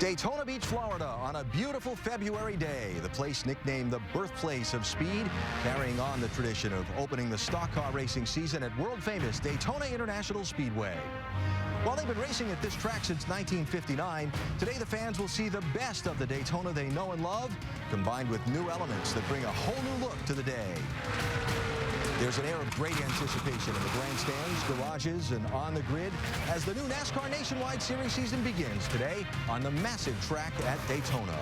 Daytona Beach, Florida, on a beautiful February day. The place nicknamed the birthplace of speed, carrying on the tradition of opening the stock car racing season at world-famous Daytona International Speedway. While they've been racing at this track since 1959, today the fans will see the best of the Daytona they know and love, combined with new elements that bring a whole new look to the day. There's an air of great anticipation in the grandstands, garages, and on the grid as the new NASCAR Nationwide Series season begins today on the massive track at Daytona.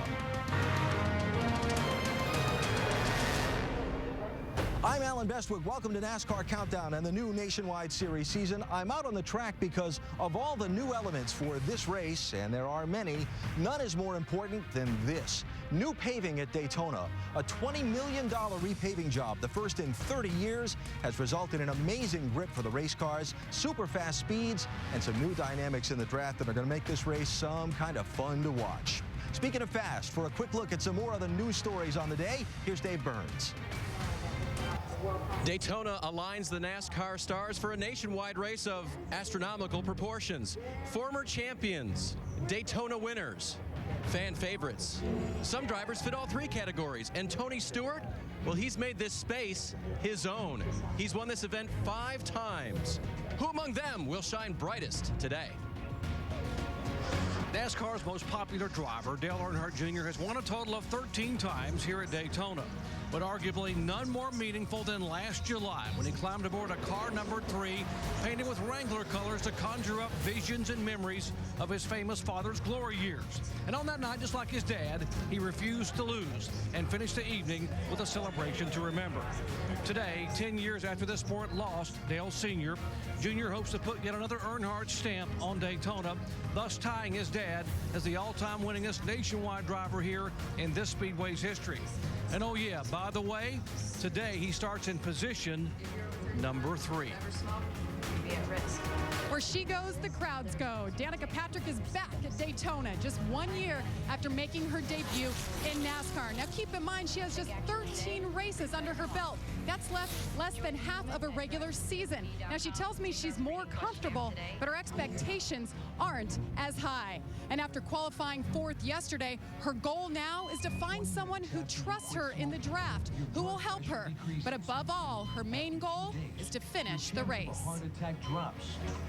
I'm Alan Bestwick. Welcome to NASCAR Countdown and the new Nationwide Series season. I'm out on the track because of all the new elements for this race, and there are many, none is more important than this. New paving at Daytona. A $20 million repaving job, the first in 30 years, has resulted in amazing grip for the race cars, super fast speeds, and some new dynamics in the draft that are going to make this race some kind of fun to watch. Speaking of fast, for a quick look at some more of the news stories on the day, here's Dave Burns. Daytona aligns the NASCAR stars for a nationwide race of astronomical proportions. Former champions, Daytona winners, fan favorites. Some drivers fit all three categories, and Tony Stewart, well, he's made this space his own. He's won this event 5 times. Who among them will shine brightest today? NASCAR's most popular driver, Dale Earnhardt Jr., has won a total of 13 times here at Daytona. But arguably none more meaningful than last July when he climbed aboard a car number 3, painted with Wrangler colors to conjure up visions and memories of his famous father's glory years. And on that night, just like his dad, he refused to lose and finished the evening with a celebration to remember. Today, 10 years after the sport lost Dale Sr., Jr. hopes to put yet another Earnhardt stamp on Daytona, thus tying his dad as the all-time winningest nationwide driver here in this speedway's history. And oh yeah, by the way, today he starts in position number 3. Where she goes, the crowds go. Danica Patrick is back at Daytona just 1 year after making her debut in NASCAR. Now keep in mind, she has just 13 races under her belt. That's less than half of a regular season. Now she tells me she's more comfortable, but her expectations aren't as high. And after qualifying 4th yesterday, her goal now is to find someone who trusts her in the draft, who will help her. But above all, her main goal is to finish the race.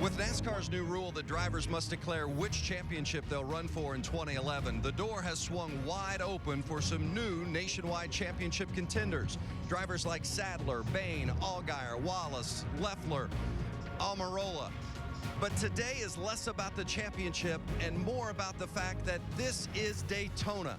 With NASCAR's new rule that drivers must declare which championship they'll run for in 2011, the door has swung wide open for some new nationwide championship contenders. Drivers like Sadler, Bain, Allgaier, Wallace, Leffler, Almirola. But today is less about the championship and more about the fact that this is Daytona.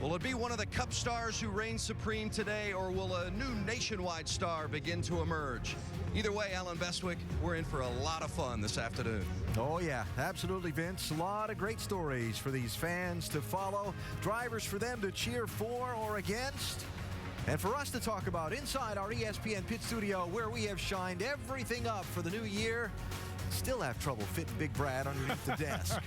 Will it be one of the Cup stars who reigns supreme today, or will a new nationwide star begin to emerge? Either way, Alan Bestwick, we're in for a lot of fun this afternoon. Oh, yeah, absolutely, Vince. A lot of great stories for these fans to follow, drivers for them to cheer for or against, and for us to talk about inside our ESPN pit studio, where we have shined everything up for the new year. Still have trouble fitting Big Brad underneath the desk.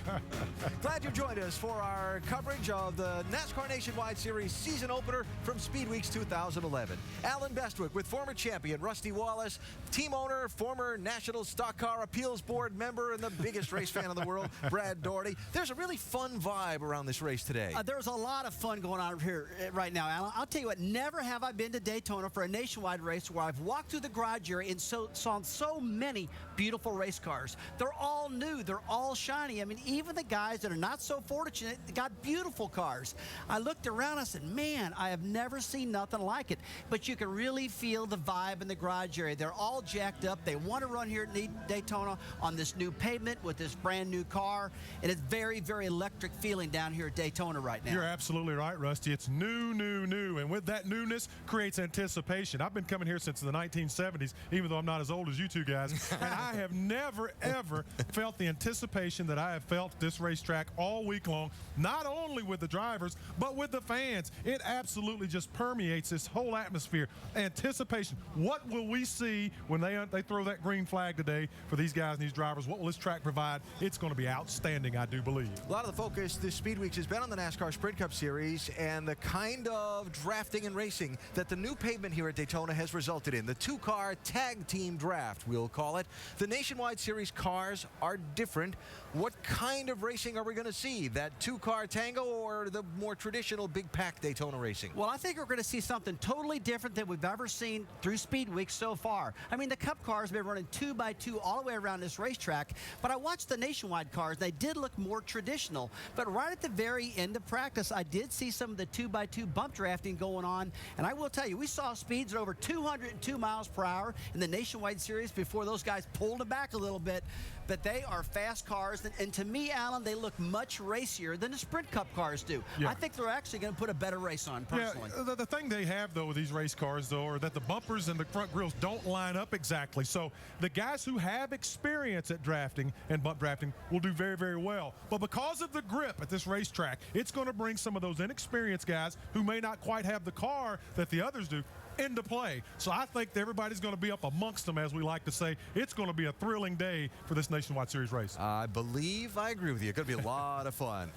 Glad you joined us for our coverage of the NASCAR Nationwide Series season opener from Speed Weeks 2011. Alan Bestwick with former champion Rusty Wallace, team owner, former National Stock Car Appeals Board member, and the biggest race fan in the world, Brad Daugherty. There's a really fun vibe around this race today. There's a lot of fun going on here right now, Alan. I'll tell you what, never have I been to Daytona for a nationwide race where I've walked through the garage area and saw so many beautiful race cars. They're all new. They're all shiny. I mean, even the guys that are not so fortunate got beautiful cars. I looked around and I said, man, I have never seen nothing like it. But you can really feel the vibe in the garage area. They're all jacked up. They want to run here at Daytona on this new pavement with this brand new car. And it's very, very electric feeling down here at Daytona right now. You're absolutely right, Rusty. It's new. And with that newness creates anticipation. I've been coming here since the 1970s, even though I'm not as old as you two guys. And I have never, ever felt the anticipation that I have felt this racetrack all week long, not only with the drivers, but with the fans. It absolutely just permeates this whole atmosphere. Anticipation. What will we see when they throw that green flag today for these guys and these drivers? What will this track provide? It's going to be outstanding, I do believe. A lot of the focus this Speed Weeks has been on the NASCAR Sprint Cup Series and the kind of drafting and racing that the new pavement here at Daytona has resulted in. The 2-car tag team draft, we'll call it. The Nationwide Series Series cars are different. What kind of racing are we going to see? That two-car tango or the more traditional big pack Daytona racing? Well, I think we're going to see something totally different than we've ever seen through Speed Week so far. I mean, the Cup cars have been running 2x2 all the way around this racetrack, but I watched the Nationwide cars. They did look more traditional, but right at the very end of practice, I did see some of the 2x2 bump drafting going on, and I will tell you, we saw speeds at over 202 miles per hour in the Nationwide Series before those guys pulled them back a little bit. But they are fast cars, and to me, Alan, they look much racier than the Sprint Cup cars do. Yeah. I think they're actually going to put a better race on, personally. Yeah, the thing they have, though, with these race cars, though, are that the bumpers and the front grills don't line up exactly. So the guys who have experience at drafting and bump drafting will do very, very well. But because of the grip at this racetrack, it's going to bring some of those inexperienced guys who may not quite have the car that the others do into play. So I think that everybody's going to be up amongst them, as we like to say. It's going to be a thrilling day for this Nationwide Series race. I believe I agree with you. It's going to be a lot of fun.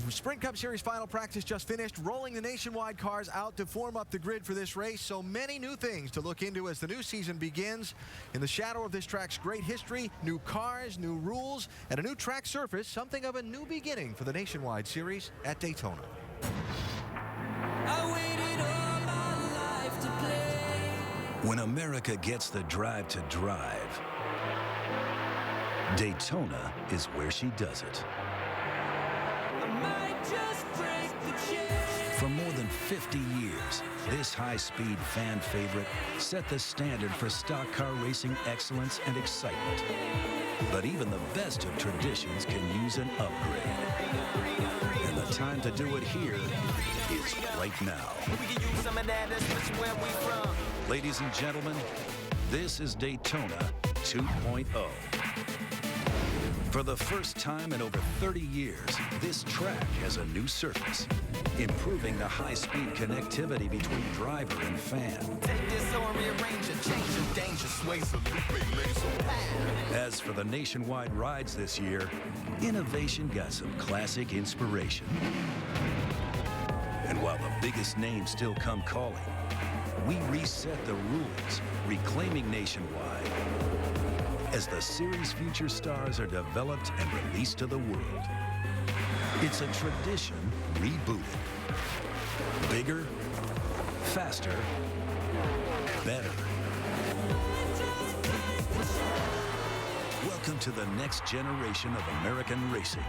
Sprint Cup Series final practice just finished, rolling the Nationwide cars out to form up the grid for this race. So many new things to look into as the new season begins. In the shadow of this track's great history, new cars, new rules, and a new track surface, something of a new beginning for the Nationwide Series at Daytona. I waited all my life to play. When America gets the drive to drive, Daytona is where she does it. I might just break the chain. For more than 50 years, this high-speed fan favorite set the standard for stock car racing excellence and excitement. But even the best of traditions can use an upgrade. And the time to do it here is right now. We can use some of that, especially where we from. Ladies and gentlemen, this is Daytona 2.0. For the first time in over 30 years, this track has a new surface, improving the high-speed connectivity between driver and fan. Take this on, rearrange it, change it, danger, sways a loop, laser. As for the nationwide rides this year, innovation got some classic inspiration. And while the biggest names still come calling, we reset the rules, reclaiming Nationwide as the series' future stars are developed and released to the world. It's a tradition rebooted. Bigger, faster, better. Welcome to the next generation of American racing,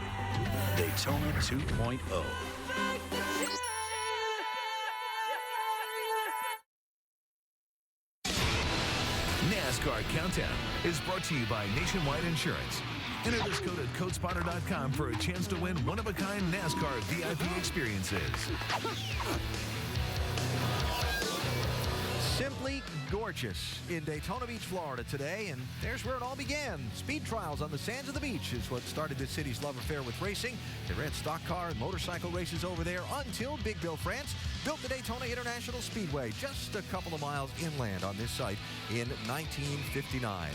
Daytona 2.0. NASCAR Countdown is brought to you by Nationwide Insurance. Enter this code at CodeSpotter.com for a chance to win one-of-a-kind NASCAR VIP experiences. Simply gorgeous in Daytona Beach, Florida today, and there's where it all began. Speed trials on the sands of the beach is what started this city's love affair with racing. They ran stock car and motorcycle races over there until Big Bill France built the Daytona International Speedway just a couple of miles inland on this site in 1959.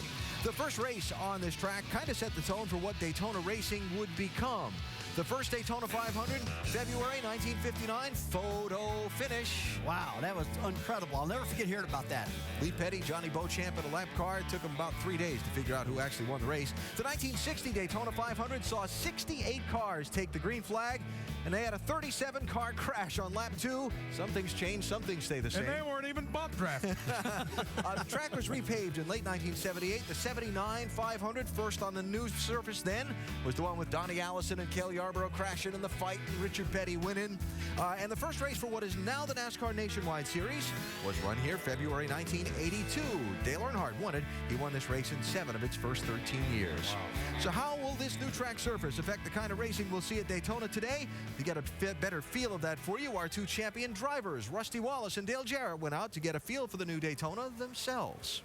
The first race on this track kind of set the tone for what Daytona racing would become. The first Daytona 500, February 1959, photo finish. Wow, that was incredible. I'll never forget hearing about that. Lee Petty, Johnny Beauchamp in a lap car. It took them about 3 days to figure out who actually won the race. The 1960 Daytona 500 saw 68 cars take the green flag, and they had a 37-car crash on lap 2. Some things change, some things stay the same. And they weren't even bump drafted. The track was repaved in late 1978. The 79 500, first on the new surface then, was the one with Donnie Allison and Cale Yarborough crashing in the fight and Richard Petty winning. And the first race for what is now the NASCAR Nationwide Series was run here February 1982. Dale Earnhardt won it. He won this race in 7 of its first 13 years. Wow. So how will this new track surface affect the kind of racing we'll see at Daytona today? To get a better feel of that for you, our two champion drivers, Rusty Wallace and Dale Jarrett, went out to get a feel for the new Daytona themselves.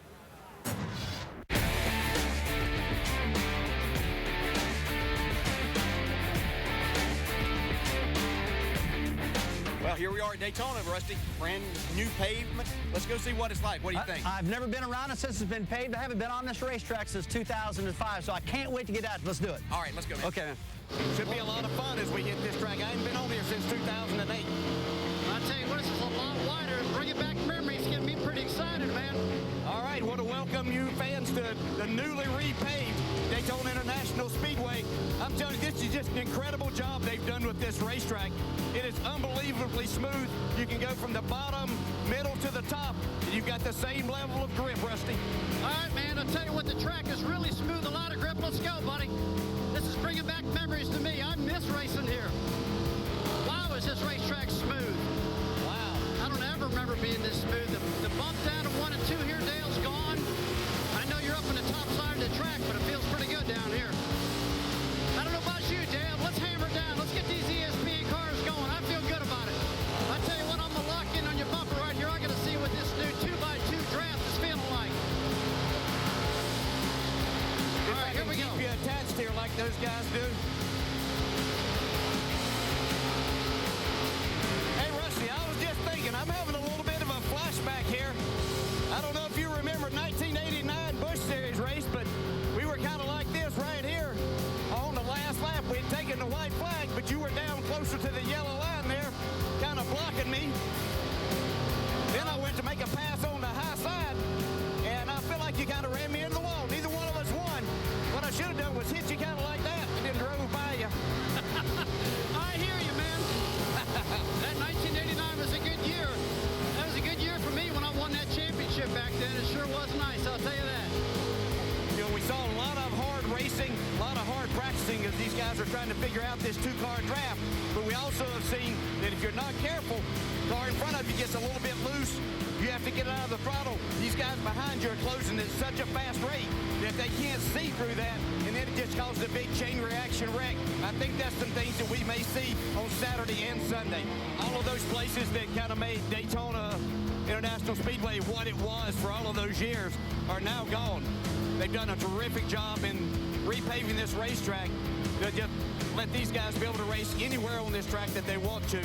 Well, here we are at Daytona, Rusty. Brand new pavement. Let's go see what it's like. What do you think? I've never been around it since it's been paved. I haven't been on this racetrack since 2005, so I can't wait to get out. Let's do it. All right, let's go, man. Okay, man. Should be a lot of fun as we hit this track. I haven't been on here since 2008. I tell you what, this is a lot wider. Bringing back memories, getting me pretty excited, man. All right, want to welcome you fans to the newly repaved incredible job they've done with this racetrack. It is unbelievably smooth. You can go from the bottom, middle to the top, and you've got the same level of grip, Rusty. All right, man, I'll tell you what, the track is really smooth, a lot of grip. Let's go, buddy. This is bringing back memories to me. I miss racing here. Wow, is this racetrack smooth. Wow. I don't ever remember being this smooth. The bump down to 1 and 2 here, Dale's gone. I know you're up on the top side of the track, but it feels pretty good down here. I don't know about you, Dale. Let's hammer down. Let's get these ESPN cars going. I feel good about it. I tell you what, I'm going to lock in on your bumper right here. I got to see what this new 2x2 draft is feeling like. All right, here we go. Keep you attached here like those guys do. Hey, Rusty, I was just thinking, I'm having a little bit of a flashback here. I don't know if you remember 1989 Busch Series race, but we were kind of like this right here. On the last lap, we had taken the white flag, but you were down closer to the yellow line there, kind of blocking me. Then I went to make a pass on the high side, and I feel like you kind of ran me into the wall. Neither one of us won. What I should have done was hit you kind of like that and then drove by you. I hear you, man. That 1989 was a good year. That was a good year for me when I won that championship back then. It sure was nice, I'll tell you that. You know, we saw a lot of hard racing, a lot of hard practicing as these guys are trying to figure out this two-car draft. But we also have seen that if you're not careful, the car in front of you gets a little bit loose. You have to get out of the throttle. These guys behind you are closing at such a fast rate that they can't see through that, and then it just causes a big chain reaction wreck. I think that's some things that we may see on Saturday and Sunday. All of those places that kind of made Daytona International Speedway what it was for all of those years are now gone. They've done a terrific job in repaving this racetrack to just let these guys be able to race anywhere on this track that they want to.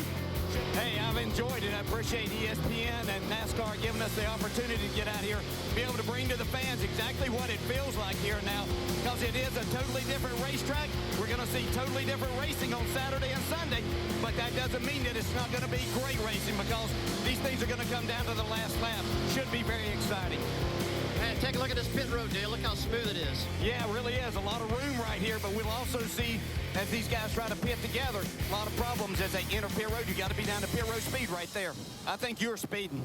Hey, I've enjoyed it. I appreciate ESPN and NASCAR giving us the opportunity to get out here, be able to bring to the fans exactly what it feels like here now, because it is a totally different racetrack. We're going to see totally different racing on Saturday and Sunday, but that doesn't mean that it's not going to be great racing, because these things are going to come down to the last lap. Should be very exciting. Man, take a look at this pit road, Dale. Look how smooth it is. Yeah, it really is. A lot of room right here, but we'll also see, as these guys try to pit together, a lot of problems as they enter pit road. You got to be down to pit road speed right there. I think you're speeding.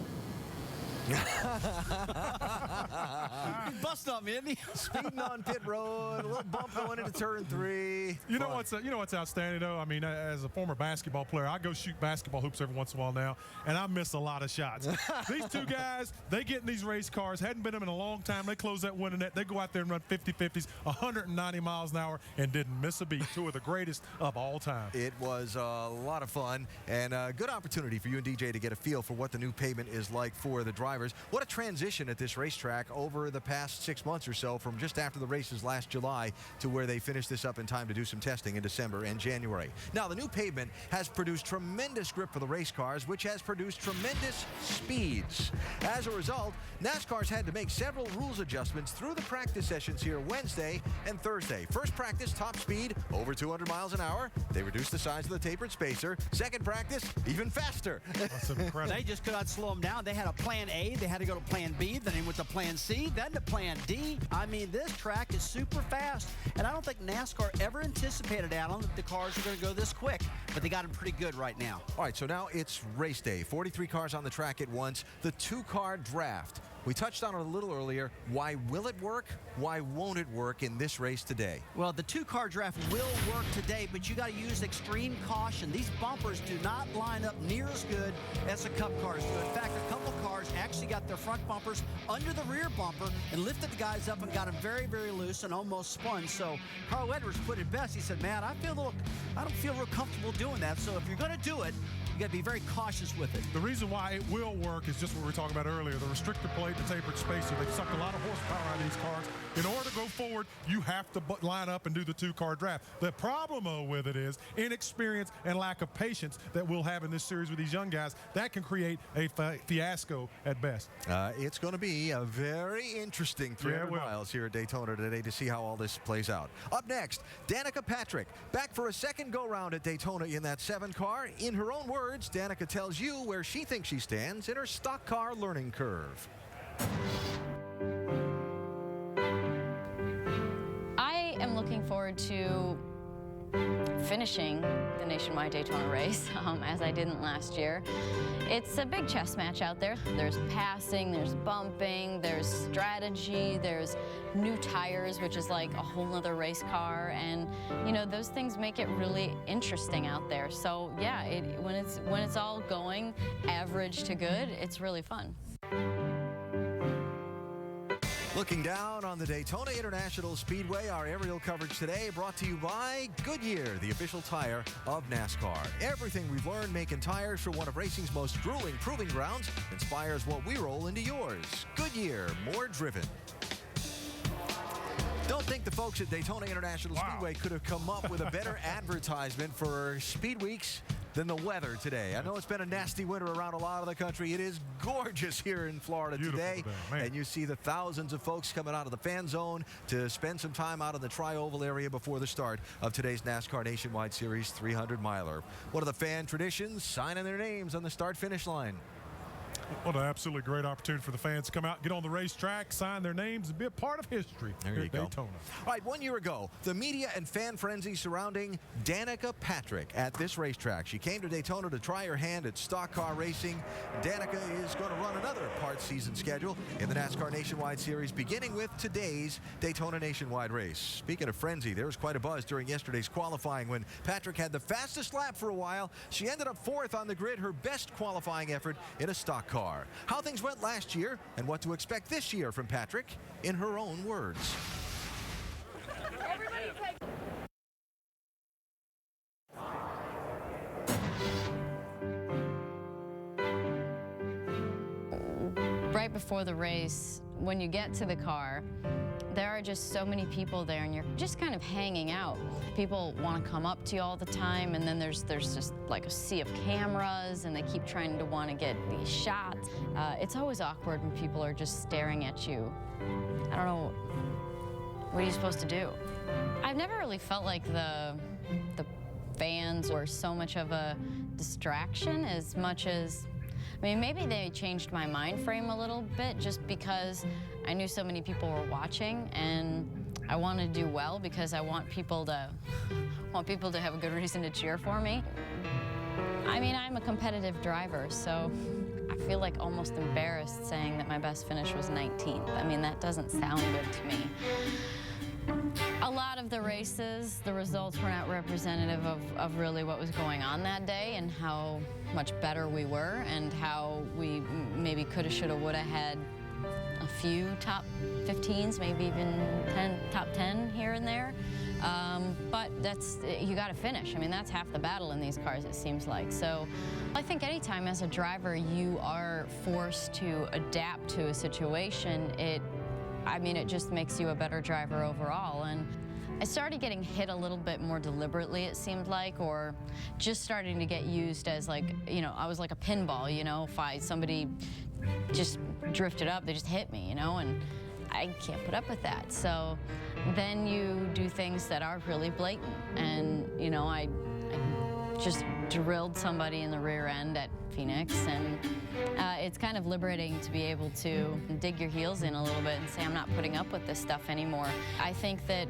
Bust on me, isn't he? Speeding on pit road, a little bump going into turn 3. You know what's outstanding though? I mean, as a former basketball player, I go shoot basketball hoops every once in a while now, and I miss a lot of shots. These two guys, they get in these race cars, hadn't been in them in a long time. They close that window net. They go out there and run 50-50s, 190 miles an hour, and didn't miss a beat. Two of the greatest of all time. It was a lot of fun and a good opportunity for you and DJ to get a feel for what the new pavement is like for the drivers. What a transition at this racetrack over the past 6 months or so, from just after the races last July to where they finished this up in time to do some testing in December and January. Now, the new pavement has produced tremendous grip for the race cars, which has produced tremendous speeds. As a result, NASCAR's had to make several rules adjustments through the practice sessions here Wednesday and Thursday. First practice, top speed, over 200 miles an hour. They reduced the size of the tapered spacer. Second practice, even faster. That's incredible. They just could not slow them down. They had a plan A, they had to go to plan B, then they went to plan C, then to plan D. I mean, this track is super fast, and I don't think NASCAR ever anticipated, Alan, that the cars are going to go this quick, but they got them pretty good right now. All right, so now it's race day. 43 cars on the track at once. The two-car draft. We touched on it a little earlier. Why will it work? Why won't it work in this race today? Well, the two-car draft will work today, but you got to use extreme caution. These bumpers do not line up near as good as the Cup cars do. In fact, a couple cars actually got their front bumpers under the rear bumper and lifted the guys up and got them very, very loose and almost spun. So Carl Edwards put it best. He said, man, I don't feel real comfortable doing that. So if you're going to do it, you got to be very cautious with it. The reason why it will work is just what we were talking about earlier. The restrictor plate, the tapered spacer, they suck a lot of horsepower out of these cars. In order to go forward, you have to line up and do the two-car draft. The problem, though, with it is inexperience and lack of patience that we'll have in this series with these young guys. That can create a fiasco at best. It's going to be a very interesting 300 miles here at Daytona today to see how all this plays out. Up next, Danica Patrick, back for a second go-round at Daytona in that 7-car. In her own words, Danica tells you where she thinks she stands in her stock car learning curve. I am looking forward to finishing the Nationwide Daytona race, as I didn't last year. It's a big chess match out there. There's passing, there's bumping, there's strategy, there's new tires, which is like a whole nother race car, and you know, those things make it really interesting out there. So yeah, when it's all going average to good, it's really fun. Looking down on the Daytona International Speedway, our aerial coverage today brought to you by Goodyear, the official tire of NASCAR. Everything we've learned making tires for one of racing's most grueling proving grounds inspires what we roll into yours. Goodyear, more driven. Don't think the folks at Daytona International Speedway could have come up with a better advertisement for Speed Weeks than the weather today. I know it's been a nasty winter around a lot of the country. It is gorgeous here in Florida today. And you see the thousands of folks coming out of the fan zone to spend some time out in the Tri-Oval area before the start of today's NASCAR Nationwide Series 300-miler. One of the fan traditions, signing their names on the start-finish line. What an absolutely great opportunity for the fans to come out, get on the racetrack, sign their names, and be a part of history there here you at go. Daytona. All right, 1 year ago, the media and fan frenzy surrounding Danica Patrick at this racetrack. She came to Daytona to try her hand at stock car racing. Danica is going to run another part season schedule in the NASCAR Nationwide Series, beginning with today's Daytona Nationwide race. Speaking of frenzy, there was quite a buzz during yesterday's qualifying when Patrick had the fastest lap for a while. She ended up fourth on the grid, her best qualifying effort in a stock car. How things went last year and what to expect this year from Patrick in her own words. Right before the race, when you get to the car, there are just so many people there, and you're just kind of hanging out. People want to come up to you all the time, and then there's just like a sea of cameras, and they keep trying to want to get these shots. It's always awkward when people are just staring at you. I don't know, what are you supposed to do? I've never really felt like the fans were so much of a distraction as much as, I mean, maybe they changed my mind frame a little bit just because I knew so many people were watching, and I want to do well because I want people to have a good reason to cheer for me. I mean, I'm a competitive driver, so I feel like almost embarrassed saying that my best finish was 19th. I mean, that doesn't sound good to me. A lot of the races, the results were not representative of really what was going on that day and how much better we were and how we maybe coulda, shoulda, woulda had a few top 15s, maybe even top 10 here and there. But you gotta finish. I mean, that's half the battle in these cars, it seems like. So I think anytime as a driver you are forced to adapt to a situation, it just makes you a better driver overall. And I started getting hit a little bit more deliberately, it seemed like, or just starting to get used as like, I was like a pinball, if somebody just drifted up, they just hit me, and I can't put up with that. So then you do things that are really blatant, and I just drilled somebody in the rear end at Phoenix, and it's kind of liberating to be able to dig your heels in a little bit and say, I'm not putting up with this stuff anymore. I think that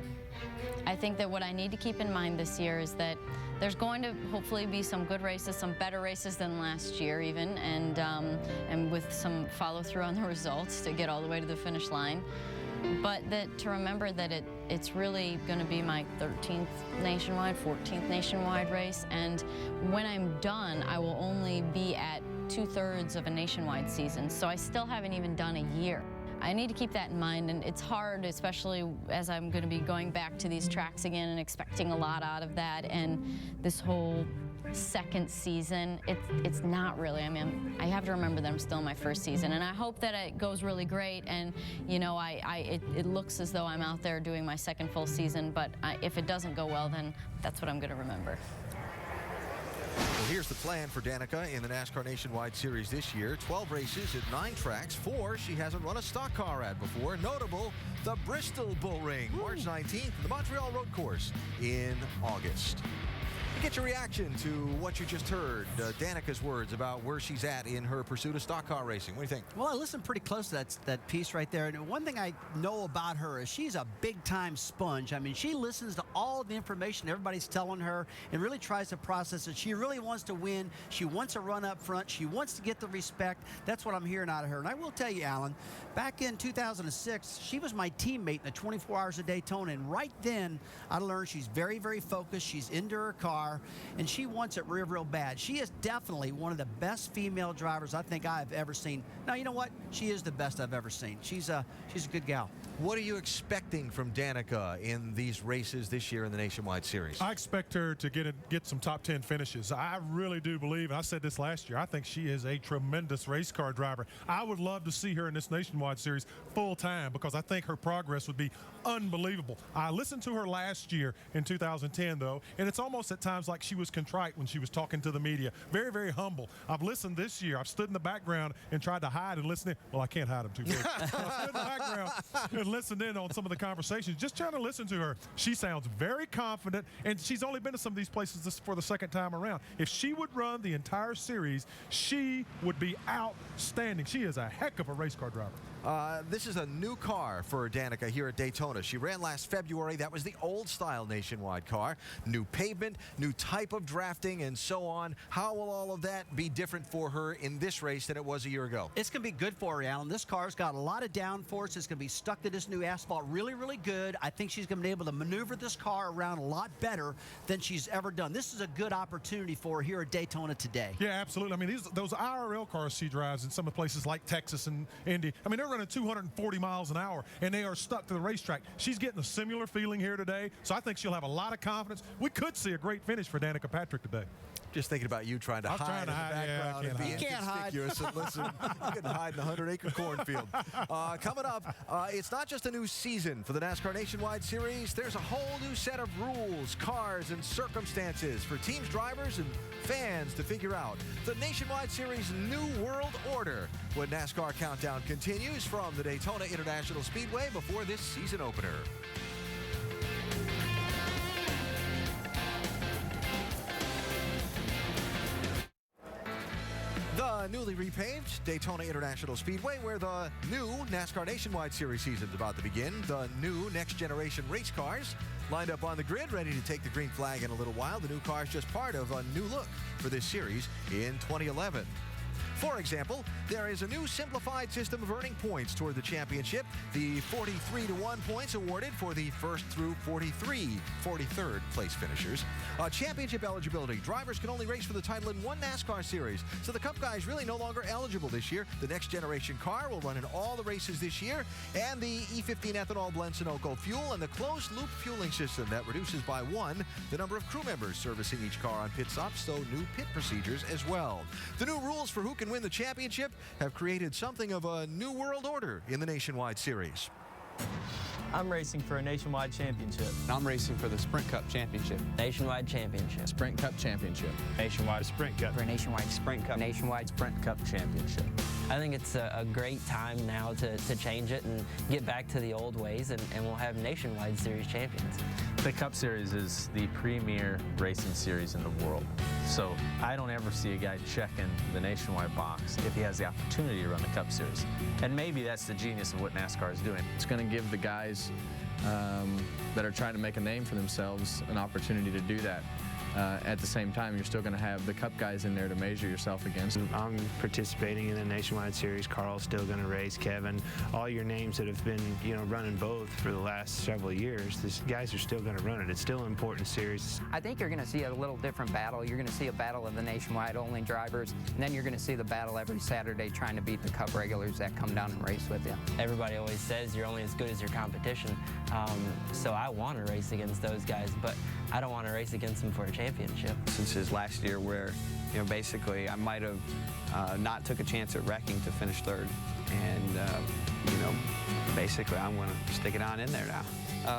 what I need to keep in mind this year is that there's going to hopefully be some good races, some better races than last year even, and with some follow through on the results to get all the way to the finish line. But to remember that it's really going to be my 13th nationwide, 14th nationwide race, and when I'm done, I will only be at 2/3 of a nationwide season, so I still haven't even done a year. I need to keep that in mind, and it's hard, especially as I'm going to be going back to these tracks again and expecting a lot out of that, and this whole second season, it's not really. I mean, I have to remember that I'm still in my first season, and I hope that it goes really great, and it looks as though I'm out there doing my second full season, but if it doesn't go well, then that's what I'm going to remember. Well, here's the plan for Danica in the NASCAR Nationwide Series this year. 12 races at 9 tracks, 4 she hasn't run a stock car at before. Notable, the Bristol Bull Ring, March 19th, the Montreal Road Course in August. Get your reaction to what you just heard, Danica's words about where she's at in her pursuit of stock car racing. What do you think? Well, I listened pretty close to that piece right there. And one thing I know about her is she's a big-time sponge. I mean, she listens to all the information everybody's telling her and really tries to process it. She really wants to win. She wants to run up front. She wants to get the respect. That's what I'm hearing out of her. And I will tell you, Alan, back in 2006, she was my teammate in the 24 Hours of Daytona. And right then, I learned she's very, very focused. She's into her car, and she wants it real, real bad. She is definitely one of the best female drivers I think I've ever seen. Now, you know what? She is the best I've ever seen. She's a good gal. What are you expecting from Danica in these races this year in the Nationwide Series? I expect her to get some top 10 finishes. I really do believe, and I said this last year, I think she is a tremendous race car driver. I would love to see her in this Nationwide Series full time because I think her progress would be unbelievable. I listened to her last year in 2010, though, and it's almost at times like she was contrite when she was talking to the media. Very, very humble. I've listened this year. I've stood in the background and tried to hide and listen in. Well, I can't hide them too good. I stood in the background and listened in on some of the conversations, just trying to listen to her. She sounds very confident, and she's only been to some of these places for the second time around. If she would run the entire series, she would be outstanding. She is a heck of a race car driver. This is a new car for Danica here at Daytona. She ran last February. That was the old-style Nationwide car. New pavement, new type of drafting, and so on. How will all of that be different for her in this race than it was a year ago? It's going to be good for her, Alan. This car's got a lot of downforce. It's going to be stuck to this new asphalt really, really good. I think she's going to be able to maneuver this car around a lot better than she's ever done. This is a good opportunity for her here at Daytona today. Yeah, absolutely. I mean, those IRL cars she drives in some of the places like Texas and Indy, I mean, they're running 240 miles an hour, and they are stuck to the racetrack. She's getting a similar feeling here today, so I think she'll have a lot of confidence. We could see a great finish for Danica Patrick today. Just thinking about you trying to hide in the background and be inconspicuous. And listen, you can hide in the 100-acre cornfield. Coming up, it's not just a new season for the NASCAR Nationwide Series. There's a whole new set of rules, cars, and circumstances for teams, drivers, and fans to figure out. The Nationwide Series New World Order when NASCAR Countdown continues from the Daytona International Speedway before this season opener. The newly repaved Daytona International Speedway, where the new NASCAR Nationwide Series season is about to begin. The new next-generation race cars lined up on the grid, ready to take the green flag in a little while. The new car is just part of a new look for this series in 2011. For example, there is a new simplified system of earning points toward the championship. The 43-1 points awarded for the first through 43rd place finishers. Championship eligibility. Drivers can only race for the title in one NASCAR series. So the Cup guys really no longer eligible this year. The next generation car will run in all the races this year. And the E15 ethanol blend Sunoco fuel and the closed loop fueling system that reduces by 1 the number of crew members servicing each car on pit stops. So new pit procedures as well. The new rules for who can win the championship have created something of a new world order in the Nationwide Series. I'm racing for a Nationwide Championship. I'm racing for the Sprint Cup Championship. Nationwide Championship. Sprint Cup Championship. Nationwide Sprint Cup. For a Nationwide Sprint Cup. Nationwide Sprint Cup Championship. I think it's a great time now to change it and get back to the old ways, and we'll have Nationwide Series champions. The Cup Series is the premier racing series in the world. So I don't ever see a guy checking the Nationwide box if he has the opportunity to run the Cup Series. And maybe that's the genius of what NASCAR is doing. It's going to give the guys that are trying to make a name for themselves an opportunity to do that. At the same time, you're still going to have the Cup guys in there to measure yourself against. I'm participating in the Nationwide Series. Carl's still going to race. Kevin, all your names that have been, running both for the last several years. These guys are still going to run it. It's still an important series. I think you're going to see a little different battle. You're going to see a battle of the Nationwide only drivers, and then you're going to see the battle every Saturday trying to beat the Cup regulars that come down and race with you. Everybody always says you're only as good as your competition. So I want to race against those guys, but I don't want to race against them for a championship. Since his last year where, basically I might have not took a chance at wrecking to finish third. And, basically I'm going to stick it on in there now.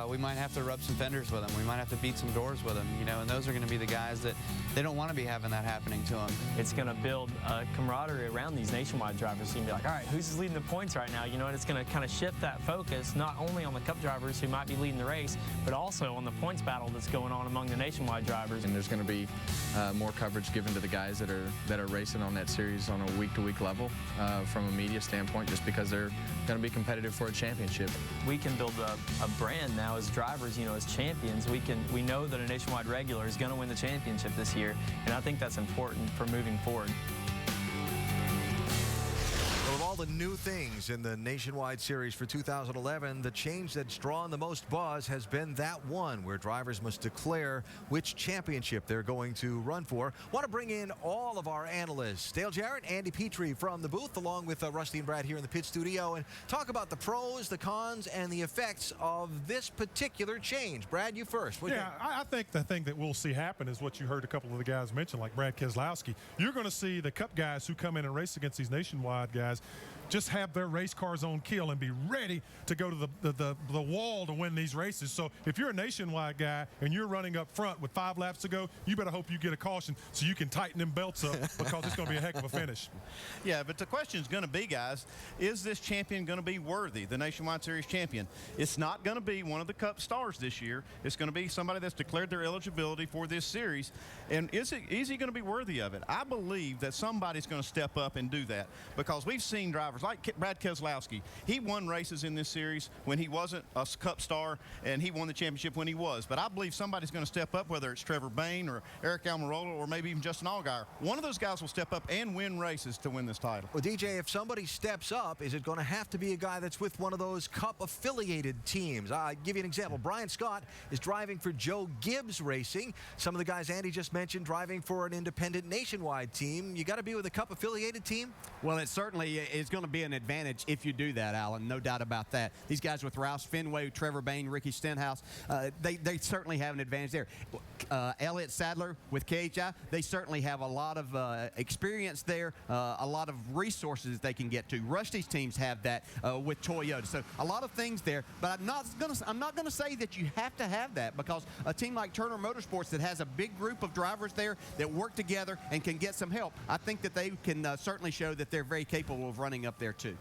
we might have to rub some fenders with them. We might have to beat some doors with them, you know, and those are going to be the guys that they don't want to be having that happening to them. It's going to build a camaraderie around these nationwide drivers. You can be like, all right, who's leading the points right now? You know, and it's going to kind of shift that focus not only on the Cup drivers who might be leading the race, but also on the points battle that's going on among the nationwide drivers. And there's going to be more coverage given to the guys that are racing on that series on a week-to-week level from a media standpoint, just because they're going to be competitive for a championship. We can build a brand now as drivers, you know, as champions. We know that a nationwide regular is going to win the championship this year, and I think that's important for moving forward. Well, of all the new things in the Nationwide Series for 2011, the change that's drawn the most buzz has been that one where drivers must declare which championship they're going to run for. Want to bring in all of our analysts, Dale Jarrett, Andy Petrie from the booth, along with Rusty and Brad here in the pit studio, and talk about the pros, the cons, and the effects of this particular change. Brad, you first. I think the thing that we'll see happen is what you heard a couple of the guys mention, like Brad Keselowski. You're going to see the Cup guys who come in and race against these nationwide guys just have their race cars on kill and be ready to go to the wall to win these races. So if you're a nationwide guy and you're running up front with 5 laps to go, you better hope you get a caution so you can tighten them belts up, because it's going to be a heck of a finish. Yeah, but the question is going to be, guys, is this champion going to be worthy, the Nationwide Series champion? It's not going to be one of the Cup stars this year. It's going to be somebody that's declared their eligibility for this series. And is he going to be worthy of it? I believe that somebody's going to step up and do that, because we've seen drivers like Brad Keselowski. He won races in this series when he wasn't a Cup star, and he won the championship when he was. But I believe somebody's going to step up, whether it's Trevor Bayne or Eric Almirola or maybe even Justin Allgaier. One of those guys will step up and win races to win this title. Well, DJ, if somebody steps up, is it going to have to be a guy that's with one of those Cup-affiliated teams? I'll give you an example. Brian Scott is driving for Joe Gibbs Racing. Some of the guys Andy just mentioned driving for an independent nationwide team. You got to be with a Cup-affiliated team? Well, it certainly is going to be an advantage if you do that, Alan. No doubt about that. These guys with Roush Fenway, Trevor Bayne, Ricky Stenhouse, they certainly have an advantage there. Elliott Sadler with KHI, they certainly have a lot of experience there, a lot of resources they can get to. Rusty's teams have that with Toyota. So a lot of things there, but I'm not going to say that you have to have that, because a team like Turner Motorsports that has a big group of drivers there that work together and can get some help, I think that they can certainly show that they're very capable of running up there too.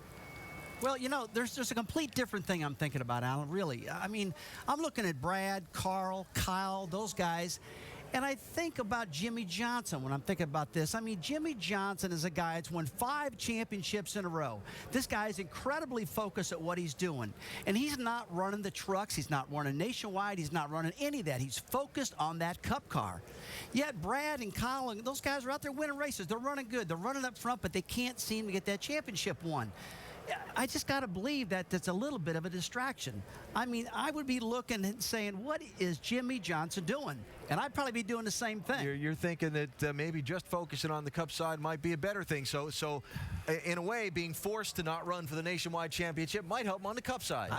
Well, you know, there's a complete different thing I'm thinking about, Alan, really. I mean, I'm looking at Brad, Carl, Kyle, those guys, and I think about Jimmy Johnson when I'm thinking about this. I mean, Jimmy Johnson is a guy that's won 5 championships in a row. This guy is incredibly focused at what he's doing. And he's not running the trucks. He's not running nationwide. He's not running any of that. He's focused on that Cup car. Yet Brad and Kyle, those guys are out there winning races. They're running good. They're running up front, but they can't seem to get that championship won. I just got to believe that that's a little bit of a distraction. I mean, I would be looking and saying, what is Jimmy Johnson doing? And I'd probably be doing the same thing. You're thinking that maybe just focusing on the Cup side might be a better thing. So in a way, being forced to not run for the Nationwide Championship might help him on the Cup side.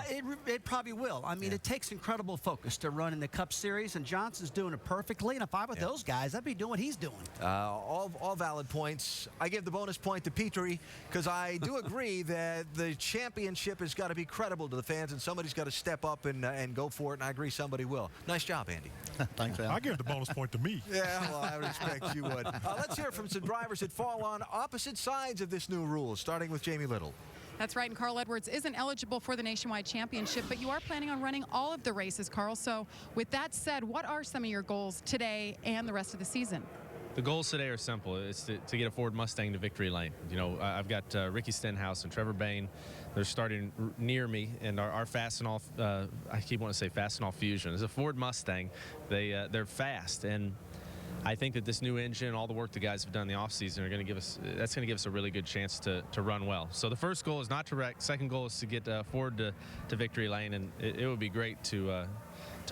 It probably will. I mean, it takes incredible focus to run in the Cup Series, and Johnson's doing it perfectly. And if I were those guys, I'd be doing what he's doing. All valid points. I give the bonus point to Petrie, because I do agree that the championship has got to be credible to the fans, and somebody's got to step up and go for it, and I agree somebody will. Nice job, Andy. Thanks, Al. I give the bonus point to me. Yeah, well, I would expect you would. Let's hear from some drivers that fall on opposite sides of this new rule, starting with Jamie Little. That's right, and Carl Edwards isn't eligible for the Nationwide Championship, but you are planning on running all of the races, Carl. So with that said, what are some of your goals today and the rest of the season? The goals today are simple. It's to get a Ford Mustang to victory lane. You know, I've got Ricky Stenhouse and Trevor Bayne. They're starting near me, and our Fastenal, I keep wanting to say Fastenal Fusion. It's a Ford Mustang. They're fast, and I think that this new engine, all the work the guys have done in the offseason, are going to give us. That's going to give us a really good chance to run well. So the first goal is not to wreck. Second goal is to get Ford to victory lane, and it would be great to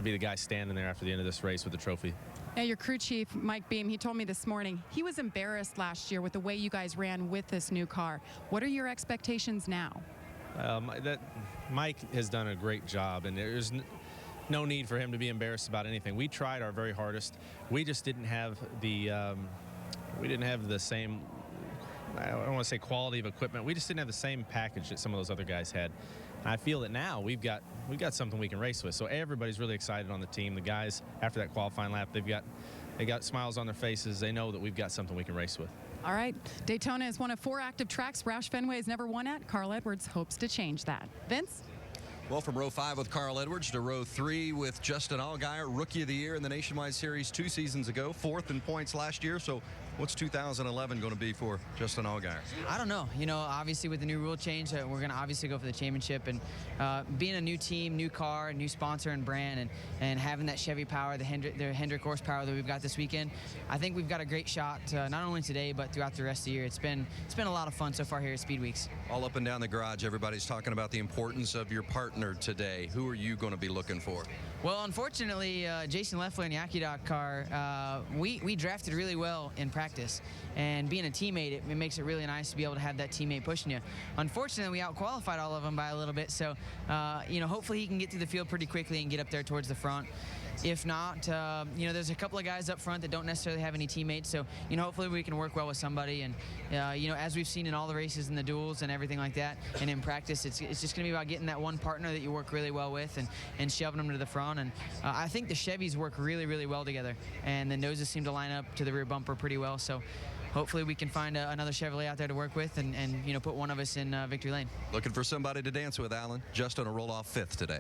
be the guy standing there after the end of this race with the trophy. Yeah, your crew chief, Mike Beam, he told me this morning he was embarrassed last year with the way you guys ran with this new car. What are your expectations now? Mike has done a great job, and there's no need for him to be embarrassed about anything. We tried our very hardest. We just didn't have the same, I don't want to say quality of equipment. We just didn't have the same package that some of those other guys had. I feel that now we've got something we can race with. So everybody's really excited on the team. The guys, after that qualifying lap, they got smiles on their faces. They know that we've got something we can race with. All right, Daytona is one of 4 active tracks Roush Fenway has never won at. Carl Edwards hopes to change that. Vince? Well, from row 5 with Carl Edwards to row 3 with Justin Allgaier, Rookie of the Year in the Nationwide Series 2 seasons ago, 4th in points last year. So what's 2011 going to be for Justin Allgaier? I don't know. You know, obviously with the new rule change, we're going to obviously go for the championship. And being a new team, new car, new sponsor and brand, and having that Chevy power, the Hendrick horsepower that we've got this weekend, I think we've got a great shot, not only today, but throughout the rest of the year. It's been a lot of fun so far here at Speed Weeks. All up and down the garage, everybody's talking about the importance of your partner today. Who are you going to be looking for? Well, unfortunately, Jason Leffler in the AccuDoc car, we drafted really well in practice. And being a teammate, it makes it really nice to be able to have that teammate pushing you. Unfortunately, we out-qualified all of them by a little bit, so, you know, hopefully he can get through the field pretty quickly and get up there towards the front. If not, you know, there's a couple of guys up front that don't necessarily have any teammates, so, you know, hopefully we can work well with somebody. And, you know, as we've seen in all the races and the duels and everything like that, and in practice, it's just going to be about getting that one partner that you work really well with and shoving them to the front. And I think the Chevys work really, really well together, and the noses seem to line up to the rear bumper pretty well. So hopefully we can find another Chevrolet out there to work with and you know, put one of us in victory lane. Looking for somebody to dance with, Alan. Just on a roll-off 5th today.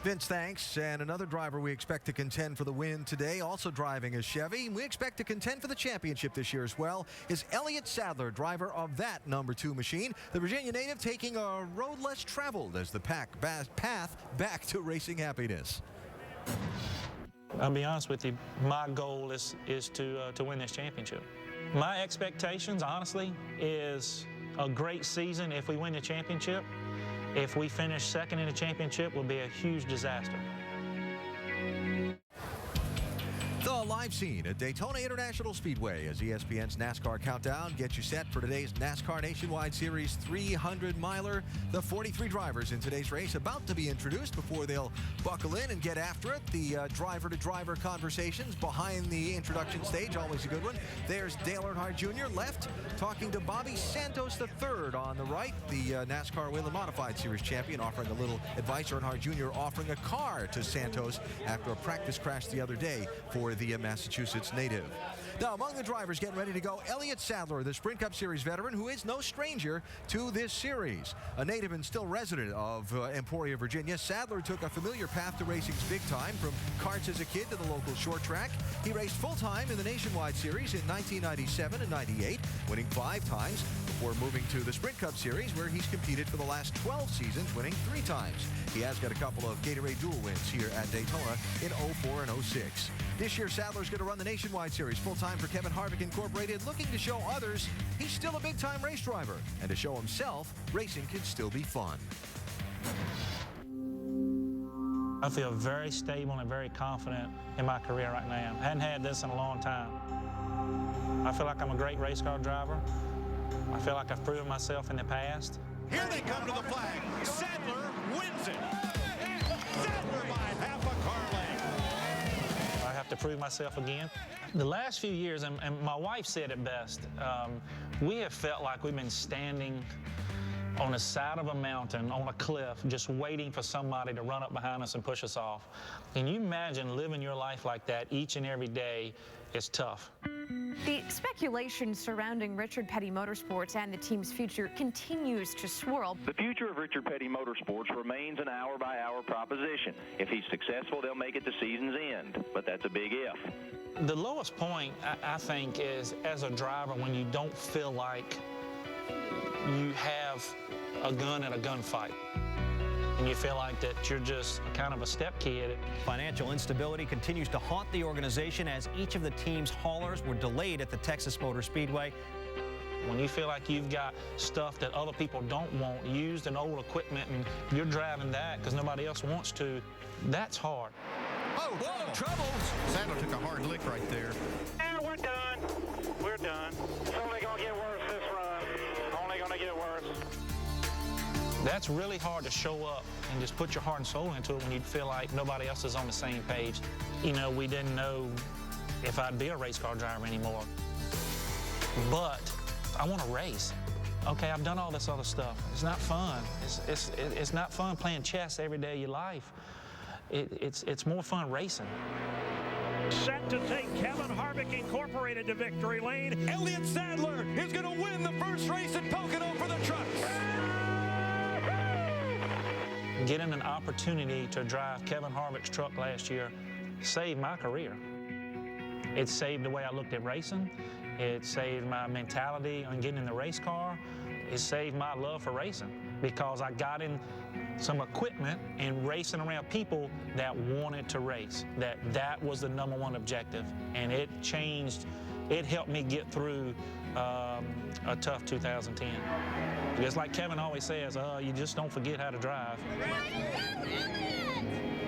Vince, thanks. And another driver we expect to contend for the win today, also driving a Chevy. We expect to contend for the championship this year as well, is Elliott Sadler, driver of that number 2 machine. The Virginia native taking a road less traveled as the path back to racing happiness. I'll be honest with you, my goal is to win this championship. My expectations, honestly, is a great season if we win the championship. If we finish second in the championship, will be a huge disaster. The live scene at Daytona International Speedway as ESPN's NASCAR Countdown gets you set for today's NASCAR Nationwide Series 300-miler. The 43 drivers in today's race about to be introduced before they'll buckle in and get after it. The driver-to-driver conversations behind the introduction stage, always a good one. There's Dale Earnhardt Jr. left, talking to Bobby Santos III on the right, the NASCAR Whelen Modified Series champion, offering a little advice. Earnhardt Jr. offering a car to Santos after a practice crash the other day for the Massachusetts native. Now, among the drivers getting ready to go, Elliott Sadler, the Sprint Cup Series veteran, who is no stranger to this series. A native and still resident of Emporia, Virginia, Sadler took a familiar path to racing's big time, from karts as a kid to the local short track. He raced full-time in the Nationwide Series in 1997 and 98, winning 5 times, before moving to the Sprint Cup Series, where he's competed for the last 12 seasons, winning 3 times. He has got a couple of Gatorade dual wins here at Daytona in 04 and 06. This year, Sadler's going to run the Nationwide Series full-time for Kevin Harvick Incorporated, looking to show others he's still a big-time race driver, and to show himself racing can still be fun. I feel very stable and very confident in my career right now. I hadn't had this in a long time. I feel like I'm a great race car driver. I feel like I've proven myself in the past. Here they come to the flag. Sadler wins it. Sadler by half a car length. I have to prove myself again. The last few years, and my wife said it best, we have felt like we've been standing on the side of a mountain, on a cliff, just waiting for somebody to run up behind us and push us off. Can you imagine living your life like that each and every day? It's tough. The speculation surrounding Richard Petty Motorsports and the team's future continues to swirl. The future of Richard Petty Motorsports remains an hour-by-hour proposition. If he's successful, they'll make it to season's end, but that's a big if. The lowest point, I think, is as a driver when you don't feel like you have a gun in a gunfight. And you feel like that you're just kind of a step kid. Financial instability continues to haunt the organization as each of the team's haulers were delayed at the Texas Motor Speedway. When you feel like you've got stuff that other people don't want, used and old equipment, and you're driving that because nobody else wants to, that's hard. Oh, whoa, troubles. Sadler took a hard lick right there. And we're done. We're done. It's only going to get worse this run. Only going to get worse. That's really hard to show up and just put your heart and soul into it when you feel like nobody else is on the same page. You know, we didn't know if I'd be a race car driver anymore. But I want to race. okay, I've done all this other stuff. It's not fun. It's not fun playing chess every day of your life. It's more fun racing. Set to take Kevin Harvick Incorporated to victory lane. Elliott Sadler is going to win the first race at Pocono for the trucks. Getting an opportunity to drive Kevin Harvick's truck last year saved my career. It saved the way I looked at racing. It saved my mentality on getting in the race car. It saved my love for racing because I got in some equipment and racing around people that wanted to race. That was the #1 objective, and it changed. It helped me get through a tough 2010. Because like Kevin always says, you just don't forget how to drive.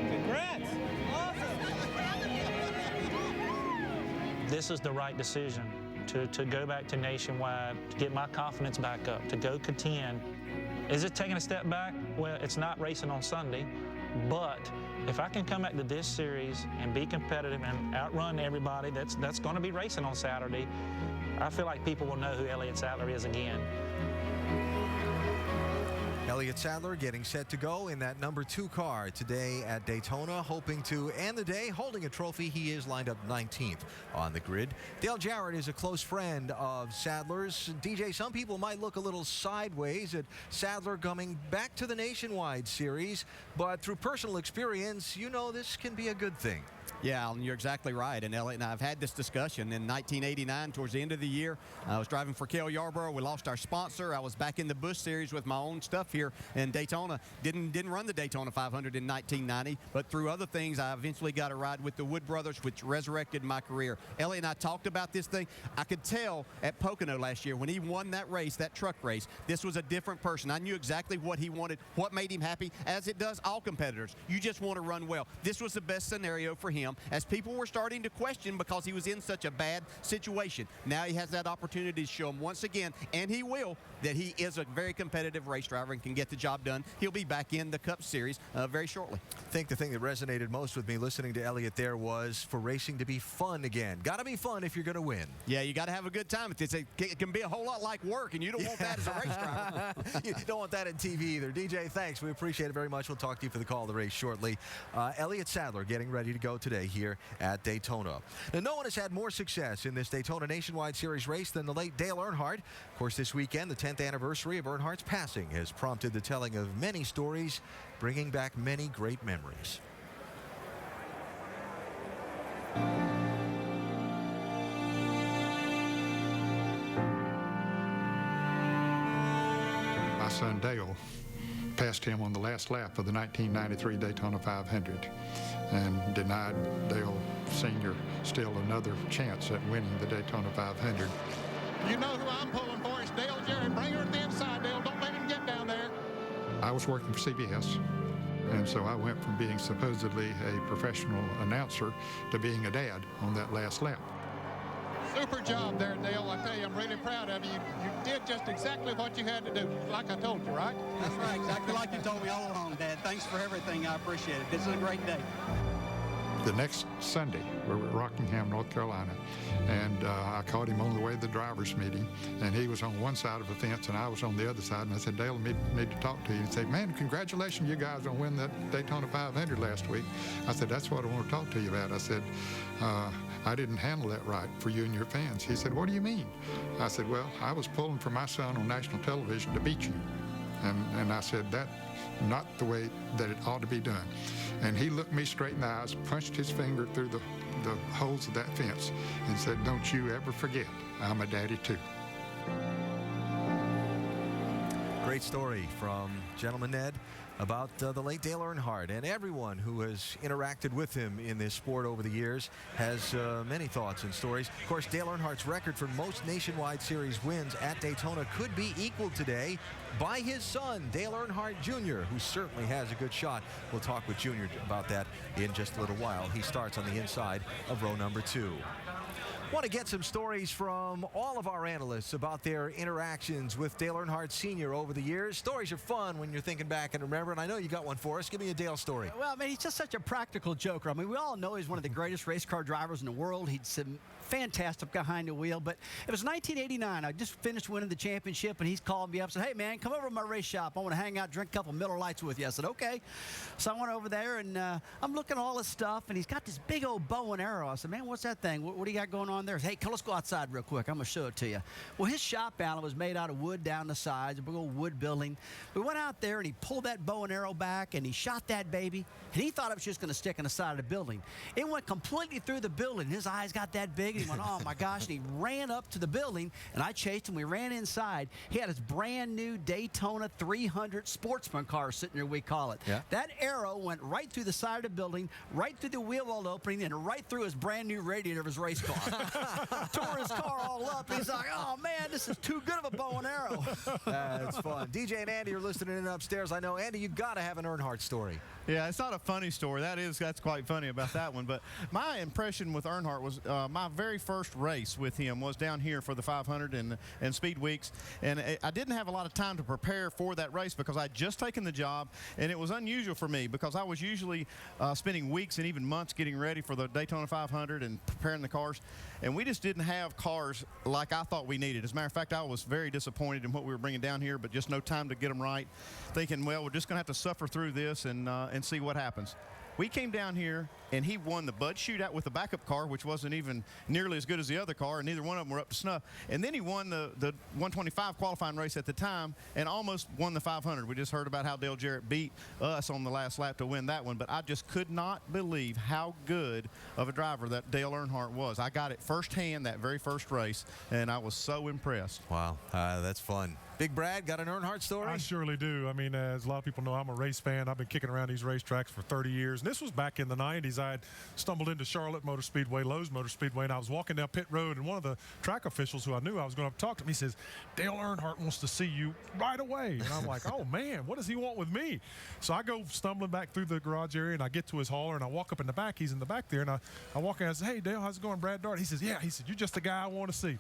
Congrats! This is the right decision to go back to Nationwide, to get my confidence back up, to go contend. Is it taking a step back? Well, it's not racing on Sunday, but if I can come back to this series and be competitive and outrun everybody that's going to be racing on Saturday, I feel like people will know who Elliott Sadler is again. Elliott Sadler getting set to go in that #2 car today at Daytona, hoping to end the day holding a trophy. He is lined up 19th on the grid. Dale Jarrett is a close friend of Sadler's. DJ, some people might look a little sideways at Sadler coming back to the Nationwide Series, but through personal experience, you know this can be a good thing. Yeah, Alan, you're exactly right. And Elliott and I have had this discussion. In 1989, towards the end of the year, I was driving for Cale Yarborough. We lost our sponsor. I was back in the Busch Series with my own stuff here in Daytona. Didn't run the Daytona 500 in 1990, but through other things, I eventually got a ride with the Wood Brothers, which resurrected my career. Elliott and I talked about this thing. I could tell at Pocono last year when he won that race, that truck race, this was a different person. I knew exactly what he wanted, what made him happy, as it does all competitors. You just want to run well. This was the best scenario for him, as people were starting to question because he was in such a bad situation. Now he has that opportunity to show him once again, and he will, that he is a very competitive race driver and can get the job done. He'll be back in the Cup Series very shortly. I think the thing that resonated most with me listening to Elliott there was for racing to be fun again. Got to be fun if you're going to win. Yeah, you got to have a good time. It can be a whole lot like work, and you don't want that as a race driver. You don't want that in TV either. DJ, thanks. We appreciate it very much. We'll talk to you for the call of the race shortly. Elliott Sadler getting ready to go today here at Daytona. Now, no one has had more success in this Daytona Nationwide Series race than the late Dale Earnhardt. Of course, this weekend, the 10th anniversary of Earnhardt's passing has prompted the telling of many stories, bringing back many great memories. My son Dale passed him on the last lap of the 1993 Daytona 500 and denied Dale Sr. still another chance at winning the Daytona 500. You know who I'm pulling for. It's Dale Jarrett. Bring her to the inside, Dale. Don't let him get down there. I was working for CBS, and so I went from being supposedly a professional announcer to being a dad on that last lap. Super job there, Dale. I tell you, I'm really proud of you. You did just exactly what you had to do, like I told you, right? That's right, exactly like you told me all along, Dad. Thanks for everything. I appreciate it. This is a great day. The next Sunday, we were at Rockingham, North Carolina, and I caught him on the way to the drivers' meeting, and he was on one side of the fence, and I was on the other side, and I said, Dale, I need to talk to you. And he said, man, congratulations, you guys on winning that Daytona 500 last week. I said, that's what I want to talk to you about. I said, I didn't handle that right for you and your fans. He said, what do you mean? I said, well, I was pulling for my son on national television to beat you. And I said, that's not the way that it ought to be done. And he looked me straight in the eyes, punched his finger through the holes of that fence, and said, don't you ever forget, I'm a daddy too. Great story from Gentleman Ned about the late Dale Earnhardt, and everyone who has interacted with him in this sport over the years has many thoughts and stories. Of course, Dale Earnhardt's record for most Nationwide Series wins at Daytona could be equaled today by his son, Dale Earnhardt Jr., who certainly has a good shot. We'll talk with Jr. about that in just a little while. He starts on the inside of row number 2. Want to get some stories from all of our analysts about their interactions with Dale Earnhardt Sr. over the years. Stories are fun when you're thinking back and remember, and I know you got one for us. Give me a Dale story. Well, man, he's just such a practical joker. I mean, we all know he's one of the greatest race car drivers in the world. He'd fantastic behind the wheel. But it was 1989. I just finished winning the championship, and he's called me up and said, hey, man, come over to my race shop. I want to hang out, drink a couple Miller Lights with you. I said, okay. So I went over there, and I'm looking at all his stuff, and he's got this big old bow and arrow. I said, man, what's that thing? What do you got going on there? Hey, let's go outside real quick. I'm going to show it to you. Well, his shop, Alan, was made out of wood down the sides, a big old wood building. We went out there, and he pulled that bow and arrow back, and he shot that baby, and he thought it was just going to stick on the side of the building. It went completely through the building. His eyes got that big, and he went, oh, my gosh, and he ran up to the building, and I chased him. We ran inside. He had his brand new Daytona 300 sportsman car sitting there, we call it. Yeah. That arrow went right through the side of the building, right through the wheel well opening, and right through his brand new radiator of his race car. Tore his car all up. He's like, oh, man, this is too good of a bow and arrow. That's fun. DJ and Andy are listening in upstairs. I know, Andy, you got to have an Earnhardt story. Yeah, it's not a funny story. That's quite funny about that one. But my impression with Earnhardt was my very first race with him was down here for the 500 and Speed Weeks. And I didn't have a lot of time to prepare for that race because I'd just taken the job. And it was unusual for me because I was usually spending weeks and even months getting ready for the Daytona 500 and preparing the cars. And we just didn't have cars like I thought we needed. As a matter of fact, I was very disappointed in what we were bringing down here, but just no time to get them right. Thinking, well, we're just going to have to suffer through this and see what happens. We came down here, and he won the Bud Shootout with the backup car, which wasn't even nearly as good as the other car, and neither one of them were up to snuff. And then he won the 125 qualifying race at the time and almost won the 500. We just heard about how Dale Jarrett beat us on the last lap to win that one, but I just could not believe how good of a driver that Dale Earnhardt was. I got it firsthand that very first race, and I was so impressed. Wow, that's fun. Big Brad, got an Earnhardt story? I surely do. I mean, as a lot of people know, I'm a race fan. I've been kicking around these racetracks for 30 years. And this was back in the 90s. I had stumbled into Charlotte Motor Speedway, Lowe's Motor Speedway, and I was walking down pit road, and one of the track officials who I knew I was going to talk to me, he says, Dale Earnhardt wants to see you right away. And I'm like, oh, man, what does he want with me? So I go stumbling back through the garage area, and I get to his hauler, and I walk up in the back. He's in the back there, and I walk in and I say, hey, Dale, how's it going, Brad Dart? He says, yeah. He said, you're just the guy I want to see.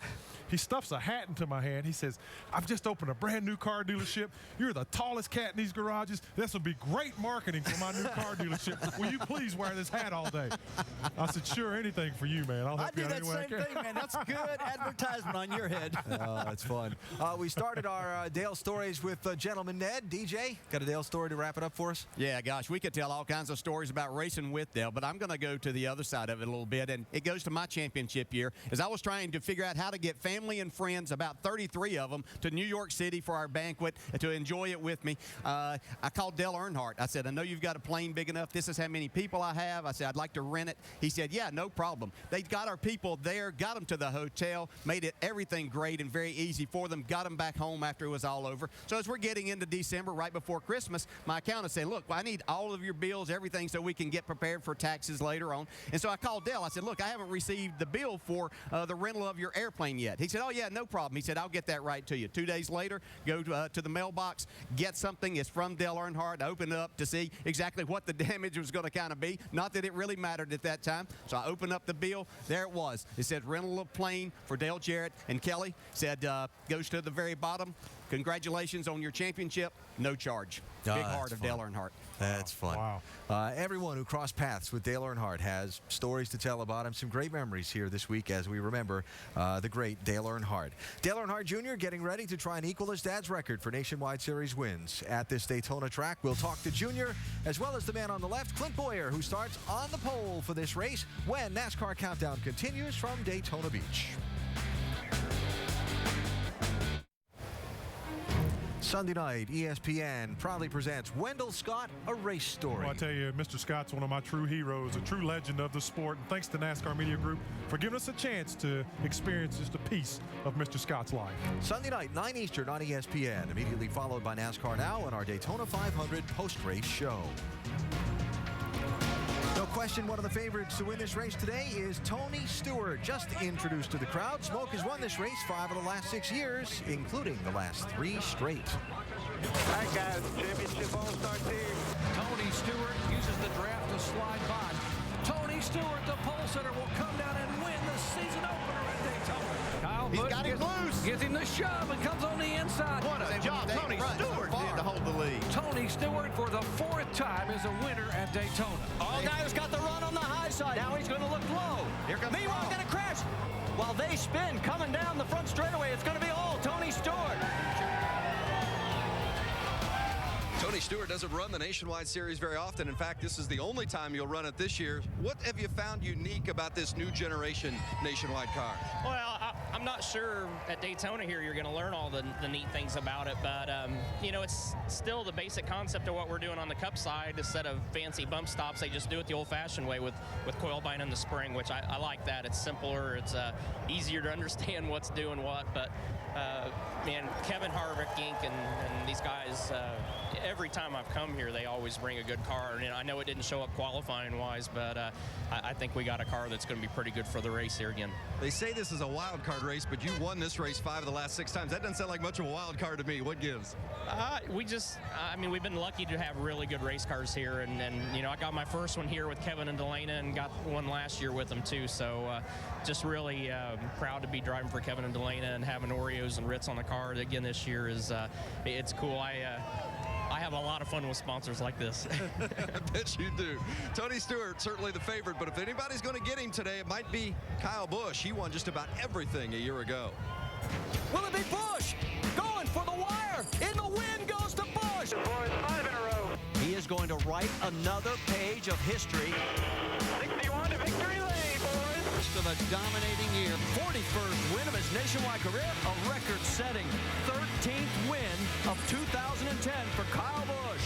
He stuffs a hat into my hand. He says, I've just opened a brand new car dealership. You're the tallest cat in these garages. This will be great marketing for my new car dealership. Will you please wear this hat all day? I said, sure, anything for you, man. I'll help you out any way I can. I do that same thing, man. That's good advertisement on your head. Oh, that's fun. We started our Dale stories with Gentleman Ned. DJ, got a Dale story to wrap it up for us? Yeah, gosh, we could tell all kinds of stories about racing with Dale, but I'm going to go to the other side of it a little bit, and it goes to my championship year. As I was trying to figure out how to get family and friends, about 33 of them, to New York City for our banquet to enjoy it with me, I called Dale Earnhardt. I said, I know you've got a plane big enough. This is how many people I have. I said, I'd like to rent it. He said, yeah, no problem. They got our people there, got them to the hotel, made it everything great and very easy for them, got them back home after it was all over. So as we're getting into December, right before Christmas, my accountant said, look, I need all of your bills, everything, so we can get prepared for taxes later on. And so I called Dale. I said, look, I haven't received the bill for the rental of your airplane yet. He said, oh, yeah, no problem. He said, I'll get that right to you. 2 days later, go to the mailbox, get something. It's from Dale Earnhardt. I opened it up to see exactly what the damage was going to kind of be. Not that it really mattered at that time. So I opened up the bill. There it was. It said rental of plane for Dale Jarrett and Kelly. Said goes to the very bottom. Congratulations on your championship. No charge. Big heart of Dale Earnhardt. That's fun. Wow. Everyone who crossed paths with Dale Earnhardt has stories to tell about him. Some great memories here this week as we remember the great Dale Earnhardt. Dale Earnhardt Jr. getting ready to try and equal his dad's record for Nationwide Series wins at this Daytona track. We'll talk to Junior as well as the man on the left, Clint Boyer, who starts on the pole for this race when NASCAR Countdown continues from Daytona Beach. Sunday night, ESPN proudly presents Wendell Scott, A Race Story. Well, I tell you, Mr. Scott's one of my true heroes, a true legend of the sport. And thanks to NASCAR Media Group for giving us a chance to experience just a piece of Mr. Scott's life. Sunday night, 9 Eastern on ESPN, immediately followed by NASCAR Now and our Daytona 500 post-race show. No question, one of the favorites to win this race today is Tony Stewart. Just introduced to the crowd, Smoke has won this race 5 of the last 6 years, including the last 3 straight. All right, guys, championship all starts here. Tony Stewart uses the draft to slide by. Tony Stewart, the pole sitter, will come down and win the season opener at Daytona. Kyle He's got him loose. Gets him the shove and comes on the inside. What a job Tony Stewart did to hold the lead. Tony Stewart, for the 4th time, is a winner at Daytona. Allgaier's got the run on the high side. Now he's going to look low. Here comes Meanwhile, got a crash. while they spin. Coming down the front straightaway, it's going to be all Tony Stewart. Tony Stewart doesn't run the Nationwide Series very often. In fact, this is the only time you'll run it this year. What have you found unique about this new generation Nationwide car? Well, I'm not sure at Daytona here you're going to learn all the neat things about it, but, you know, it's still the basic concept of what we're doing on the Cup side. Instead of fancy bump stops, they just do it the old-fashioned way with coil bind in the spring, which I like that. It's simpler. It's easier to understand what's doing what, but, man, Kevin Harvick, Inc., and these guys, every time I've come here, they always bring a good car. And I know it didn't show up qualifying-wise, but I think we got a car that's going to be pretty good for the race here again. They say this is a wild card race, but you won this race 5 of the last 6 times. That doesn't sound like much of a wild card to me. What gives? I mean, we've been lucky to have really good race cars here. And you know, I got my first one here with Kevin and Daytona and got one last year with them, too. So just really proud to be driving for Kevin and Daytona and having Oreos and Ritz on the car again this year is it's cool. I have a lot of fun with sponsors like this. I bet you do. Tony Stewart, certainly the favorite, but if anybody's going to get him today, it might be Kyle Busch. He won just about everything a year ago. Will it be Busch? Going for the wire. In the win goes to Busch. 5 in a row. He is going to write another page of history. 61 to victory lane, boys. Of a dominating year. 41st win of his nationwide career. A record-setting 13th win of 2010 for Kyle Busch.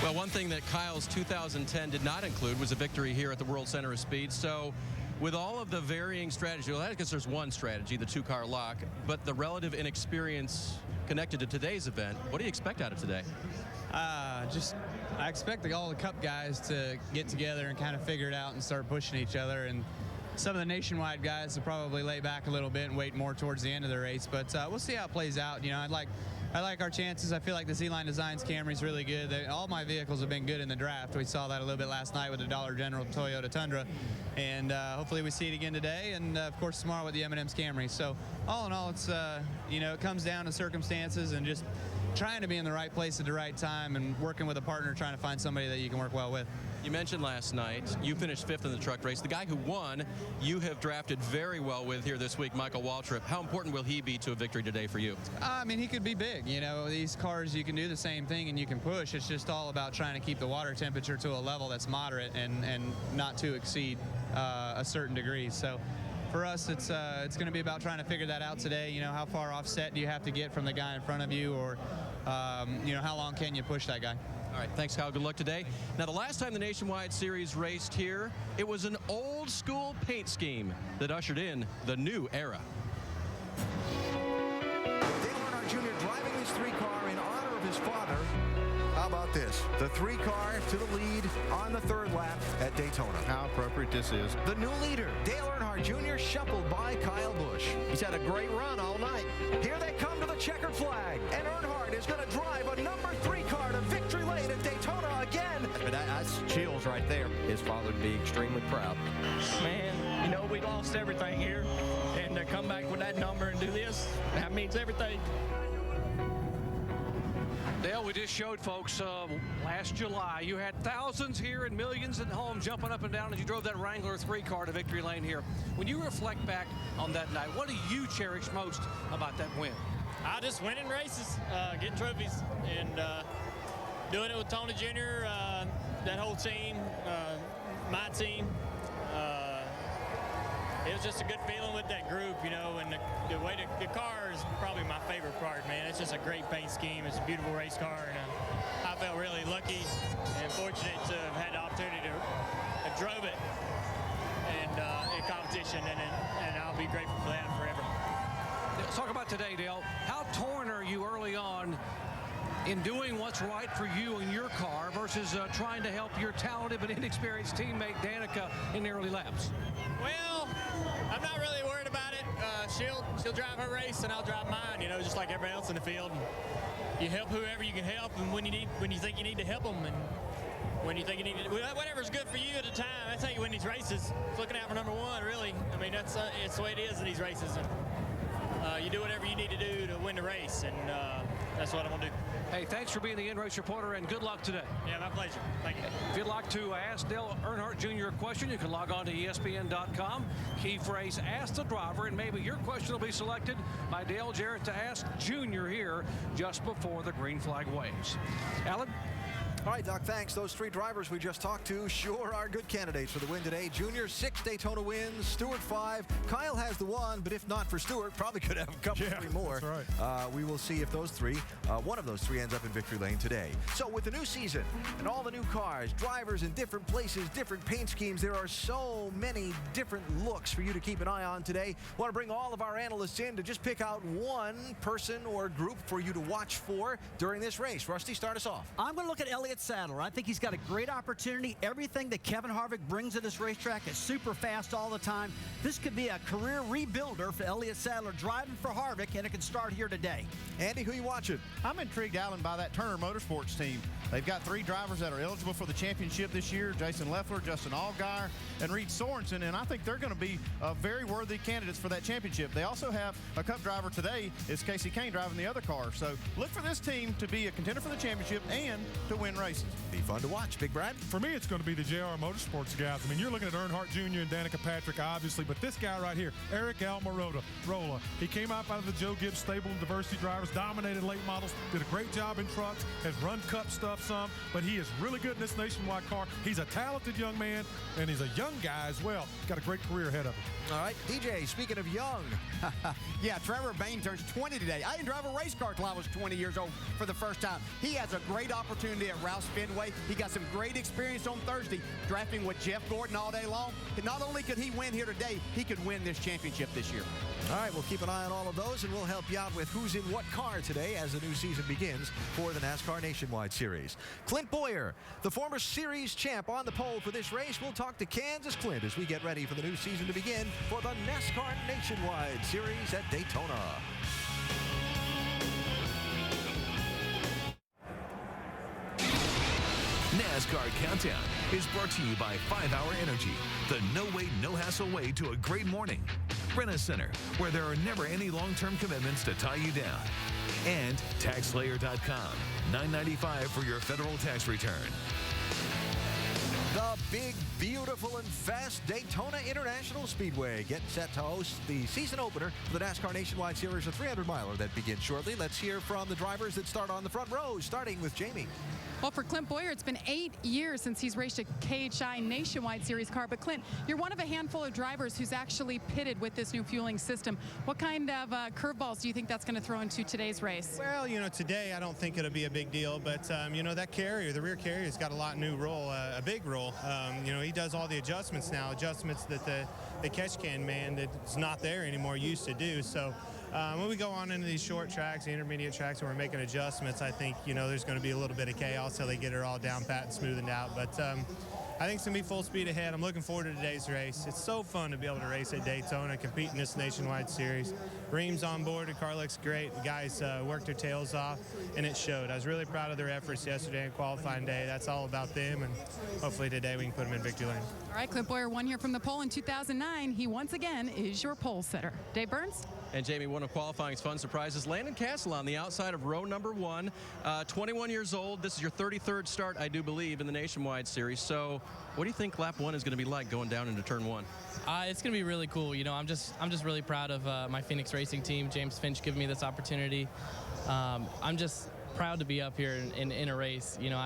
Well, one thing that Kyle's 2010 did not include was a victory here at the World Center of Speed. So with all of the varying strategies, well, I guess there's one strategy, the 2-car lock, but the relative inexperience connected to today's event, what do you expect out of today? I expect all the Cup guys to get together and kind of figure it out and start pushing each other. And some of the Nationwide guys will probably lay back a little bit and wait more towards the end of the race. But we'll see how it plays out. You know, I like our chances. I feel like the Z-Line Designs Camry is really good. All my vehicles have been good in the draft. We saw that a little bit last night with the Dollar General Toyota Tundra. And hopefully we see it again today. And, of course, tomorrow with the M&M's Camry. So, all in all, it's, you know, it comes down to circumstances and just trying to be in the right place at the right time and working with a partner, trying to find somebody that you can work well with. You mentioned last night, you finished 5th in the truck race. The guy who won, you have drafted very well with here this week, Michael Waltrip. How important will he be to a victory today for you? I mean, he could be big. You know, these cars, you can do the same thing and you can push. It's just all about trying to keep the water temperature to a level that's moderate and not to exceed a certain degree. So for us, it's going to be about trying to figure that out today. You know, how far offset do you have to get from the guy in front of you, or you know, how long can you push that guy? All right, thanks, Kyle. Good luck today. Now, the last time the Nationwide Series raced here, it was an old-school paint scheme that ushered in the new era. Dale Earnhardt Jr. driving his 3-car in honor of his father. How about this? The 3-car to the lead on the 3rd lap at Daytona. How appropriate this is. The new leader, Dale Earnhardt Jr., shuffled by Kyle Busch. He's had a great run all night. Here they come to the checkered flag, and Earnhardt is going to drive a number 3 car to victory lane at Daytona again. But that's chills right there. His father would be extremely proud. Man, you know, we lost everything here, and to come back with that number and do this, that means everything. Dale, we just showed folks last July, you had thousands here and millions at home jumping up and down as you drove that Wrangler 3-car to victory lane here. When you reflect back on that night, what do you cherish most about that win? Just winning races, getting trophies, and doing it with Tony Jr., that whole team, my team. It was just a good feeling with that group, you know, and the way the car is probably my favorite part, man. It's just a great paint scheme. It's a beautiful race car, and I felt really lucky and fortunate to have had the opportunity to have drove it and in competition, and I'll be grateful for that forever. Let's talk about today, Dale. How torn are you early on in doing what's right for you and your car versus trying to help your talented but inexperienced teammate Danica in the early laps? Well, I'm not really worried about it. She'll drive her race and I'll drive mine, you know, just like everybody else in the field. And you help whoever you can help, and when you think you need to help them, and when you think you need to, whatever's good for you at the time. That's how you win these races. It's looking out for number 1, really. I mean, it's the way it is in these races. And you do whatever you need to do to win the race, and that's what I'm going to do. Hey, thanks for being the in-race reporter, and good luck today. Yeah, my pleasure. Thank you. If you'd like to ask Dale Earnhardt Jr. a question, you can log on to ESPN.com. Key phrase, ask the driver, and maybe your question will be selected by Dale Jarrett to ask Junior here just before the green flag waves. Alan? All right, Doc, thanks. Those three drivers we just talked to sure are good candidates for the win today. Junior, 6 Daytona wins. Stewart, 5. Kyle has the 1, but if not for Stewart, probably could have a couple, 3 more. That's right. We will see if those three, one of those 3 ends up in victory lane today. So with the new season and all the new cars, drivers in different places, different paint schemes, there are so many different looks for you to keep an eye on today. Want to bring all of our analysts in to just pick out one person or group for you to watch for during this race. Rusty, start us off. I'm going to look at Elliott Sadler. I think he's got a great opportunity. Everything that Kevin Harvick brings to this racetrack is super fast all the time. This could be a career rebuilder for Elliott Sadler driving for Harvick, and it can start here today. Andy, who you watching? I'm intrigued, Alan, by that Turner Motorsports team. They've got 3 drivers that are eligible for the championship this year: Jason Leffler, Justin Allgaier, and Reed Sorensen, and I think they're going to be very worthy candidates for that championship. They also have a Cup driver today. It's Casey Kane driving the other car. So look for this team to be a contender for the championship and to win races. Be fun to watch. Big Brad? For me, it's going to be the JR Motorsports guys. I mean, you're looking at Earnhardt Jr. and Danica Patrick, obviously, but this guy right here, Eric Almirola, he came out of the Joe Gibbs stable of diversity drivers, dominated late models, did a great job in trucks, has run Cup stuff some, but he is really good in this nationwide car. He's a talented young man, and he's a young guy as well. Got a great career ahead of him. All right, DJ, speaking of young. Yeah, Trevor Bayne turns 20 today. I didn't drive a race car till I was 20 years old for the first time. He has a great opportunity at Rouse Speedway. He got some great experience on Thursday drafting with Jeff Gordon all day long. And not only could he win here today, he could win this championship this year. All right, we'll keep an eye on all of those, and we'll help you out with who's in what car today as the new season begins for the NASCAR Nationwide Series. Clint Boyer, the former series champ, on the pole for this race. We'll talk to Kansas Clint as we get ready for the new season to begin for the NASCAR Nationwide Series at Daytona. NASCAR Countdown is brought to you by 5-Hour Energy, the no-wait, no-hassle way to a great morning. Rent-A-Center, where there are never any long-term commitments to tie you down. And TaxSlayer.com, $9.95 for your federal tax return. The big, beautiful, and fast Daytona International Speedway getting set to host the season opener for the NASCAR Nationwide Series, a 300-miler that begins shortly. Let's hear from the drivers that start on the front row, starting with Jamie. Well, for Clint Boyer, it's been 8 years since he's raced a KHI Nationwide Series car. But Clint, you're one of a handful of drivers who's actually pitted with this new fueling system. What kind of curveballs do you think that's going to throw into today's race? Well, you know, today I don't think it'll be a big deal, but you know, that carrier, the rear carrier, has got a lot new role, a big role. You know, he does all the adjustments now, adjustments that the catch can man that's not there anymore used to do. So when we go on into these short tracks, the intermediate tracks, and we're making adjustments, I think, you know, there's going to be a little bit of chaos till they get it all down pat and smoothened out. But I think it's going to be full speed ahead. I'm looking forward to today's race. It's so fun to be able to race at Daytona, compete in this Nationwide Series. Ream's on board. The car looks great. The guys worked their tails off, and it showed. I was really proud of their efforts yesterday and qualifying day. That's all about them, and hopefully today we can put them in victory lane. All right, Clint Boyer won here from the pole in 2009. He once again is your pole sitter. Dave Burns? And Jamie, one of qualifying's fun surprises, Landon Castle on the outside of row number 1, 21 years old. This is your 33rd start, I do believe, in the Nationwide Series. So what do you think lap 1 is going to be like going down into turn 1? It's going to be really cool. You know, I'm just really proud of my Phoenix Racing team, James Finch, giving me this opportunity. I'm just proud to be up here in a race. You know,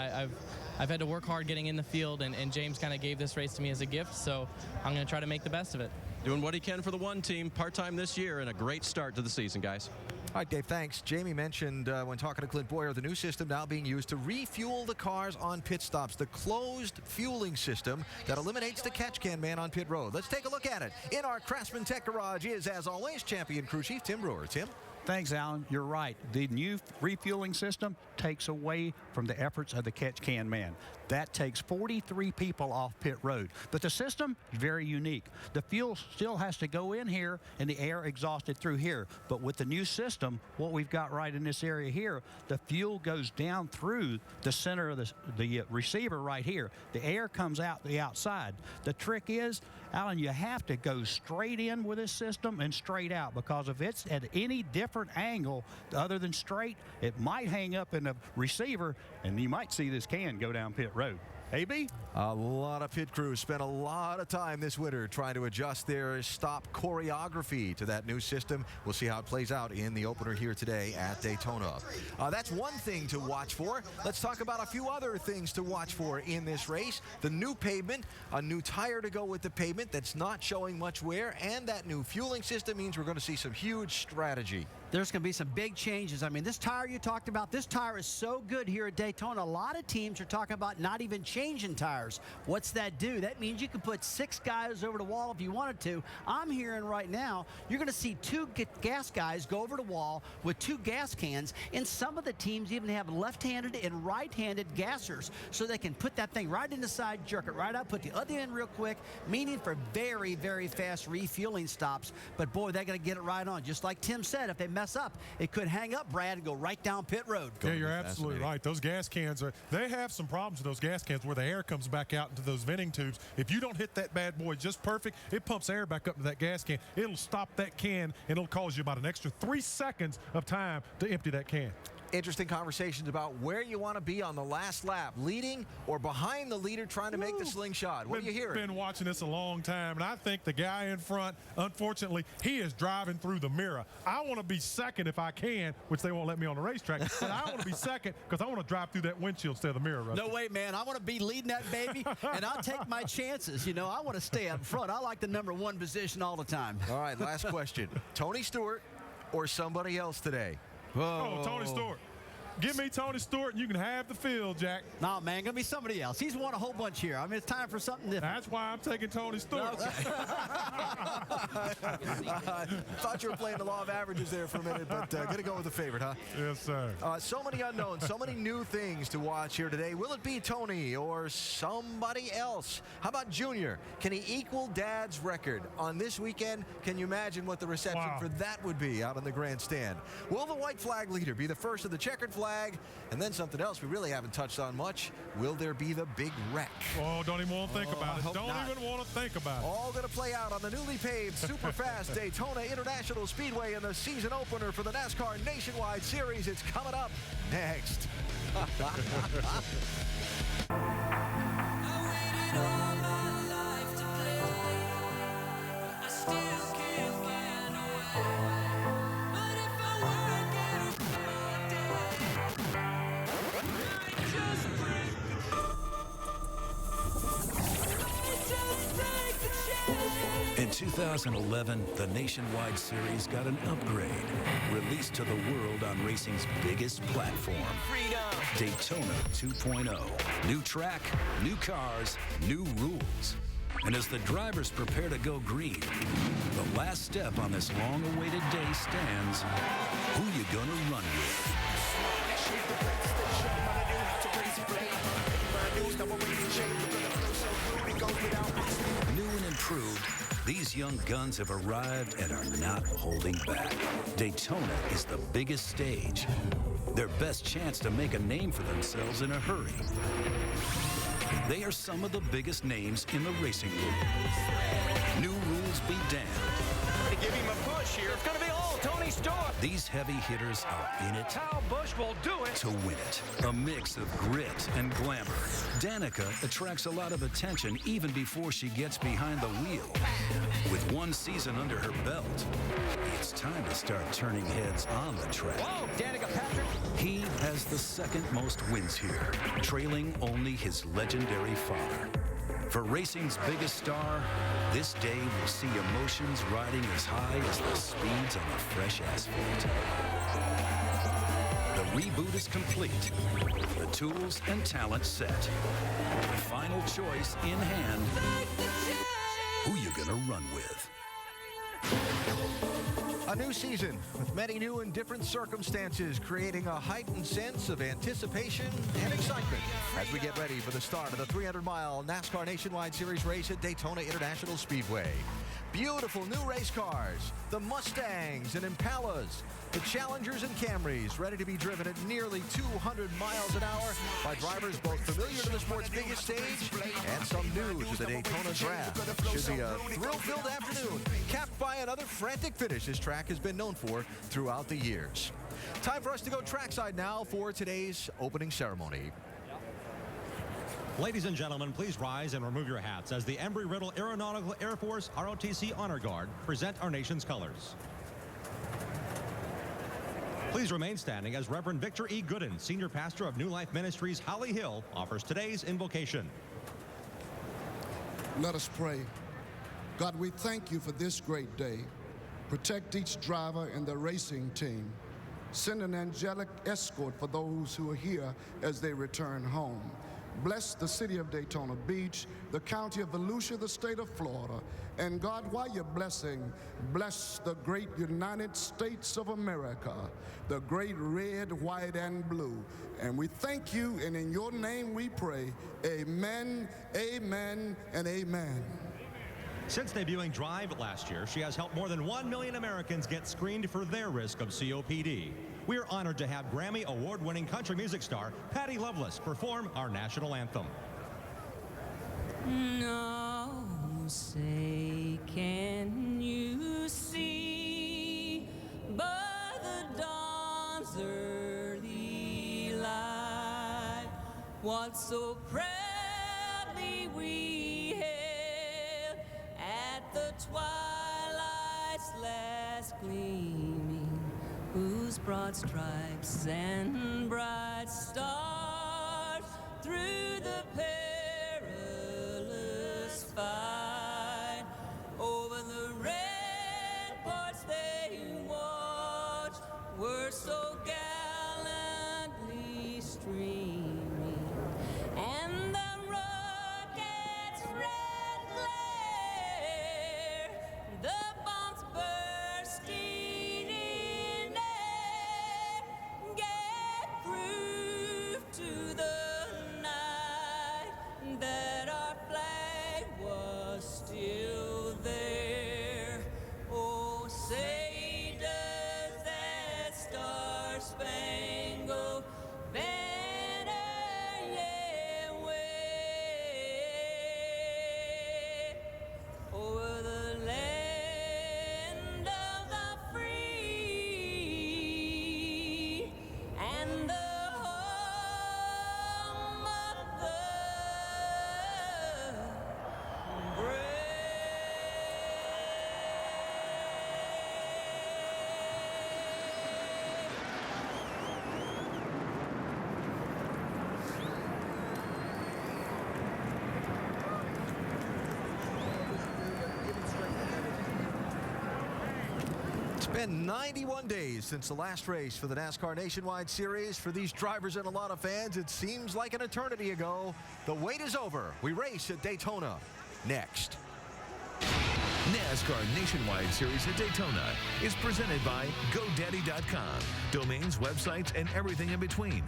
I've had to work hard getting in the field, and James kind of gave this race to me as a gift, so I'm going to try to make the best of it. Doing what he can for the one team, part-time this year, and a great start to the season, guys. All right, Dave, thanks. Jamie mentioned when talking to Clint Boyer, the new system now being used to refuel the cars on pit stops, the closed fueling system that eliminates the catch can man on pit road. Let's take a look at it. In our Craftsman Tech Garage is, as always, champion crew chief Tim Brewer. Tim? Thanks, Alan. You're right. The new refueling system takes away from the efforts of the catch can man. That takes 43 people off pit road. But the system is very unique. The fuel still has to go in here and the air exhausted through here. But with the new system, what we've got right in this area here, the fuel goes down through the center of the receiver right here. The air comes out the outside. The trick is, Alan, you have to go straight in with this system and straight out, because if it's at any different angle other than straight, it might hang up in the receiver, and you might see this can go down pit road. AB? A lot of pit crews spent a lot of time this winter trying to adjust their stop choreography to that new system. We'll see how it plays out in the opener here today at Daytona. That's one thing to watch for. Let's talk about a few other things to watch for in this race. The new pavement, a new tire to go with the pavement that's not showing much wear, and that new fueling system means we're going to see some huge strategy. There's going to be some big changes. I mean, this tire you talked about, this tire is so good here at Daytona. A lot of teams are talking about not even changing tires. What's that do? That means you can put 6 guys over the wall if you wanted to. I'm hearing right now, you're going to see 2 gas guys go over the wall with 2 gas cans, and some of the teams even have left-handed and right-handed gassers, so they can put that thing right in the side, jerk it right out, put the other end real quick, meaning for very, very fast refueling stops. But boy, they're going to get it right on. Just like Tim said, if they mess up, it could hang up, Brad, and go right down pit road. Yeah, you're absolutely right. Those gas cans they have some problems with those gas cans where the air comes back out into those venting tubes. If you don't hit that bad boy just perfect, it pumps air back up to that gas can. It'll stop that can, and it'll cause you about an extra 3 seconds of time to empty that can. Interesting conversations about where you want to be on the last lap, leading or behind the leader trying to make the slingshot. What are you hearing? I've been watching this a long time, and I think the guy in front, unfortunately, he is driving through the mirror. I want to be second if I can, which they won't let me on the racetrack, but I want to be second because I want to drive through that windshield instead of the mirror. Rusty. No way, man. I want to be leading that baby, and I'll take my chances. You know, I want to stay up front. I like the #1 position all the time. All right, last question. Tony Stewart or somebody else today? Oh, Tony Stewart. Give me Tony Stewart, and you can have the field, Jack. No, man, going to be somebody else. He's won a whole bunch here. I mean, it's time for something different. That's why I'm taking Tony Stewart. Okay. Thought you were playing the law of averages there for a minute, but going to go with the favorite, huh? Yes, sir. So many unknowns, so many new things to watch here today. Will it be Tony or somebody else? How about Junior? Can he equal Dad's record on this weekend? Can you imagine what the reception for that would be out on the grandstand? Will the white flag leader be the first of the checkered flag? And then something else we really haven't touched on much. Will there be the big wreck? Oh, don't even want to think about it. Don't even want to think about it. All going to play out on the newly paved, super fast Daytona International Speedway in the season opener for the NASCAR Nationwide Series. It's coming up next. In 2011, the Nationwide Series got an upgrade, released to the world on racing's biggest platform, Daytona 2.0. New track, new cars, new rules. And as the drivers prepare to go green, the last step on this long-awaited day stands, who you gonna run with? New and improved, these young guns have arrived and are not holding back. Daytona is the biggest stage. Their best chance to make a name for themselves in a hurry. They are some of the biggest names in the racing world. New rules be damned. To give him a push here, it's going to be all Tony Stewart. These heavy hitters are in it Kyle Busch will do it to win it. A mix of grit and glamour. Danica attracts a lot of attention even before she gets behind the wheel. With 1 season under her belt, it's time to start turning heads on the track. Whoa, Danica Patrick. He has the second most wins here, trailing only his legendary father. For racing's biggest star, this day will see emotions riding as high as the speeds on the fresh asphalt. The reboot is complete. The tools and talent set. The final choice in hand. Who you gonna run with? A new season with many new and different circumstances, creating a heightened sense of anticipation and excitement as we get ready for the start of the 300-mile NASCAR Nationwide Series race at Daytona International Speedway. Beautiful new race cars, the Mustangs and Impalas, the Challengers and Camrys, ready to be driven at nearly 200 miles an hour by drivers both familiar to the sport's biggest stage and some new to the Daytona draft. Should be a thrill-filled afternoon, capped by another frantic finish this track has been known for throughout the years. Time for us to go trackside now for today's opening ceremony. Ladies and gentlemen, please rise and remove your hats as the Embry-Riddle Aeronautical Air Force ROTC Honor Guard present our nation's colors. Please remain standing as Reverend Victor E. Gooden, Senior Pastor of New Life Ministries, Holly Hill, offers today's invocation. Let us pray. God, we thank you for this great day. Protect each driver and the racing team. Send an angelic escort for those who are here as they return home. Bless the city of Daytona Beach, the county of Volusia, the state of Florida. And God, while you're blessing, bless the great United States of America, the great red, white, and blue. And we thank you, and in your name we pray. Amen, amen, and amen. Since debuting DRIVE last year, she has helped more than 1 million Americans get screened for their risk of COPD. We are honored to have Grammy award-winning country music star Patty Loveless perform our national anthem. No, say, can you see by the dawn's early light what so proudly we hailed at the twilight's last gleaming, whose broad stripes and bright stars through the perilous fight over the ramparts they watched were so gallantly streaming, and the rocket's red glare, the bombs bursting in air, gave proof to the night that our flag was still there. Oh, say does that star-spangled banner yet wave over the land of the free and the home of the brave. It's been 91 days since the last race for the NASCAR Nationwide Series. For these drivers and a lot of fans, it seems like an eternity ago. The wait is over. We race at Daytona next. NASCAR Nationwide Series at Daytona is presented by GoDaddy.com, domains, websites, and everything in between.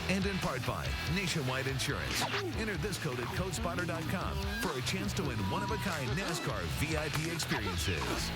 And in part by Nationwide Insurance. Enter this code at CodeSpotter.com for a chance to win one-of-a-kind NASCAR VIP experiences.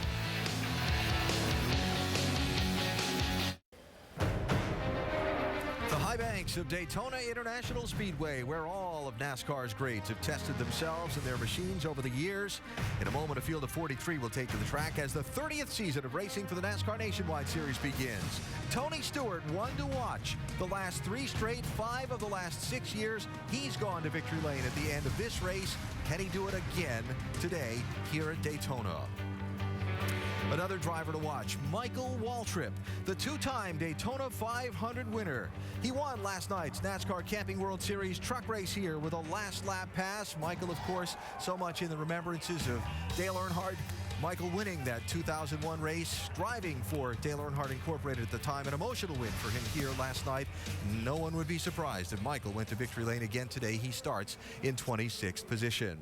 The high banks of Daytona International Speedway, where all of NASCAR's greats have tested themselves and their machines over the years. In a moment, a field of 43 will take to the track as the 30th season of racing for the NASCAR Nationwide Series begins. Tony Stewart won to watch. The last 3 straight, 5 of the last 6 years, he's gone to victory lane at the end of this race. Can he do it again today here at Daytona? Another driver to watch, Michael Waltrip, the 2-time Daytona 500 winner. He won last night's NASCAR Camping World Series truck race here with a last lap pass. Michael, of course, so much in the remembrances of Dale Earnhardt. Michael winning that 2001 race, driving for Dale Earnhardt Incorporated at the time. An emotional win for him here last night. No one would be surprised if Michael went to victory lane again today. He starts in 26th position.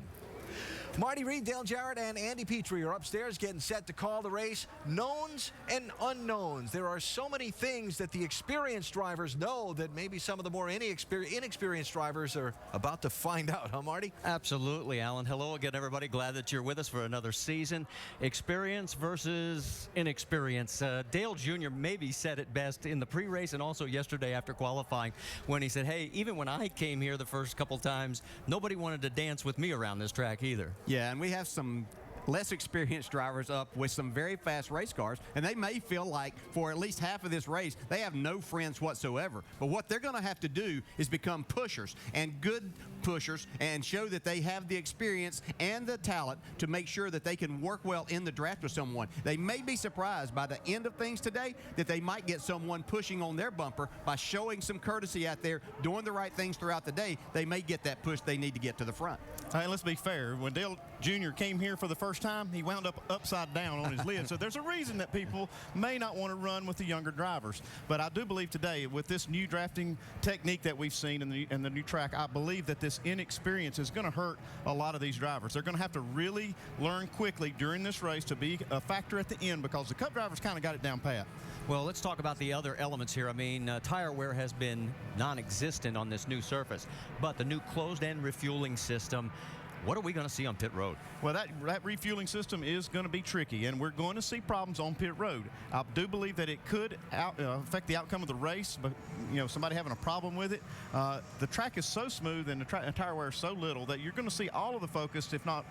Marty Reed, Dale Jarrett, and Andy Petrie are upstairs getting set to call the race. Knowns and unknowns. There are so many things that the experienced drivers know that maybe some of the more inexperienced drivers are about to find out, huh, Marty? Absolutely, Alan. Hello again, everybody. Glad that you're with us for another season. Experience versus inexperience. Dale Jr. maybe said it best in the pre-race and also yesterday after qualifying when he said, hey, even when I came here the first couple times, nobody wanted to dance with me around this track either. Yeah, and we have some less experienced drivers up with some very fast race cars, and they may feel like for at least half of this race they have no friends whatsoever. But what they're going to have to do is become pushers, and good pushers, and show that they have the experience and the talent to make sure that they can work well in the draft with someone. They may be surprised by the end of things today that they might get someone pushing on their bumper by showing some courtesy out there, doing the right things throughout the day. They may get that push they need to get to the front. Hey, let's be fair. When Dale Jr. came here for the first time, he wound up upside down on his lid. So there's a reason that people may not want to run with the younger drivers. But I do believe today, with this new drafting technique that we've seen in the new track, I believe that this inexperience is going to hurt a lot of these drivers. They're going to have to really learn quickly during this race to be a factor at the end, because the Cup drivers kind of got it down pat. Well, let's talk about the other elements here. I mean, tire wear has been non-existent on this new surface, but the new closed-end refueling system, what are we going to see on pit road? Well, that refueling system is going to be tricky, and we're going to see problems on pit road. I do believe that it could affect the outcome of the race, but somebody having a problem with it. The track is so smooth and the tire wear is so little that you're going to see all of the focus, if not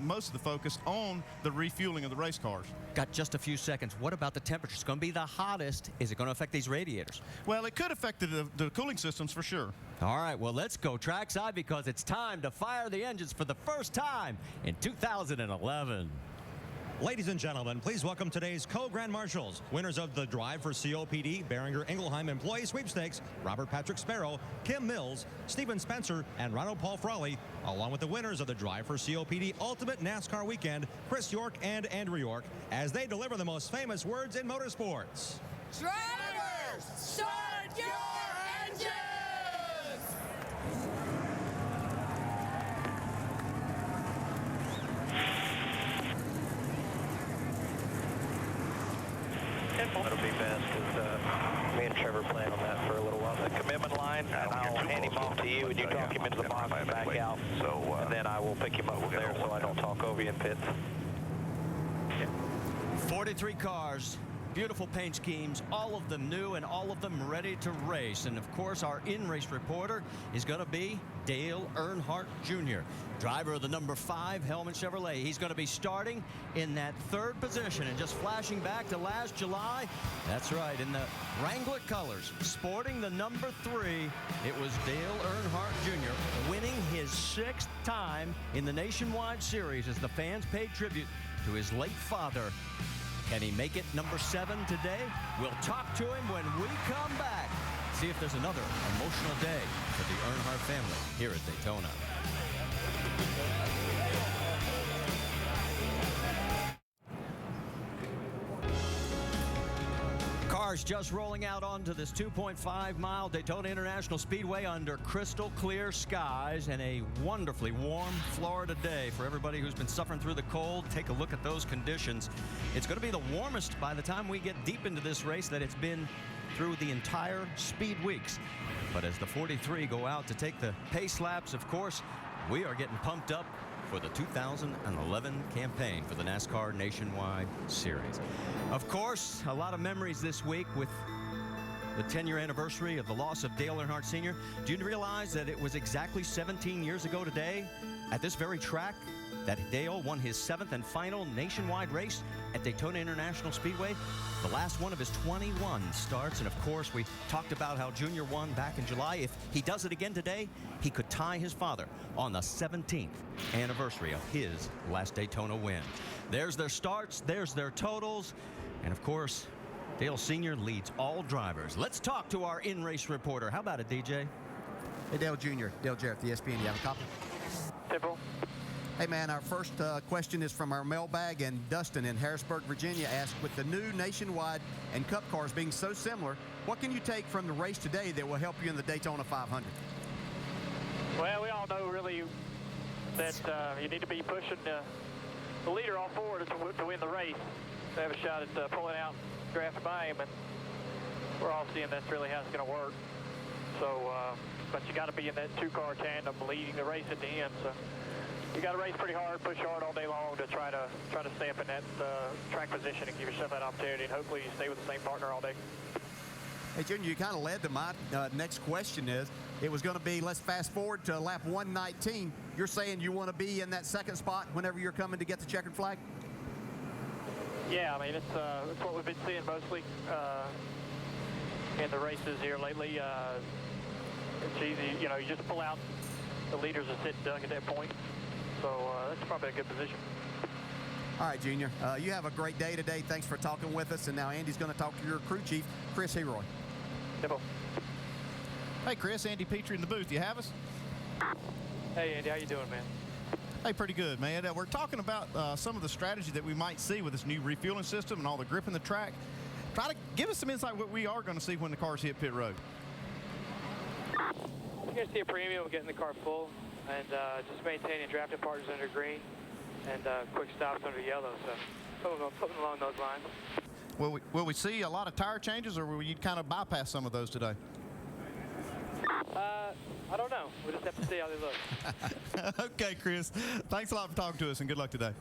most of the focus, on the refueling of the race cars. Got just a few seconds. What about the temperature? It's going to be the hottest. Is it going to affect these radiators? Well, it could affect the cooling systems for sure. All right, well, let's go trackside, because it's time to fire the engines for the first time in 2011. Ladies and gentlemen, please welcome today's co-grand marshals, winners of the Drive for COPD Behringer Ingelheim Employee Sweepstakes, Robert Patrick Sparrow, Kim Mills, Stephen Spencer, and Ronald Paul Frawley, along with the winners of the Drive for COPD Ultimate NASCAR Weekend, Chris York and Andrew York, as they deliver the most famous words in motorsports. Drivers, start your engines! That'll be best, because me and Trevor plan on that for a little while. The commitment line, and I'll hand him off to you, and you talk him into the box and back out. So, and then I will pick him up from there so I don't talk over you in pits. 43 cars, beautiful paint schemes, all of them new and all of them ready to race. And of course, our in-race reporter is going to be Dale Earnhardt Jr., driver of the number 5 Hellman Chevrolet. He's going to be starting in that 3rd position. And just flashing back to last July, that's right, in the Wrangler colors, sporting the number 3, it was Dale Earnhardt Jr. winning his 6th time in the Nationwide Series as the fans paid tribute to his late father. Can he make it number 7 today? We'll talk to him when we come back. See if there's another emotional day for the Earnhardt family here at Daytona. Cars just rolling out onto this 2.5-mile Daytona International Speedway under crystal clear skies and a wonderfully warm Florida day. For everybody who's been suffering through the cold, take a look at those conditions. It's going to be the warmest by the time we get deep into this race that it's been through the entire speed weeks. But as the 43 go out to take the pace laps, of course, we are getting pumped up for the 2011 campaign for the NASCAR Nationwide Series. Of course, a lot of memories this week with the 10-year anniversary of the loss of Dale Earnhardt Sr. Do you realize that it was exactly 17 years ago today at this very track that Dale won his 7th and final nationwide race at Daytona International Speedway, the last one of his 21 starts. And of course, we talked about how Junior won back in July. If he does it again today, he could tie his father on the 17th anniversary of his last Daytona win. There's their starts, there's their totals, and of course, Dale Sr. leads all drivers. Let's talk to our in-race reporter. How about it, DJ? Hey, Dale Jr., Dale Jarrett, the ESPN. Do you have a copy? Simple. Hey, man, our first question is from our mailbag, and Dustin in Harrisburg, Virginia asked, with the new Nationwide and Cup cars being so similar, what can you take from the race today that will help you in the Daytona 500? Well, we all know really that you need to be pushing the leader off forward to win the race, to have a shot at pulling out, drafted by him, and we're all seeing that's really how it's going to work. So, but you got to be in that two-car tandem leading the race at the end. So you got to race pretty hard, push hard all day long to try to stay up in that track position and give yourself that opportunity, and hopefully you stay with the same partner all day. Hey, Junior, you kind of led to my next question is, it was going to be, let's fast forward to lap 119. You're saying you want to be in that second spot whenever you're coming to get the checkered flag? Yeah, I mean, it's what we've been seeing mostly in the races here lately. It's easy, you know, you just pull out. The leaders are sitting duck at that point. So that's probably a good position. All right, Junior, you have a great day today. Thanks for talking with us. And now Andy's going to talk to your crew chief, Chris Heroy. Hey, Chris, Andy Petrie in the booth. You have us? Hey, Andy, how you doing, man? Hey, pretty good, man. We're talking about some of the strategy that we might see with this new refueling system and all the grip in the track. Try to give us some insight what we are going to see when the cars hit pit road. You're going to see a premium of getting the car full and just maintaining drafting partners under green and quick stops under yellow. So something along those lines. Will we see a lot of tire changes, or will you kind of bypass some of those today? I don't know. We'll just have to see how they look. Okay, Chris. Thanks a lot for talking to us, and good luck today.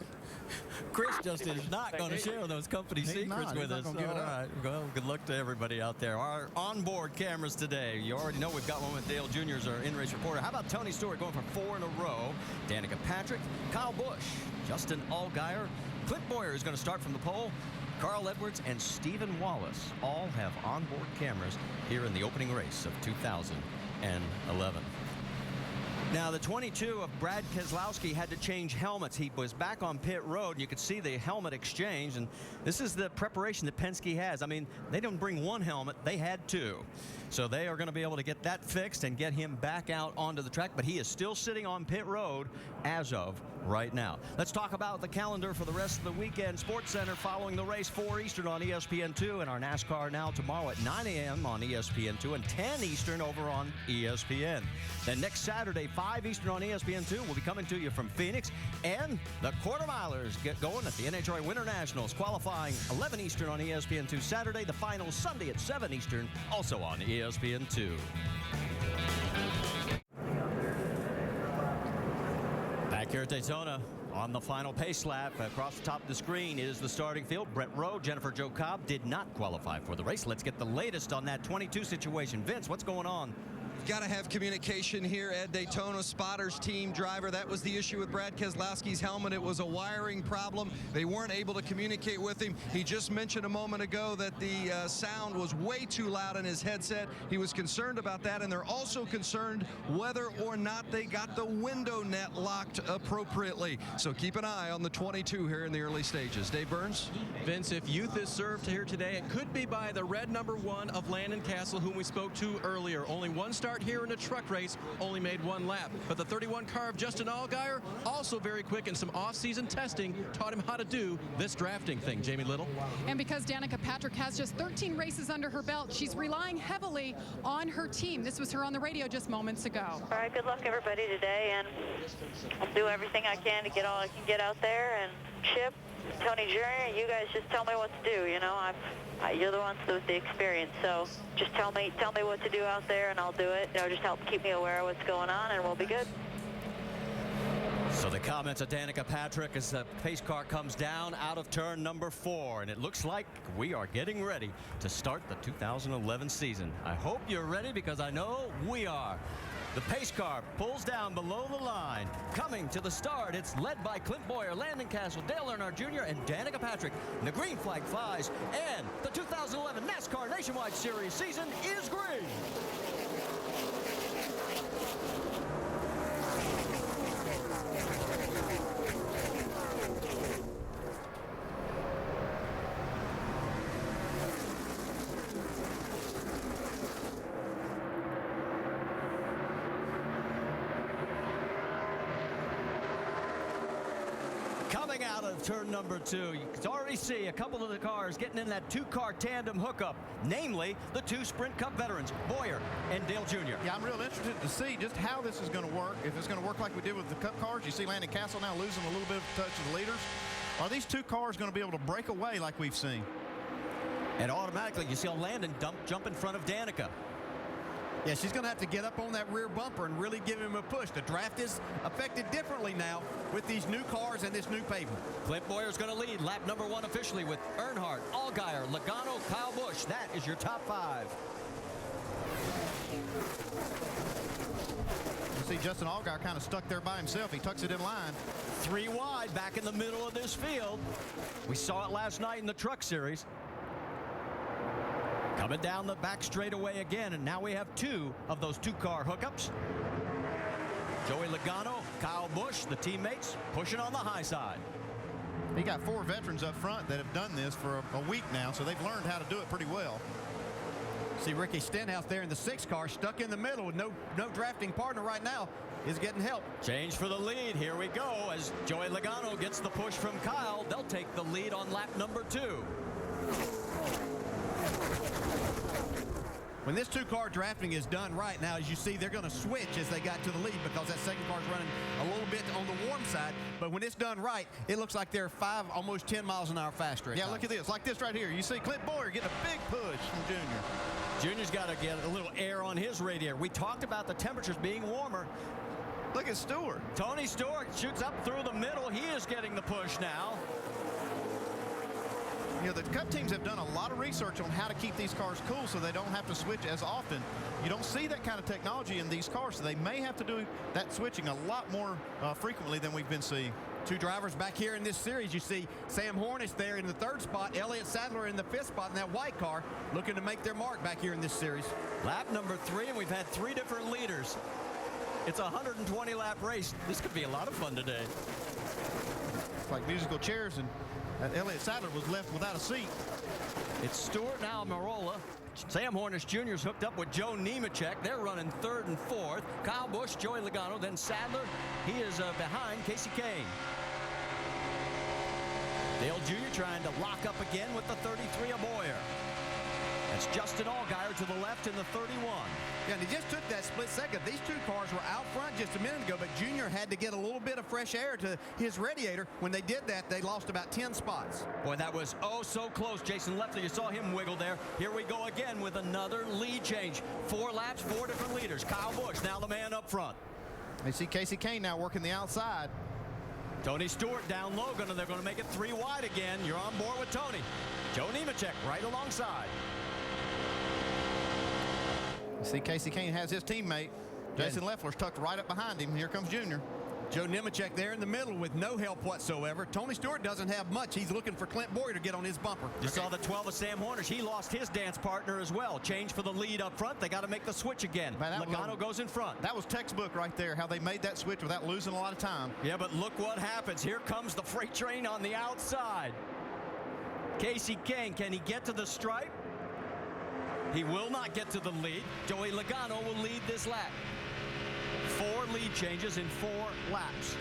Chris just is not going to share those company secrets with us. All right. Well, good luck to everybody out there. Our onboard cameras today. You already know we've got one with Dale Jr. as our in-race reporter. How about Tony Stewart going for 4 in a row? Danica Patrick, Kyle Busch, Justin Allgaier, Clint Boyer is going to start from the pole. Carl Edwards and Stephen Wallace all have onboard cameras here in the opening race of 2011. Now, the 22 of Brad Keselowski had to change helmets. He was back on pit road, and you could see the helmet exchange, and this is the preparation that Penske has. I mean, they didn't bring one helmet, they had 2. So they are going to be able to get that fixed and get him back out onto the track, but he is still sitting on pit road as of right now. Let's talk about the calendar for the rest of the weekend. Sports Center following the race, 4 Eastern on ESPN2, and our NASCAR Now tomorrow at 9 a.m. on ESPN2 and 10 Eastern over on ESPN. Then next Saturday, 5 Eastern on ESPN2, will be coming to you from Phoenix, and the quarter milers get going at the NHRA Winter Nationals, qualifying 11 Eastern on ESPN2 Saturday, the final Sunday at 7 Eastern, also on ESPN2. Back here at Daytona, on the final pace lap, across the top of the screen is the starting field. Brett Rowe, Jennifer Jo Cobb did not qualify for the race. Let's get the latest on that 22 situation. Vince, what's going on? Got to have communication here at Daytona. Spotters team driver. That was the issue with Brad Keselowski's helmet. It was a wiring problem. They weren't able to communicate with him. He just mentioned a moment ago that the sound was way too loud in his headset. He was concerned about that, and they're also concerned whether or not they got the window net locked appropriately. So keep an eye on the 22 here in the early stages. Dave Burns? Vince, if youth is served here today, it could be by the red number 1 of Landon Castle, whom we spoke to earlier. Only one start here in a truck race, only made 1 lap. But the 31 car of Justin Allgaier, also very quick, and some off-season testing taught him how to do this drafting thing. Jamie Little. And because Danica Patrick has just 13 races under her belt, she's relying heavily on her team. This was her on the radio just moments ago. All right, good luck everybody today, and I'll do everything I can to get all I can get out there. And Chip, Tony Jr., you guys just tell me what to do. You know, you're the ones with the experience, so just tell me what to do out there, and I'll do it. You know, just help keep me aware of what's going on, and we'll be good. So the comments of Danica Patrick as the pace car comes down out of turn number 4, and it looks like we are getting ready to start the 2011 season. I hope you're ready, because I know we are. The pace car pulls down below the line. Coming to the start, it's led by Clint Boyer, Landon Castle, Dale Earnhardt Jr., and Danica Patrick. And the green flag flies, and the 2011 NASCAR Nationwide Series season is green. Coming out of turn number 2, you can already see a couple of the cars getting in that two-car tandem hookup, namely the 2 Sprint Cup veterans, Boyer and Dale Jr. Yeah, I'm real interested to see just how this is going to work. If it's going to work like we did with the Cup cars. You see Landon Castle now losing a little bit of touch of the leaders. Are these 2 cars going to be able to break away like we've seen? And automatically, you see Landon jump in front of Danica. Yeah, she's going to have to get up on that rear bumper and really give him a push. The draft is affected differently now with these new cars and this new pavement. Clint Boyer's going to lead lap number 1 officially with Earnhardt, Allgaier, Logano, Kyle Busch. That is your top 5. You see Justin Allgaier kind of stuck there by himself. He tucks it in line. 3 wide back in the middle of this field. We saw it last night in the Truck Series. Coming down the back straightaway again, and now we have 2 of those 2-car hookups. Joey Logano, Kyle Busch, the teammates, pushing on the high side. He got 4 veterans up front that have done this for a week now, so they've learned how to do it pretty well. See Ricky Stenhouse there in the 6 car, stuck in the middle with no drafting partner right now, is getting help. Change for the lead. Here we go as Joey Logano gets the push from Kyle. They'll take the lead on lap number 2. When this 2-car drafting is done right now, as you see, they're going to switch as they got to the lead because that second car's running a little bit on the warm side. But when it's done right, it looks like they're 5, almost 10 miles an hour faster. Yeah, look at this. Like this right here. You see Clint Boyer getting a big push from Junior. Junior's got to get a little air on his radiator. We talked about the temperatures being warmer. Look at Stewart. Tony Stewart shoots up through the middle. He is getting the push now. You know, the Cup teams have done a lot of research on how to keep these cars cool so they don't have to switch as often. You don't see that kind of technology in these cars, so they may have to do that switching a lot more frequently than we've been seeing. 2 drivers back here in this series. You see Sam Hornish there in the 3rd spot, Elliott Sadler in the 5th spot in that white car, looking to make their mark back here in this series. Lap number 3, and we've had 3 different leaders. It's a 120-lap race. This could be a lot of fun today. It's like musical chairs, and Elliott Sadler was left without a seat. It's Stewart now, Marola. Sam Hornish Jr. is hooked up with Joe Nemechek. They're running 3rd and 4th. Kyle Busch, Joey Logano, then Sadler. He is behind Casey Kane. Dale Jr. trying to lock up again with the 33 of Boyer. That's Justin Allgaier to the left in the 31. Yeah, and he just took that split second. These 2 cars were out front just a minute ago, but Junior had to get a little bit of fresh air to his radiator. When they did that, they lost about 10 spots. Boy, that was oh so close. Jason Leffler, you saw him wiggle there. Here we go again with another lead change. 4 laps, 4 different leaders. Kyle Busch now the man up front. You see Casey Kane now working the outside. Tony Stewart down low, they're going to make it 3 wide again. You're on board with Tony. Joe Nemechek right alongside. See, Casey Kane has his teammate. Jason Leffler's tucked right up behind him. Here comes Junior. Joe Nemechek there in the middle with no help whatsoever. Tony Stewart doesn't have much. He's looking for Clint Boyer to get on his bumper. You saw the 12 of Sam Hornish. He lost his dance partner as well. Change for the lead up front. They got to make the switch again. Logano goes in front. That was textbook right there, how they made that switch without losing a lot of time. Yeah, but look what happens. Here comes the freight train on the outside. Casey Kane, can he get to the stripe? He will not get to the lead. Joey Logano will lead this lap. 4 lead changes in 4 laps.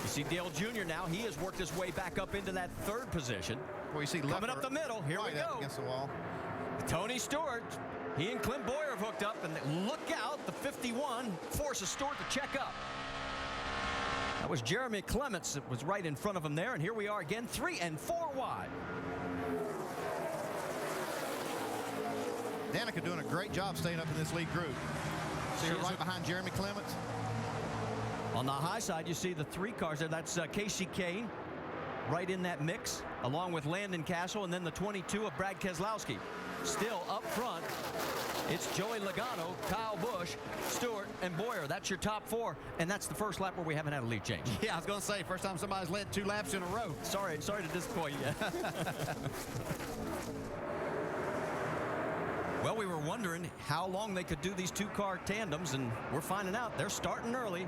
You see Dale Jr. now. He has worked his way back up into that 3rd position. Well, you see coming up the middle. Here we go. Against the wall. Tony Stewart. He and Clint Boyer have hooked up, and look out. The 51 forces Stewart to check up. That was Jeremy Clements that was right in front of him there, and here we are again, 3 and 4 wide. Danica doing a great job staying up in this lead group. See her right behind Jeremy Clements. On the high side, you see the 3 cars there. That's Casey Kane right in that mix, along with Landon Castle, and then the 22 of Brad Keselowski. Still up front, it's Joey Logano, Kyle Busch, Stewart, and Boyer. That's your top 4, and that's the first lap where we haven't had a lead change. Yeah, I was going to say, first time somebody's led 2 laps in a row. Sorry to disappoint you. Well, we were wondering how long they could do these 2-car tandems, and we're finding out they're starting early.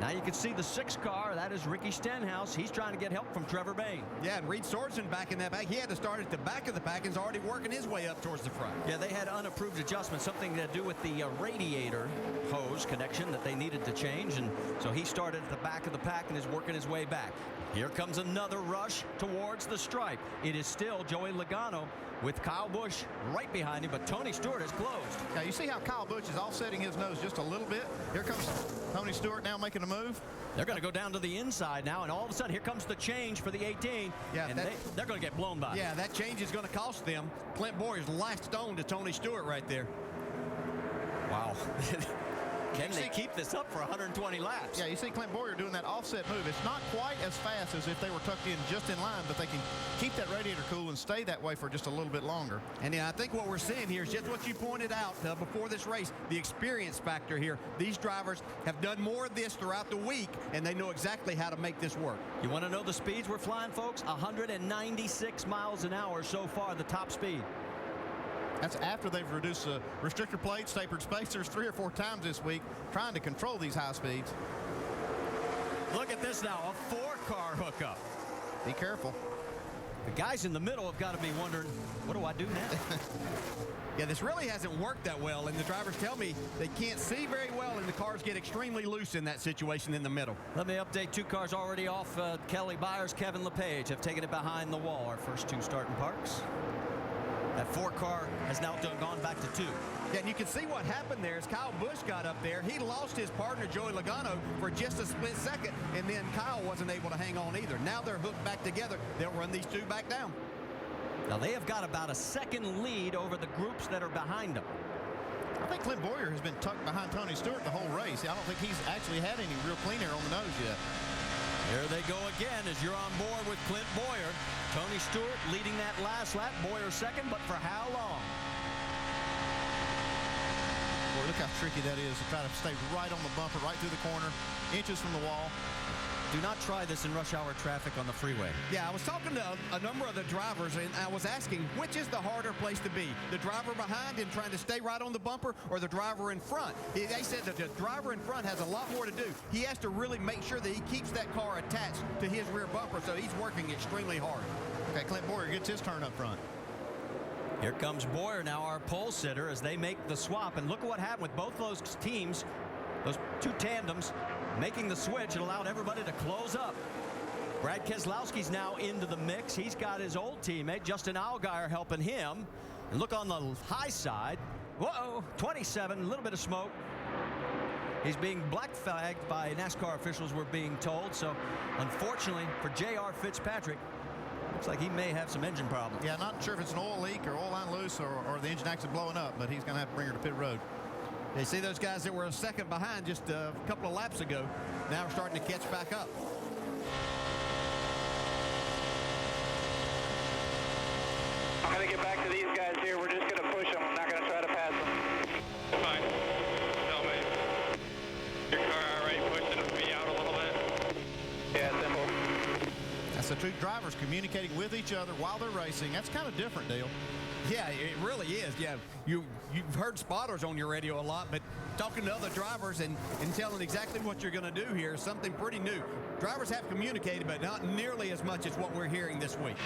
Now you can see the 6 car. That is Ricky Stenhouse. He's trying to get help from Trevor Bayne. Yeah, and Reed Sorensen back in that back. He had to start at the back of the pack and is already working his way up towards the front. Yeah, they had unapproved adjustments, something to do with the radiator hose connection that they needed to change. And so he started at the back of the pack and is working his way back. Here comes another rush towards the stripe. It is still Joey Logano with Kyle Busch right behind him, but Tony Stewart has closed. Now you see how Kyle Busch is offsetting his nose just a little bit. Here comes Tony Stewart now making a move. They're going to go down to the inside now, and all of a sudden here comes the change for the 18. Yeah, and they're going to get blown by. Yeah, that change is going to cost them. Clint Bowyer's last stone to Tony Stewart right there. Wow. Can they keep this up for 120 laps? Yeah, you see Clint Bowyer doing that offset move. It's not quite as fast as if they were tucked in just in line, but they can keep that radiator cool and stay that way for just a little bit longer. And yeah, I think what we're seeing here is just what you pointed out before this race, the experience factor here. These drivers have done more of this throughout the week, and they know exactly how to make this work. You want to know the speeds we're flying, folks? 196 miles an hour so far, the top speed. That's after they've reduced the restrictor plates, tapered spacers 3 or 4 times this week, trying to control these high speeds. Look at this now, a 4-car hookup. Be careful. The guys in the middle have got to be wondering, what do I do now? Yeah, this really hasn't worked that well, and the drivers tell me they can't see very well, and the cars get extremely loose in that situation in the middle. Let me update 2 cars already off. Kelly Byers, Kevin LePage have taken it behind the wall. Our first 2 starting parks. That 4-car has now gone back to 2. Yeah, and you can see what happened there as Kyle Busch got up there. He lost his partner, Joey Logano, for just a split second, and then Kyle wasn't able to hang on either. Now they're hooked back together. They'll run these 2 back down. Now they have got about a second lead over the groups that are behind them. I think Clint Bowyer has been tucked behind Tony Stewart the whole race. I don't think he's actually had any real clean air on the nose yet. There they go again as you're on board with Clint Bowyer. Tony Stewart leading that last lap. Bowyer second, but for how long? Boy, look how tricky that is to try to stay right on the bumper, right through the corner, inches from the wall. Do not try this in rush hour traffic on the freeway. Yeah, I was talking to a number of the drivers, and I was asking, which is the harder place to be? The driver behind and trying to stay right on the bumper, or the driver in front? They said that the driver in front has a lot more to do. He has to really make sure that he keeps that car attached to his rear bumper, so he's working extremely hard. Okay, Clint Bowyer gets his turn up front. Here comes Bowyer now, our pole sitter, as they make the swap. And look at what happened with both those teams, those 2 tandems, making the switch. It allowed everybody to close up. Brad Keselowski's now into the mix. He's got his old teammate, Justin Allgaier, helping him. And look on the high side. Whoa, 27, a little bit of smoke. He's being black flagged by NASCAR officials, we're being told. So, unfortunately for J.R. Fitzpatrick, looks like he may have some engine problems. Yeah, not sure if it's an oil leak or oil line loose or the engine actually blowing up, but he's going to have to bring her to pit road. You see those guys that were a second behind just a couple of laps ago now are starting to catch back up. I'm going to get back to these guys here. We're just going to push them. I'm not going to try to pass them. Fine. Tell me. Your car all right pushing me out a little bit? Yeah, simple. That's the 2 drivers communicating with each other while they're racing. That's kind of different, Dale. Yeah, it really is. Yeah, you've heard spotters on your radio a lot, but talking to other drivers and telling exactly what you're going to do here is something pretty new. Drivers have communicated, but not nearly as much as what we're hearing this week.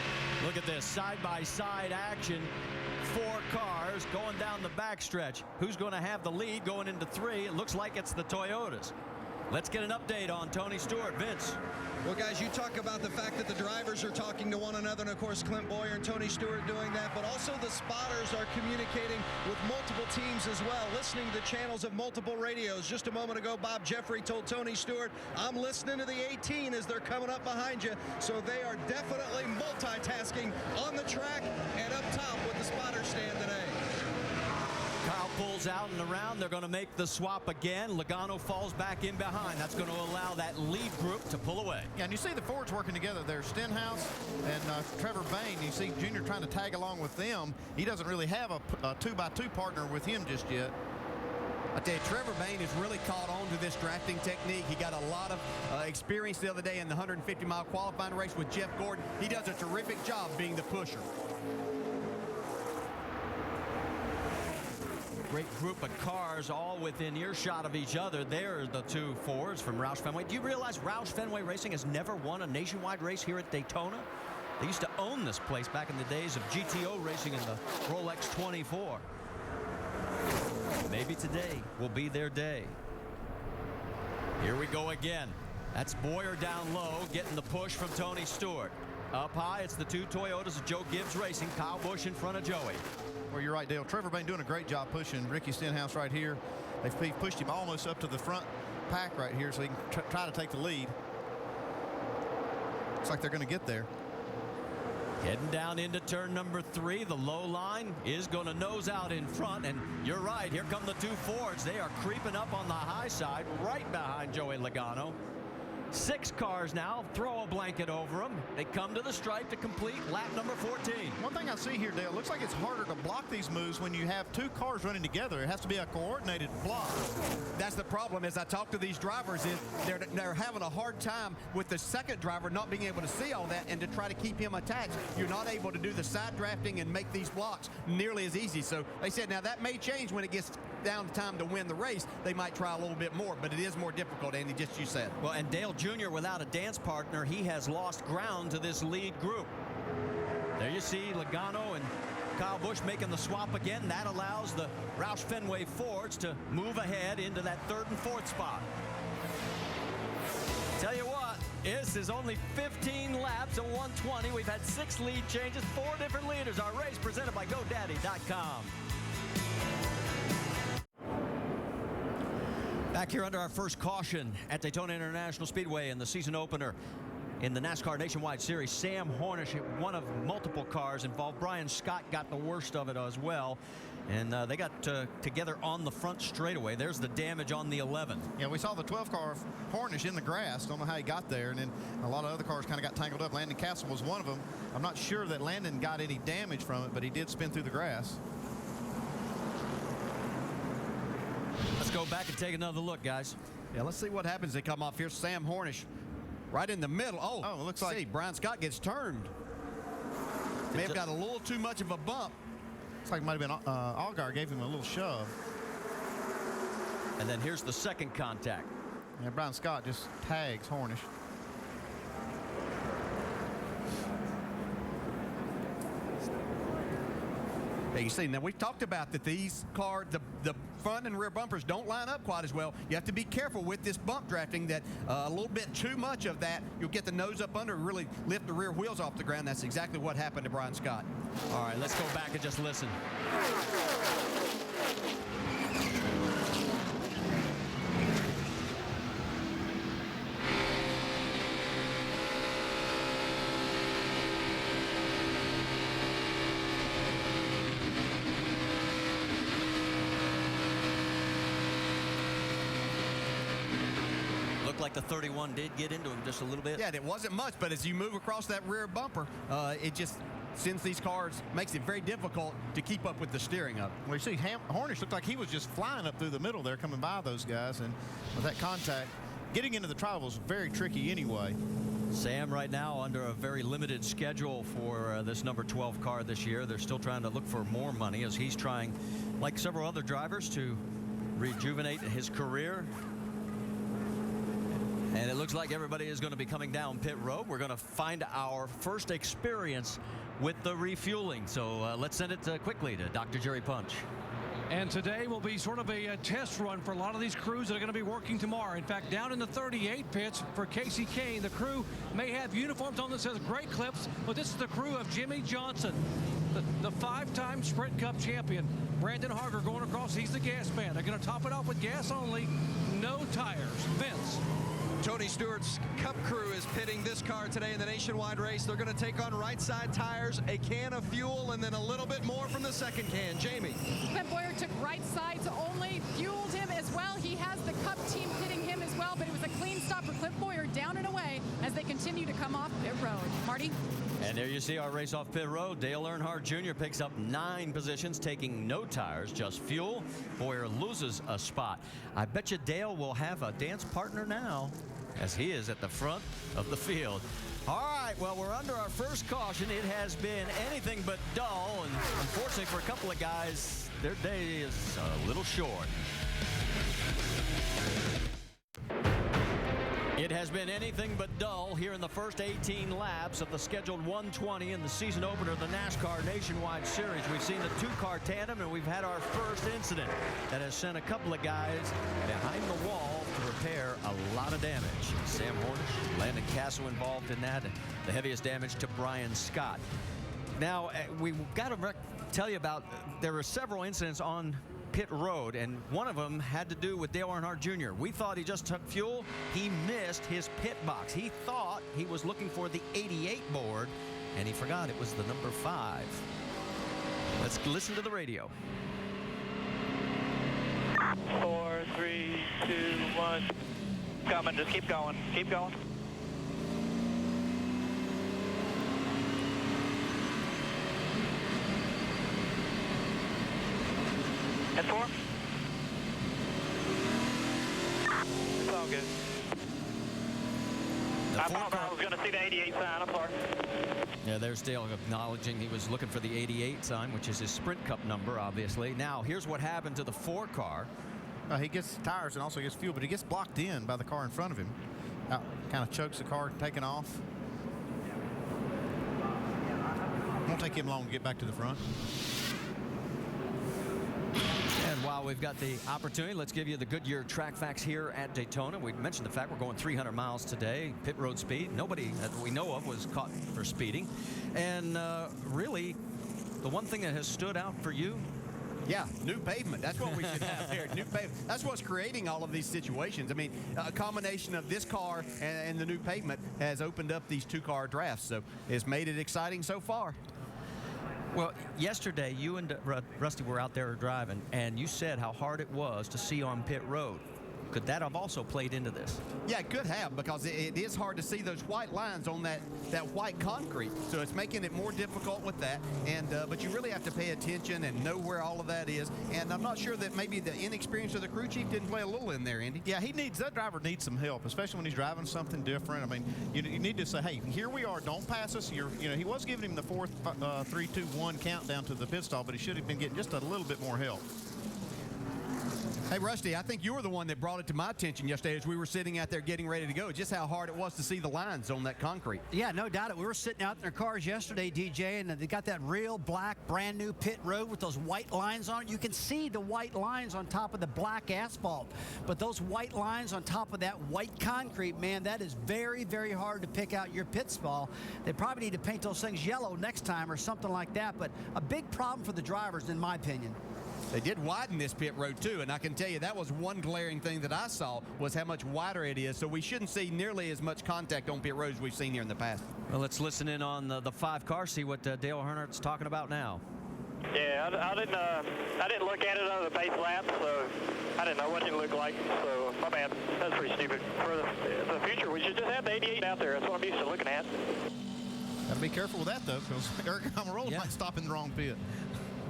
Look at this side-by-side action. 4 cars going down the backstretch. Who's going to have the lead going into 3? It looks like it's the Toyotas. Let's get an update on Tony Stewart. Vince. Well, guys, you talk about the fact that the drivers are talking to one another, and, of course, Clint Bowyer and Tony Stewart doing that, but also the spotters are communicating with multiple teams as well, listening to the channels of multiple radios. Just a moment ago, Bob Jeffrey told Tony Stewart, I'm listening to the 18 as they're coming up behind you, so they are definitely multitasking on the track and up top with the spotter stand today. Kyle pulls out and around. They're going to make the swap again. Logano falls back in behind. That's going to allow that lead group to pull away. Yeah, and you see the Fords working together there. Stenhouse and Trevor Bayne. You see Junior trying to tag along with them. He doesn't really have a 2x2 partner with him just yet. I tell you, Trevor Bayne has really caught on to this drafting technique. He got a lot of experience the other day in the 150-mile qualifying race with Jeff Gordon. He does a terrific job being the pusher. Great group of cars all within earshot of each other. There are the two Fords from Roush Fenway. Do you realize Roush Fenway Racing has never won a nationwide race here at Daytona? They used to own this place back in the days of GTO racing in the Rolex 24. Maybe today will be their day. Here we go again. That's Boyer down low, getting the push from Tony Stewart. Up high, it's the two Toyotas of Joe Gibbs Racing. Kyle Busch in front of Joey. Well, you're right, Dale. Trevor Bayne doing a great job pushing Ricky Stenhouse right here. They've pushed him almost up to the front pack right here so he can try to take the lead. Looks like they're going to get there. Heading down into turn number 3. The low line is going to nose out in front. And you're right, here come the two Fords. They are creeping up on the high side right behind Joey Logano. 6 cars now. Throw a blanket over them. They come to the stripe to complete lap number 14. One thing I see here, Dale, looks like it's harder to block these moves when you have 2 cars running together. It has to be a coordinated block. That's the problem. As I talk to these drivers, is they're having a hard time with the second driver not being able to see all that and to try to keep him attached. You're not able to do the side drafting and make these blocks nearly as easy. So they said, now that may change when it gets down to time to win the race. They might try a little bit more, but it is more difficult, Andy, just you said. Well, and Dale Jr., without a dance partner, he has lost ground to this lead group. There you see Logano and Kyle Busch making the swap again. That allows the Roush Fenway Fords to move ahead into that 3rd and 4th spot. Tell you what, this is only 15 laps at 120. We've had 6 lead changes, 4 different leaders. Our race presented by GoDaddy.com. Back here under our first caution at Daytona International Speedway in the season opener in the NASCAR Nationwide Series. Sam Hornish hit one of multiple cars involved. Brian Scott got the worst of it as well. And they got together on the front straightaway. There's the damage on the 11th. Yeah, we saw the 12 car Hornish in the grass. Don't know how he got there. And then a lot of other cars kind of got tangled up. Landon Castle was one of them. I'm not sure that Landon got any damage from it, but he did spin through the grass. Let's go back and take another look, guys. Yeah, let's see what happens. They come off here. Sam Hornish right in the middle. Oh, it looks like Brian Scott gets turned. May have got a little too much of a bump. Looks like it might have been Allgaier gave him a little shove. And then here's the second contact. Yeah, Brian Scott just tags Hornish. Yeah, you see, now we've talked about that these cars, the front and rear bumpers don't line up quite as well. You have to be careful with this bump drafting that a little bit too much of that, you'll get the nose up under and really lift the rear wheels off the ground. That's exactly what happened to Brian Scott. All right, let's go back and just listen. Like the 31 did get into him just a little bit. Yeah, and it wasn't much, but as you move across that rear bumper, it just sends these cars, makes it very difficult to keep up with the steering of it. Well, you see, Hornish looked like he was just flying up through the middle there, coming by those guys, and with that contact, getting into the trial was very tricky anyway. Sam right now under a very limited schedule for this number 12 car this year. They're still trying to look for more money as he's trying, like several other drivers, to rejuvenate his career. And it looks like everybody is going to be coming down pit road. We're going to find our first experience with the refueling. So let's send it quickly to Dr. Jerry Punch. And today will be sort of a test run for a lot of these crews that are going to be working tomorrow. In fact, down in the 38 pits for Casey Kane, the crew may have uniforms on that says Great Clips, but this is the crew of Jimmy Johnson, the 5-time Sprint Cup champion. Brandon Harger going across. He's the gas man. They're going to top it off with gas only, no tires. Vince. Tony Stewart's Cup crew is pitting this car today in the nationwide race. They're going to take on right side tires, a can of fuel, and then a little bit more from the second can. Jamie. Clint Boyer took right sides only, fueled him as well. He has the Cup team pitting him as well, but it was a clean stop for Clint Boyer down and away as they continue to come off pit road. Marty? And there you see our race off pit road. Dale Earnhardt Jr. picks up 9 positions, taking no tires, just fuel. Boyer loses a spot. I bet you Dale will have a dance partner now, as he is at the front of the field. All right, well, we're under our first caution. It has been anything but dull, and unfortunately for a couple of guys, their day is a little short. It has been anything but dull here in the first 18 laps of the scheduled 120 in the season opener of the NASCAR Nationwide Series. We've seen the two-car tandem, and we've had our first incident that has sent a couple of guys behind the wall to repair a lot of damage. Sam Hornish, Landon Casso involved in that, and the heaviest damage to Brian Scott. Now, we've got to tell you about, there were several incidents on pit road, and one of them had to do with Dale Earnhardt Jr. We thought he just took fuel. He missed his pit box. He thought he was looking for the 88 board, and he forgot it was the number 5. Let's listen to the radio. 4, 3, 2, 1. Coming, just keep going. Keep going. Head 4. It's all good. I thought I was going to see the 88 sign. I'm sorry. Yeah, there's Dale acknowledging he was looking for the 88 sign, which is his Sprint Cup number, obviously. Now, here's what happened to the 4 car. He gets tires and also gets fuel, but he gets blocked in by the car in front of him. Kind of chokes the car, taking off. Won't take him long to get back to the front. And while we've got the opportunity, let's give you the Goodyear track facts here at Daytona. We mentioned the fact we're going 300 miles today, pit road speed. Nobody that we know of was caught for speeding. And really, the one thing that has stood out for you, yeah, new pavement. That's what we should have here. New pavement. That's what's creating all of these situations. I mean, a combination of this car and the new pavement has opened up these two-car drafts, so it's made it exciting so far. well, yesterday you and Rusty were out there driving, and you said how hard it was to see on pit road. Could that have also played into this? Yeah, it could have, because it is hard to see those white lines on that white concrete. So it's making it more difficult with that. And but you really have to pay attention and know where all of that is. And I'm not sure that maybe the inexperience of the crew chief didn't play a little in there, Andy. Yeah, that driver needs some help, especially when he's driving something different. I mean, you need to say, hey, here we are, don't pass us. He was giving him the 4, 3, 2, 1 countdown to the pit stop, but he should have been getting just a little bit more help. Hey, Rusty, I think you were the one that brought it to my attention yesterday as we were sitting out there getting ready to go, just how hard it was to see the lines on that concrete. Yeah, no doubt. We were sitting out in our cars yesterday, DJ, and they got that real black, brand new pit road with those white lines on it. You can see the white lines on top of the black asphalt, but those white lines on top of that white concrete, man, that is very, very hard to pick out your pit stall. They probably need to paint those things yellow next time or something like that, but a big problem for the drivers, in my opinion. They did widen this pit road, too, and I can tell you that was one glaring thing that I saw was how much wider it is, so we shouldn't see nearly as much contact on pit roads as we've seen here in the past. Well, let's listen in on the 5 car, see what Dale Earnhardt's talking about now. Yeah, I didn't look at it on the base lap, so I didn't know what it looked like, so my bad. That's pretty stupid. For the future, we should just have the 88 out there. That's what I'm used to looking at. Got to be careful with that, though, because Eric Amarola might stop in the wrong pit.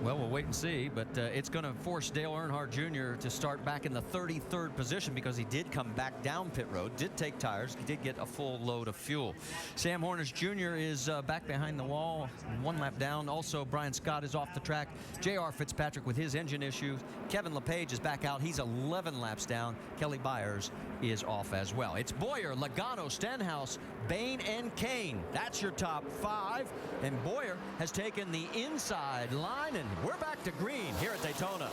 Well, we'll wait and see, but it's going to force Dale Earnhardt Jr. to start back in the 33rd position because he did come back down pit road, did take tires, he did get a full load of fuel. Sam Hornish Jr. is back behind the wall, 1 lap down. Also, Brian Scott is off the track. J.R. Fitzpatrick with his engine issues. Kevin LePage is back out. He's 11 laps down. Kelly Byers is off as well. It's Boyer, Logano, Stenhouse, Bain, and Kane. That's your top 5. And Boyer has taken the inside line, and we're back to green here at Daytona.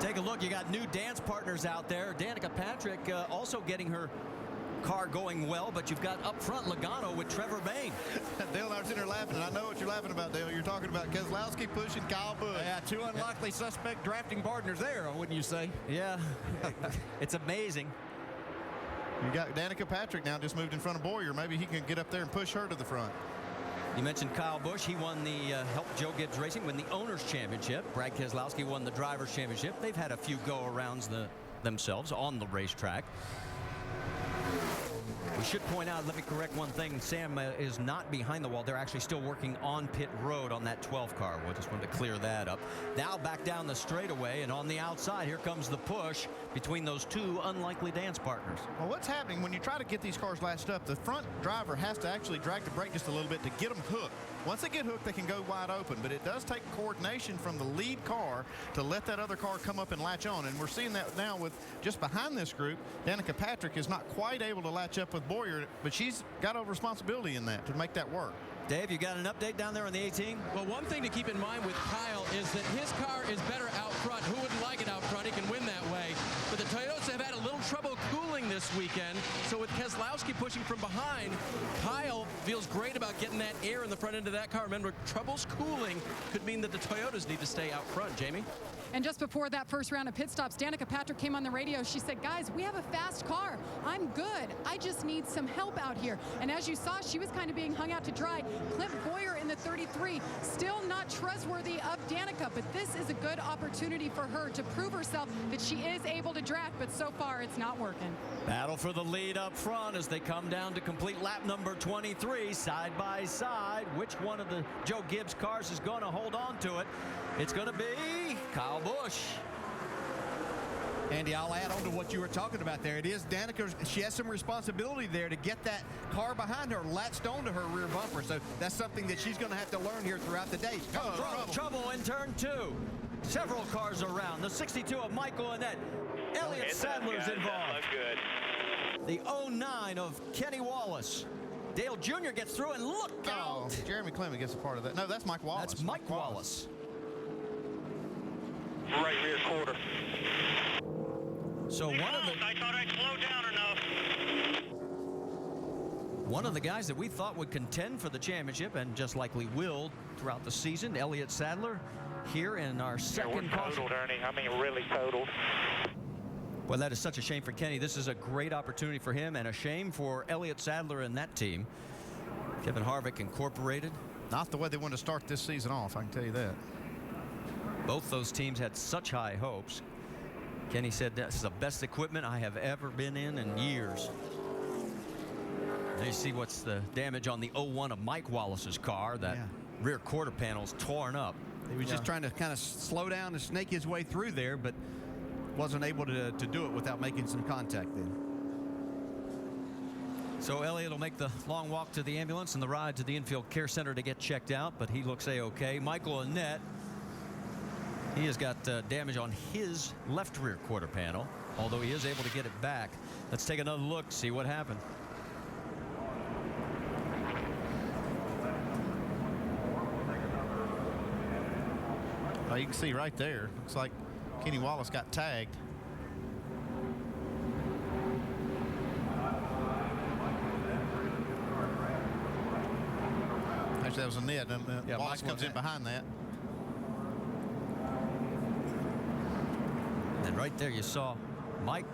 Take a look. You got new dance partners out there. Danica Patrick also getting her car going well, but you've got up front Logano with Trevor Bayne. Dale, I was in there laughing, and I know what you're laughing about, Dale. You're talking about Keselowski pushing Kyle Busch. Yeah, 2 unlikely suspect drafting partners there, wouldn't you say? Yeah, it's amazing. You got Danica Patrick now just moved in front of Boyer. Maybe he can get up there and push her to the front. You mentioned Kyle Busch. He won the helped Joe Gibbs Racing win the Owners Championship. Brad Keselowski won the Drivers Championship. They've had a few go-arounds themselves on the racetrack. We should point out, let me correct one thing. Sam is not behind the wall. They're actually still working on pit road on that 12 car. We just wanted to clear that up. Now back down the straightaway, and on the outside, here comes the push between those two unlikely dance partners. Well, what's happening when you try to get these cars latched up, the front driver has to actually drag the brake just a little bit to get them hooked. Once they get hooked, they can go wide open, but it does take coordination from the lead car to let that other car come up and latch on, and we're seeing that now with just behind this group. Danica Patrick is not quite able to latch up with Boyer, but she's got a responsibility in that to make that work. Dave, you got an update down there on the 18? Well, one thing to keep in mind with Kyle is that his car is better out front. Who wouldn't like it out front? He can win that way. But the Toyotas have had a little trouble cooling this weekend. So with Keselowski pushing from behind, Kyle feels great about getting that air in the front end of that car. Remember, troubles cooling could mean that the Toyotas need to stay out front. Jamie? And just before that first round of pit stops, Danica Patrick came on the radio. She said, guys, we have a fast car. I'm good. I just need some help out here. And as you saw, she was kind of being hung out to dry. Clint Boyer in the 33, still not trustworthy of Danica, but this is a good opportunity for her to prove herself that she is able to draft, but so far it's not working. Battle for the lead up front as they come down to complete lap number 23, side by side. Which one of the Joe Gibbs cars is going to hold on to it? It's going to be Kyle Busch. Andy, I'll add on to what you were talking about there. It is Danica. She has some responsibility there to get that car behind her latched onto her rear bumper. So that's something that she's going to have to learn here throughout the day. Trouble in turn 2. Several cars around. The 62 of Michael Annette. Elliott Sadler's involved. Good. The 09 of Kenny Wallace. Dale Jr. gets through, and look out. Jeremy Clement gets a part of that. No, that's Mike Wallace. That's Mike Wallace. Right rear quarter. So one of the... I thought I'd slow down enough. One of the guys that we thought would contend for the championship, and just likely will throughout the season, Elliott Sadler, here in our second caution. Totaled, Ernie. I mean, really totaled. Well, that is such a shame for Kenny. This is a great opportunity for him, and a shame for Elliott Sadler and that team. Kevin Harvick Incorporated. Not the way they wanted to start this season off, I can tell you that. Both those teams had such high hopes. Kenny said, this is the best equipment I have ever been in years. Now you see what's the damage on the 01 of Mike Wallace's car. That rear quarter panel's torn up. He was just trying to kind of slow down and snake his way through there, but wasn't able to do it without making some contact then. So Elliott will make the long walk to the ambulance and the ride to the infield care center to get checked out, but he looks A-OK. Michael Annette, he has got damage on his left rear quarter panel, although he is able to get it back. Let's take another look, see what happened. Well, you can see right there, looks like Kenny Wallace got tagged. Actually, that was a net. Wallace comes in behind that. And right there you saw Mike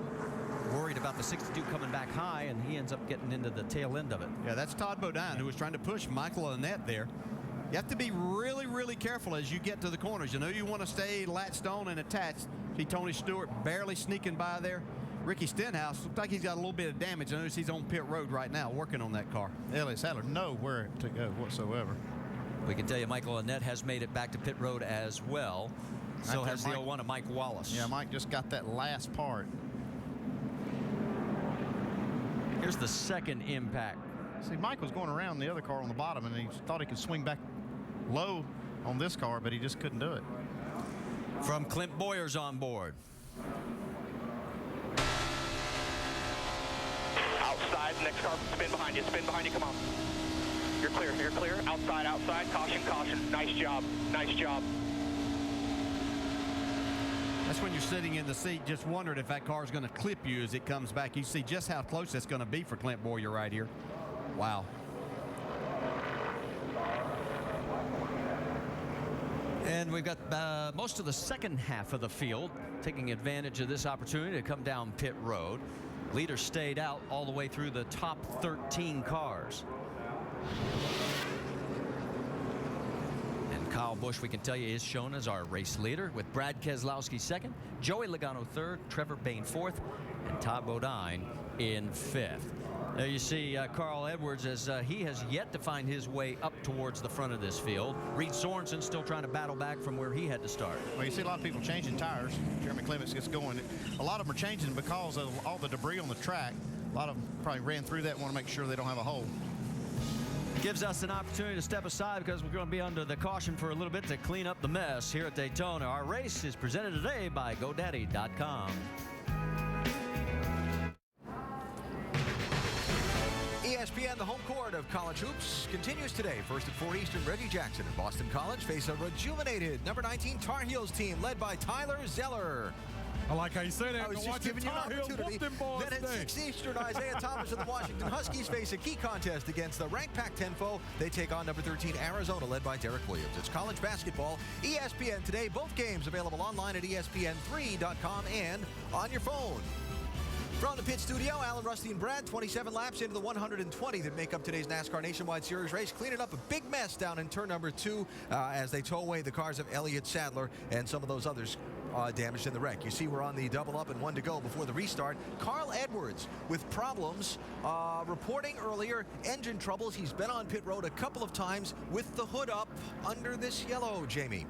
worried about the 62 coming back high, and he ends up getting into the tail end of it. Yeah, that's Todd Bodine who was trying to push Michael Annette there. You have to be really, really careful as you get to the corners. You know you want to stay latched on and attached. See Tony Stewart barely sneaking by there. Ricky Stenhouse looks like he's got a little bit of damage. I notice he's on pit road right now working on that car. Elliott Sadler nowhere to go whatsoever. We can tell you Michael Annette has made it back to pit road as well. So Right has there, the Mike. 01 of Mike Wallace. Yeah, Mike just got that last part. Here's the second impact. See, Mike was going around the other car on the bottom, and he thought he could swing back low on this car, but he just couldn't do it. From Clint Boyer's on board. Outside, next car, spin behind you, come on. You're clear, outside, caution, nice job. That's when you're sitting in the seat just wondering if that car's going to clip you as it comes back. You see just how close that's going to be for Clint Boyer right here. Wow. And we've got most of the second half of the field taking advantage of this opportunity to come down pit road. Leaders stayed out all the way through the top 13 cars. Busch, we can tell you, is shown as our race leader, with Brad Keselowski second, Joey Logano third, Trevor Bayne fourth, and Todd Bodine in fifth. There you see Carl Edwards, as he has yet to find his way up towards the front of this field. Reed Sorensen still trying to battle back from where he had to start. Well, you see a lot of people changing tires. Jeremy Clements gets going. A lot of them are changing because of all the debris on the track. A lot of them probably ran through that, want to make sure they don't have a hole. Gives us an opportunity to step aside because we're going to be under the caution for a little bit to clean up the mess here at Daytona. Our race is presented today by GoDaddy.com. ESPN, the home court of college hoops, continues today. First at 4 Eastern, Reggie Jackson and Boston College face a rejuvenated number 19 Tar Heels team led by Tyler Zeller. I like how you say that. I was just giving you an opportunity. Then at 6 Eastern, Isaiah Thomas and the Washington Huskies face a key contest against the ranked Pac-10 foe. They take on number 13 Arizona, led by Derek Williams. It's college basketball. ESPN today. Both games available online at ESPN3.com and on your phone. From the pit studio, Alan, Rusty, and Brad, 27 laps into the 120 that make up today's NASCAR Nationwide Series race, cleaning up a big mess down in turn number 2 as they tow away the cars of Elliott Sadler and some of those others damaged in the wreck. You see we're on the double up and 1 to go before the restart. Carl Edwards with problems, reporting earlier engine troubles. He's been on pit road a couple of times with the hood up under this yellow, Jamie.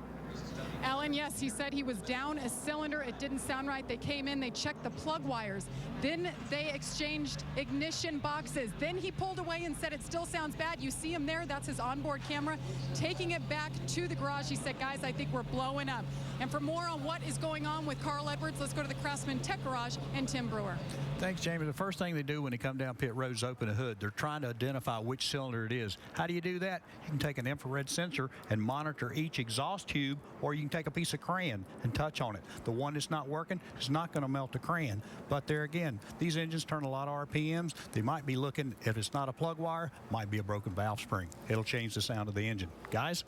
Alan, yes, he said he was down a cylinder. It didn't sound right. They came in, they checked the plug wires. Then they exchanged ignition boxes. Then he pulled away and said it still sounds bad. You see him there. That's his onboard camera. Taking it back to the garage, he said, guys, I think we're blowing up. And for more on what is going on with Carl Edwards, let's go to the Craftsman Tech Garage and Tim Brewer. Thanks, Jamie. The first thing they do when they come down pit road is open the hood. They're trying to identify which cylinder it is. How do you do that? You can take an infrared sensor and monitor each exhaust tube, or you can take a piece of crayon and touch on it. The one that's not working is not going to melt the crayon. But there again, these engines turn a lot of RPMs. They might be looking, if it's not a plug wire, might be a broken valve spring. It'll change the sound of the engine. Guys?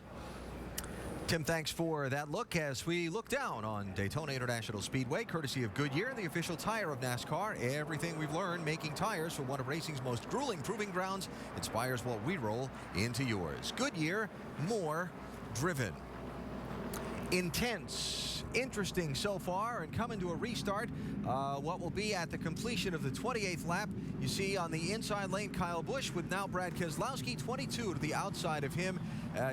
Tim, thanks for that look as we look down on Daytona International Speedway, courtesy of Goodyear, the official tire of NASCAR. Everything we've learned making tires for one of racing's most grueling proving grounds inspires what we roll into yours. Goodyear, more driven. Intense, interesting so far, and coming to a restart. What will be at the completion of the 28th lap. You see on the inside lane Kyle Busch with now Brad Keselowski, 22 to the outside of him.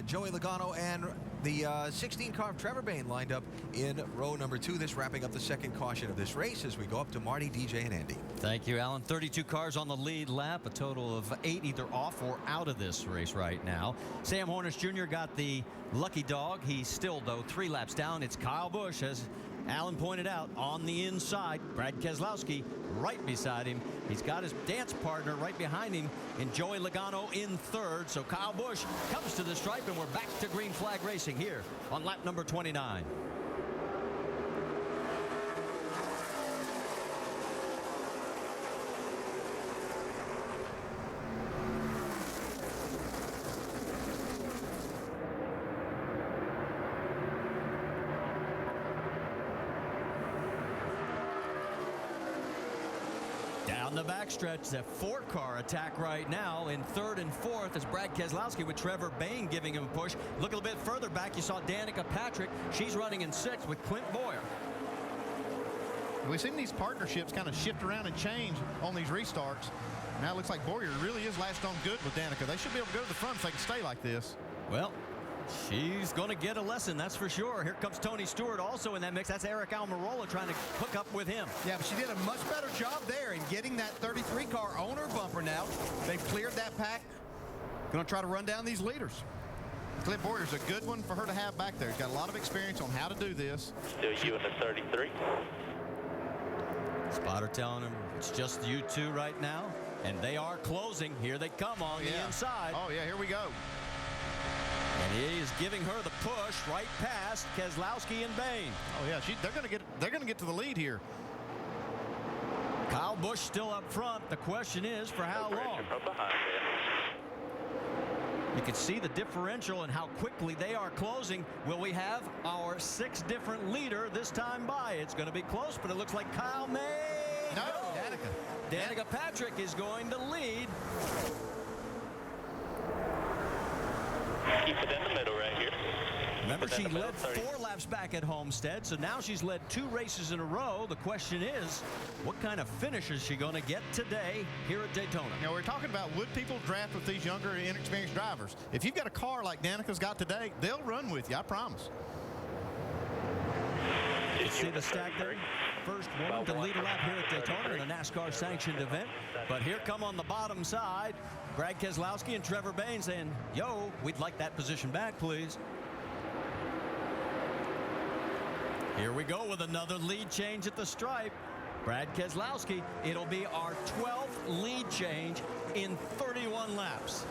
Joey Logano and the 16 car of Trevor Bayne lined up in row number 2. This wrapping up the second caution of this race as we go up to Marty, DJ, and Andy. Thank you, Alan. 32 cars on the lead lap, a total of 8 either off or out of this race right now. Sam Hornish Jr. got the lucky dog. He's still, though, 3 laps down. It's Kyle Busch, as Alan pointed out, on the inside. Brad Keselowski right beside him. He's got his dance partner right behind him in Joey Logano in third. So Kyle Busch comes to the stripe, and we're back to green flag racing here on lap number 29. Down the backstretch, the 4-car attack right now in third and fourth is Brad Keselowski with Trevor Bayne giving him a push. Look a little bit further back, you saw Danica Patrick. She's running in 6th with Clint Boyer. We've seen these partnerships kind of shift around and change on these restarts. Now it looks like Boyer really is latched on good with Danica. They should be able to go to the front if they can stay like this. Well, she's going to get a lesson, that's for sure. Here comes Tony Stewart also in that mix. That's Eric Almirola trying to hook up with him. Yeah, but she did a much better job there in getting that 33 car on her bumper now. They've cleared that pack. Going to try to run down these leaders. Clint Boyer's a good one for her to have back there. He's got a lot of experience on how to do this. Still you in the 33. Spotter telling him it's just you two right now. And they are closing. Here they come on the inside. Oh, yeah, here we go. And he is giving her the push right past Keselowski and Bayne. Oh yeah, they're gonna get to the lead here. Kyle Busch still up front. The question is for how long? You can see the differential and how quickly they are closing. Will we have our 6th different leader this time by? It's going to be close, but it looks like Kyle may. No, Danica Patrick is going to lead. Keep it in the middle right here. Remember, she led 4 laps back at Homestead, so now she's led 2 races in a row. The question is, what kind of finish is she going to get today here at Daytona? Now, we're talking about would people draft with these younger, inexperienced drivers. If you've got a car like Danica's got today, they'll run with you, I promise. You see the stack there? First woman to lead a lap here at Daytona in a NASCAR sanctioned event. But here come on the bottom side, Brad Keselowski and Trevor Bayne saying, yo, we'd like that position back, please. Here we go with another lead change at the stripe. Brad Keselowski, it'll be our 12th lead change in 31 laps.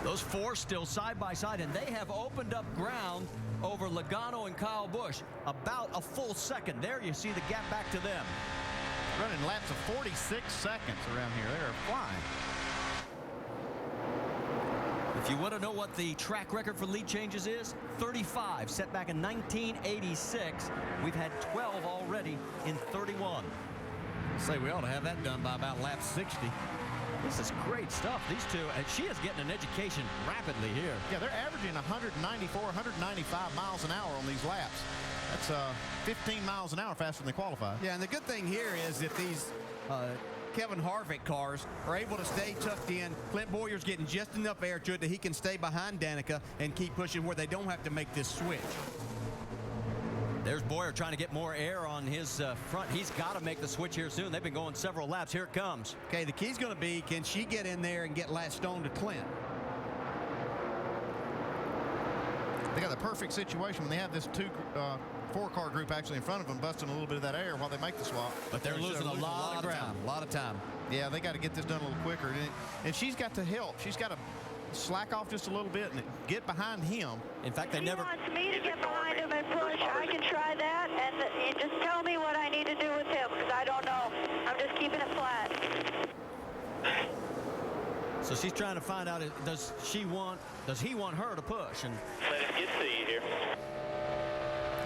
Those 4 still side by side, and they have opened up ground over Logano and Kyle Busch. About a full second. There you see the gap back to them. Running laps of 46 seconds around here. They're flying. If you want to know what the track record for lead changes is, 35, set back in 1986. We've had 12 already in 31. Say we ought to have that done by about lap 60. This is great stuff. These two, and she is getting an education rapidly here. Yeah, they're averaging 194, 195 miles an hour on these laps. That's 15 miles an hour faster than they qualify. Yeah, and the good thing here is that these Kevin Harvick cars are able to stay tucked in. Clint Bowyer's getting just enough air to it that he can stay behind Danica and keep pushing where they don't have to make this switch. There's Bowyer trying to get more air on his front. He's got to make the switch here soon. They've been going several laps. Here it comes. Okay, the key's going to be, can she get in there and get latched on to Clint? They got the perfect situation when they have this 4-car group actually in front of them, busting a little bit of that air while they make the swap. But they're losing a lot of ground. A lot of time. Yeah, they got to get this done a little quicker. And she's got to help. She's got to slack off just a little bit and get behind him. In fact, they he never... wants me to get behind him and push. I can try that, and you just tell me what I need to do with him, because I don't know. I'm just keeping it flat. So she's trying to find out, does he want her to push? And let him get to you here.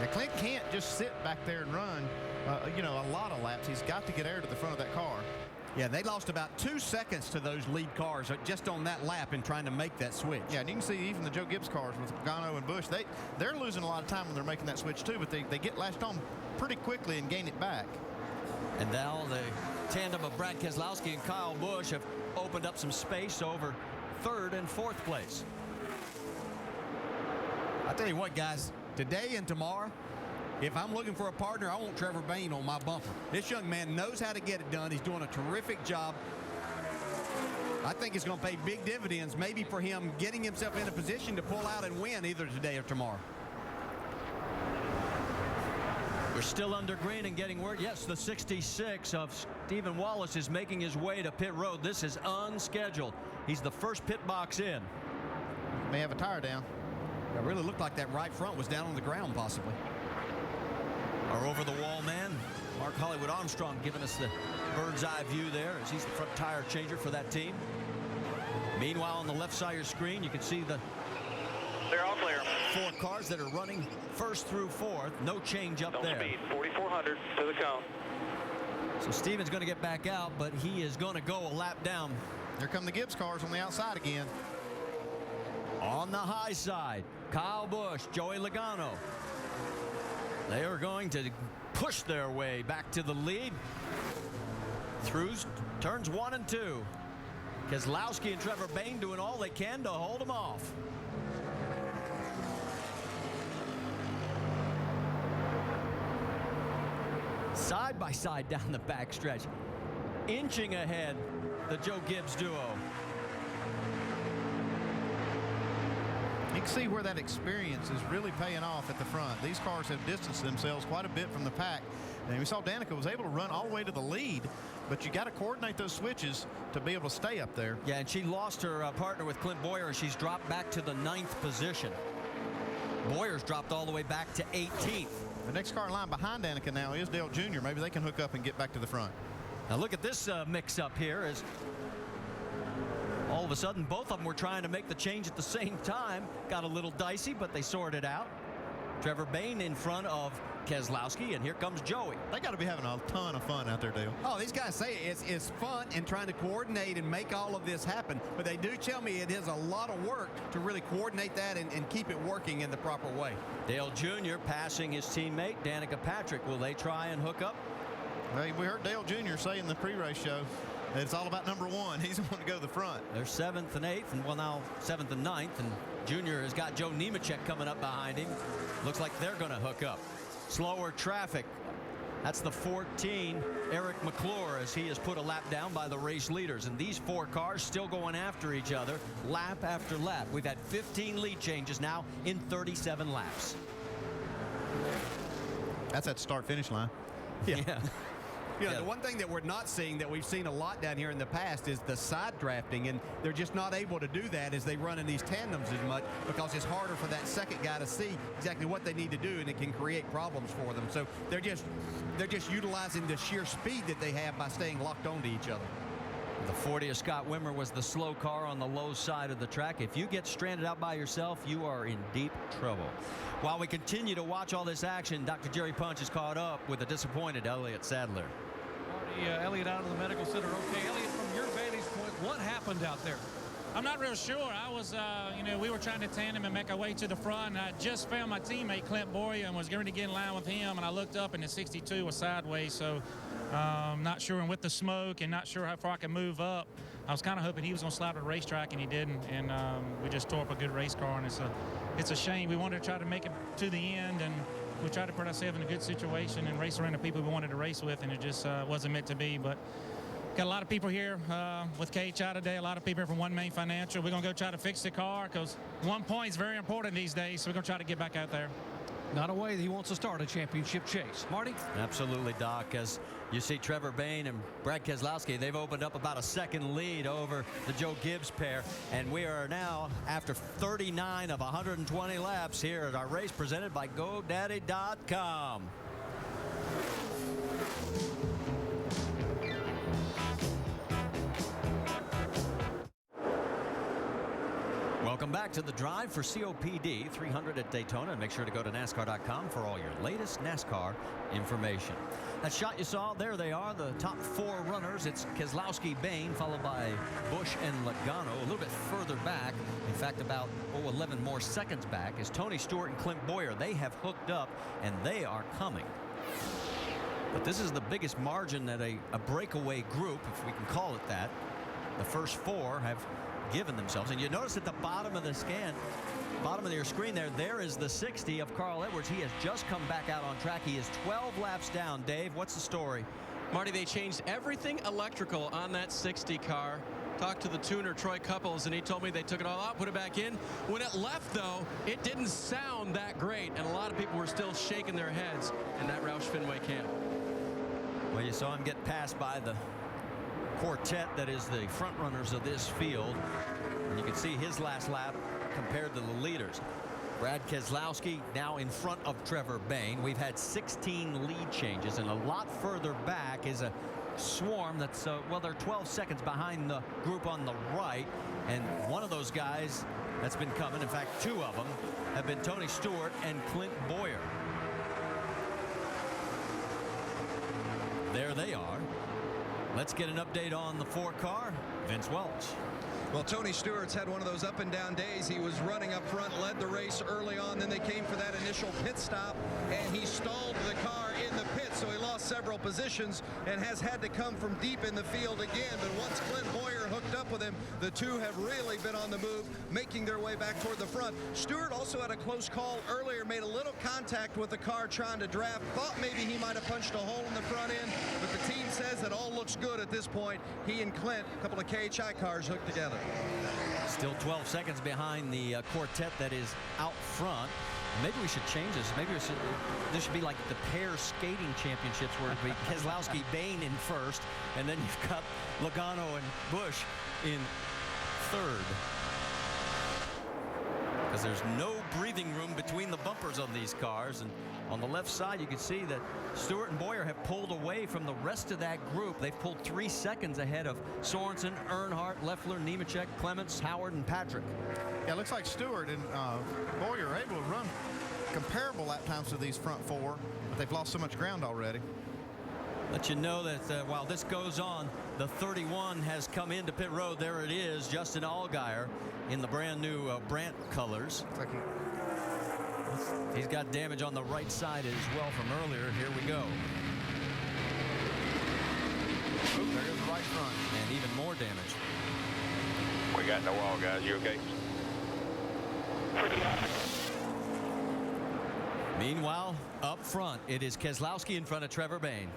Yeah, Clint can't just sit back there and run, a lot of laps. He's got to get air to the front of that car. Yeah, they lost about 2 seconds to those lead cars just on that lap in trying to make that switch. Yeah, and you can see even the Joe Gibbs cars with Logano and Busch, they're losing a lot of time when they're making that switch too, but they get latched on pretty quickly and gain it back. And now the tandem of Brad Keselowski and Kyle Busch have opened up some space over 3rd and 4th place. I'll tell you what, guys, today and tomorrow, if I'm looking for a partner, I want Trevor Bayne on my bumper. This young man knows how to get it done. He's doing a terrific job. I think it's going to pay big dividends, maybe for him getting himself in a position to pull out and win either today or tomorrow. We're still under green and getting word. Yes, the 66 of Stephen Wallace is making his way to pit road. This is unscheduled. He's the first pit box in. May have a tire down. It really looked like that right front was down on the ground, possibly. Our over-the-wall man, Mark Hollywood Armstrong, giving us the bird's-eye view there as he's the front tire changer for that team. Meanwhile, on the left side of your screen, you can see They're all clear. 4 cars that are running 1st through 4th. No change up there. Speed, 4,400 to the cone. So Steven's going to get back out, but he is going to go a lap down. Here come the Gibbs cars on the outside again. On the high side, Kyle Busch, Joey Logano. They are going to push their way back to the lead through turns 1 and 2. Keselowski and Trevor Bayne doing all they can to hold them off. Side by side down the backstretch, inching ahead, the Joe Gibbs duo. You can see where that experience is really paying off at the front. These cars have distanced themselves quite a bit from the pack. And we saw Danica was able to run all the way to the lead, but you got to coordinate those switches to be able to stay up there. Yeah, and she lost her partner with Clint Bowyer, and she's dropped back to the 9th position. Boyer's dropped all the way back to 18th. The next car in line behind Danica now is Dale Jr. Maybe they can hook up and get back to the front. Now look at this mix-up here as all of a sudden both of them were trying to make the change at the same time. Got a little dicey, but they sorted it out. Trevor Bayne in front of Keselowski, and here comes Joey. They got to be having a ton of fun out there, Dale. Oh, these guys say it's fun and trying to coordinate and make all of this happen. But they do tell me it is a lot of work to really coordinate that and keep it working in the proper way. Dale Jr. passing his teammate, Danica Patrick. Will they try and hook up? Well, we heard Dale Jr. say in the pre-race show that it's all about number one. He's the one to go to the front. They're 7th and 8th, and well, now 7th and 9th, and Jr. has got Joe Nemechek coming up behind him. Looks like they're going to hook up. Slower traffic. That's the 14, Eric McClure, as he has put a lap down by the race leaders. And these 4 cars still going after each other lap after lap. We've had 15 lead changes now in 37 laps. That's at start-finish line. Yeah. Yeah, the one thing that we're not seeing that we've seen a lot down here in the past is the side drafting, and they're just not able to do that as they run in these tandems as much because it's harder for that second guy to see exactly what they need to do, and it can create problems for them. So they're just utilizing the sheer speed that they have by staying locked onto each other. The 40 of Scott Wimmer was the slow car on the low side of the track. If you get stranded out by yourself, you are in deep trouble. While we continue to watch all this action, Dr. Jerry Punch is caught up with a disappointed Elliott Sadler. Elliott out of the medical center. Okay, Elliott, from your vantage point, what happened out there? I'm not real sure. I was, we were trying to tandem and make our way to the front. I just found my teammate, Clint Boyer, and was going to get in line with him. And I looked up, and the 62 was sideways. So not sure. And with the smoke and not sure how far I could move up, I was kind of hoping he was going to slide to the racetrack, and he didn't. And we just tore up a good race car, and it's a shame. We wanted to try to make it to the end, and we tried to put ourselves in a good situation and race around the people we wanted to race with, and it just wasn't meant to be. But got a lot of people here with KHI today, a lot of people here from One Main Financial. We're going to go try to fix the car because 1 point is very important these days, so we're going to try to get back out there. Not a way that he wants to start a championship chase. Marty? Absolutely, Doc. As you see Trevor Bayne and Brad Keselowski, they've opened up about a second lead over the Joe Gibbs pair. And we are now, after 39 of 120 laps, here at our race presented by GoDaddy.com. Welcome back to the Drive for COPD 300 at Daytona, and make sure to go to NASCAR.com for all your latest NASCAR information. That shot you saw, there they are, the top 4 runners. It's Keselowski, Bayne, followed by Busch and Logano. A little bit further back, in fact about 11 more seconds back, is Tony Stewart and Clint Boyer. They have hooked up, and they are coming. But this is the biggest margin that a breakaway group, if we can call it that. The first 4 have given themselves. And you notice at the bottom of the bottom of your screen there is the 60 of Carl Edwards. He has just come back out on track. He is 12 laps down. Dave, what's the story? Marty, they changed everything electrical on that 60 car. Talked to the tuner, Troy Couples, and he told me they took it all out, put it back in. When it left, though, it didn't sound that great, and a lot of people were still shaking their heads in that Roush Fenway camp. Well, you saw him get passed by the quartet that is the front runners of this field, and you can see his last lap compared to the leaders. Brad Keselowski now in front of Trevor Bayne. We've had 16 lead changes, and a lot further back is a swarm that's well, they're 12 seconds behind the group on the right, and one of those guys that's been coming, in fact 2 of them, have been Tony Stewart and Clint Boyer. There they are. Let's get an update on the 4 car. Vince Welch. Well, Tony Stewart's had one of those up and down days. He was running up front, led the race early on, then they came for that initial pit stop, and he stalled the car in the pit, so he lost several positions and has had to come from deep in the field again. But once Clint Boyer hooked up with him, the 2 have really been on the move, making their way back toward the front. Stewart also had a close call earlier, made a little contact with the car trying to draft, thought maybe he might have punched a hole in the front end, but the team says it all looks good at this point. He and Clint, a couple of KHI cars hooked together. Still 12 seconds behind the quartet that is out front. Maybe we should change this. Maybe this should be like the pair skating championships where it'd be Keselowski, Bayne in first, and then you've got Logano and Busch in third. Because there's no breathing room between the bumpers on these cars. And on the left side, you can see that Stewart and Boyer have pulled away from the rest of that group. They've pulled 3 seconds ahead of Sorensen, Earnhardt, Leffler, Nemechek, Clements, Howard, and Patrick. Yeah, it looks like Stewart and Boyer are able to run comparable lap times to these front four, but they've lost so much ground already. Let you know that while this goes on, the 31 has come into pit road. There it is, Justin Allgaier in the brand new Brandt colors. He's got damage on the right side as well from earlier. Here we go. Oop, there goes the right front. And even more damage. We got no wall, guys. You okay? Meanwhile, up front, it is Keselowski in front of Trevor Bayne.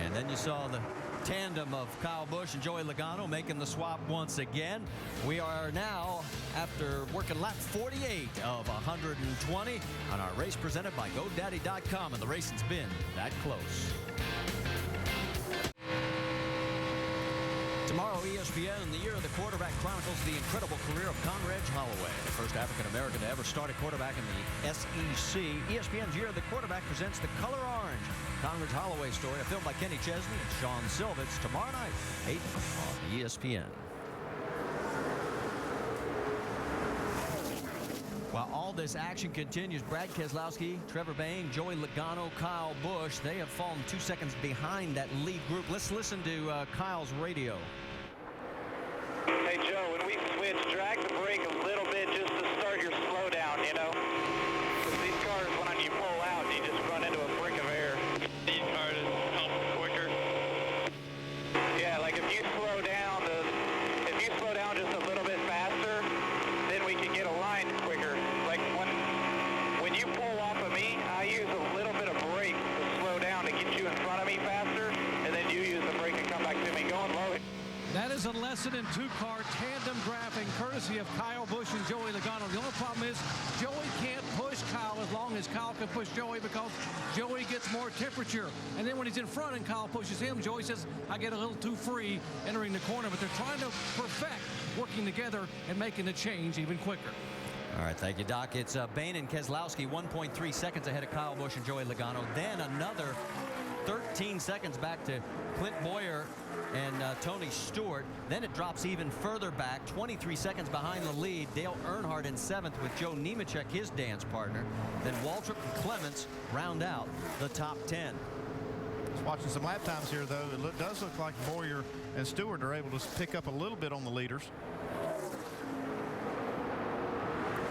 And then you saw the tandem of Kyle Busch and Joey Logano making the swap once again. We are now, after working lap 48 of 120, on our race presented by GoDaddy.com, and the racing's been that close. Tomorrow, ESPN in the Year of the Quarterback chronicles the incredible career of Conrad Holloway, the first African-American to ever start a quarterback in the SEC. ESPN's Year of the Quarterback presents The Color Orange, Conrad Holloway story, a film by Kenny Chesney and Sean Silvitz, tomorrow night, 8 on ESPN. While all this action continues, Brad Keselowski, Trevor Bayne, Joey Logano, Kyle Busch, they have fallen 2 seconds behind that lead group. Let's listen to Kyle's radio. Hey, Joe, when we switch, drag the brake a little bit just to start your slowdown, you know? Because these cars, when you pull out, you just run into a brick of air. These cars help quicker. Yeah, like if you slow down just a little bit faster, then we can get aligned quicker. Like when you pull off of me, I use a little bit of brake to slow down to get you in front of me faster, and then you use the brake to come back to me. Going low. That is a lesson in two-car tandem drafting, courtesy of Kyle Busch and Joey Logano. The only problem is Joey can't push Kyle as long as Kyle can push Joey, because Joey gets more temperature. And then when he's in front and Kyle pushes him, Joey says, I get a little too free entering the corner. But they're trying to perfect working together and making the change even quicker. All right, thank you, Doc. It's Bayne and Keselowski, 1.3 seconds ahead of Kyle Busch and Joey Logano. Then another 13 seconds back to Clint Boyer and Tony Stewart. Then it drops even further back, 23 seconds behind the lead. Dale Earnhardt in 7th with Joe Nemechek, his dance partner. Then Waltrip and Clements round out the top 10. Just watching some lap times here, though, it does look like Boyer and Stewart are able to pick up a little bit on the leaders.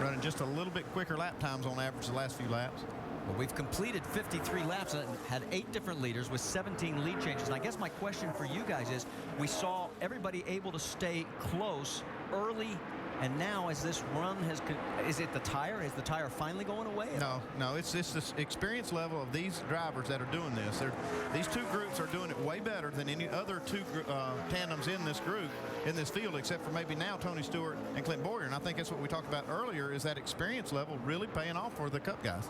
Running just a little bit quicker lap times on average the last few laps. Well, we've completed 53 laps and had 8 different leaders with 17 lead changes. And I guess my question for you guys is, we saw everybody able to stay close early, and now as this run has, is it the tire? Is the tire finally going away? No, it's just this experience level of these drivers that are doing this. These two groups are doing it way better than any other two tandems in this group, in this field, except for maybe now Tony Stewart and Clint Boyer. And I think that's what we talked about earlier, is that experience level really paying off for the Cup guys.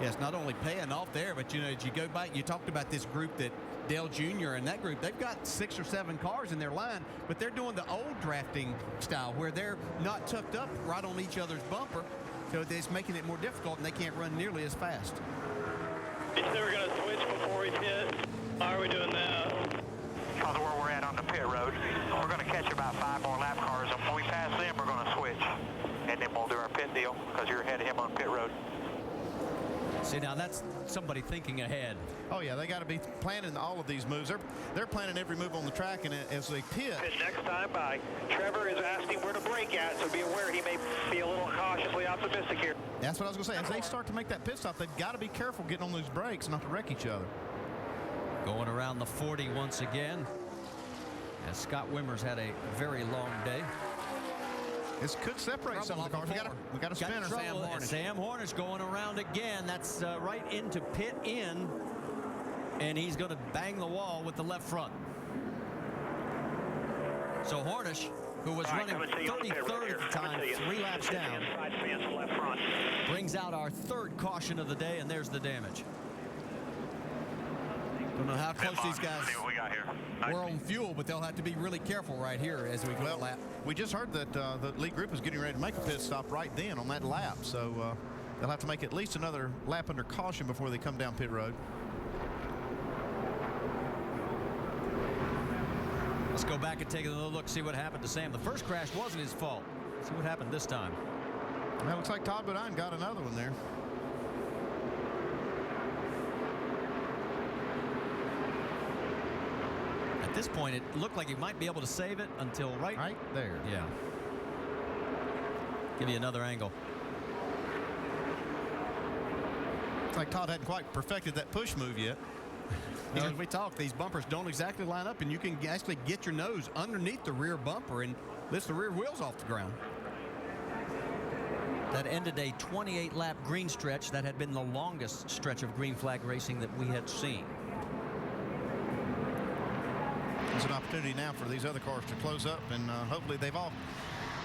Yes, not only paying off there, but, you know, as you go back, you talked about this group that Dale Jr. and that group, they've got 6 or 7 cars in their line, but they're doing the old drafting style where they're not tucked up right on each other's bumper, so it's making it more difficult, and they can't run nearly as fast. You said we're going to switch before we pit. How are we doing now? Because of where we're at on the pit road, we're going to catch about 5 more lap cars, and when we pass them, we're going to switch, and then we'll do our pit deal, because you're ahead of him on pit road. See, now that's somebody thinking ahead. Oh, yeah, they got to be planning all of these moves. They're planning every move on the track, and as they pit. His next time by, Trevor is asking where to brake at, so be aware he may be a little cautiously optimistic here. That's what I was going to say. As they start to make that pit stop, they've got to be careful getting on those brakes not to wreck each other. Going around the 40 once again, as Scott Wimmer's had a very long day. This could separate some of the cars. We got a spinner. Sam Hornish going around again. That's right into pit in, and he's going to bang the wall with the left front. So Hornish, who was running 33rd at the time, 3 laps down, brings out our 3rd caution of the day, and there's the damage. Don't know how close these guys were on fuel, but they'll have to be really careful right here as we go lap. We just heard that the lead group is getting ready to make a pit stop right then on that lap, so they'll have to make at least another lap under caution before they come down pit road. Let's go back and take a little look, see what happened to Sam. The first crash wasn't his fault. See what happened this time. Well, it looks like Todd Bodine got another one there. At this point, it looked like he might be able to save it until right there. Yeah. Give you another angle. It's like Todd hadn't quite perfected that push move yet. You know, as we talk, these bumpers don't exactly line up, and you can actually get your nose underneath the rear bumper and lift the rear wheels off the ground. That ended a 28-lap green stretch that had been the longest stretch of green flag racing that we had seen. There's an opportunity now for these other cars to close up, and hopefully they've all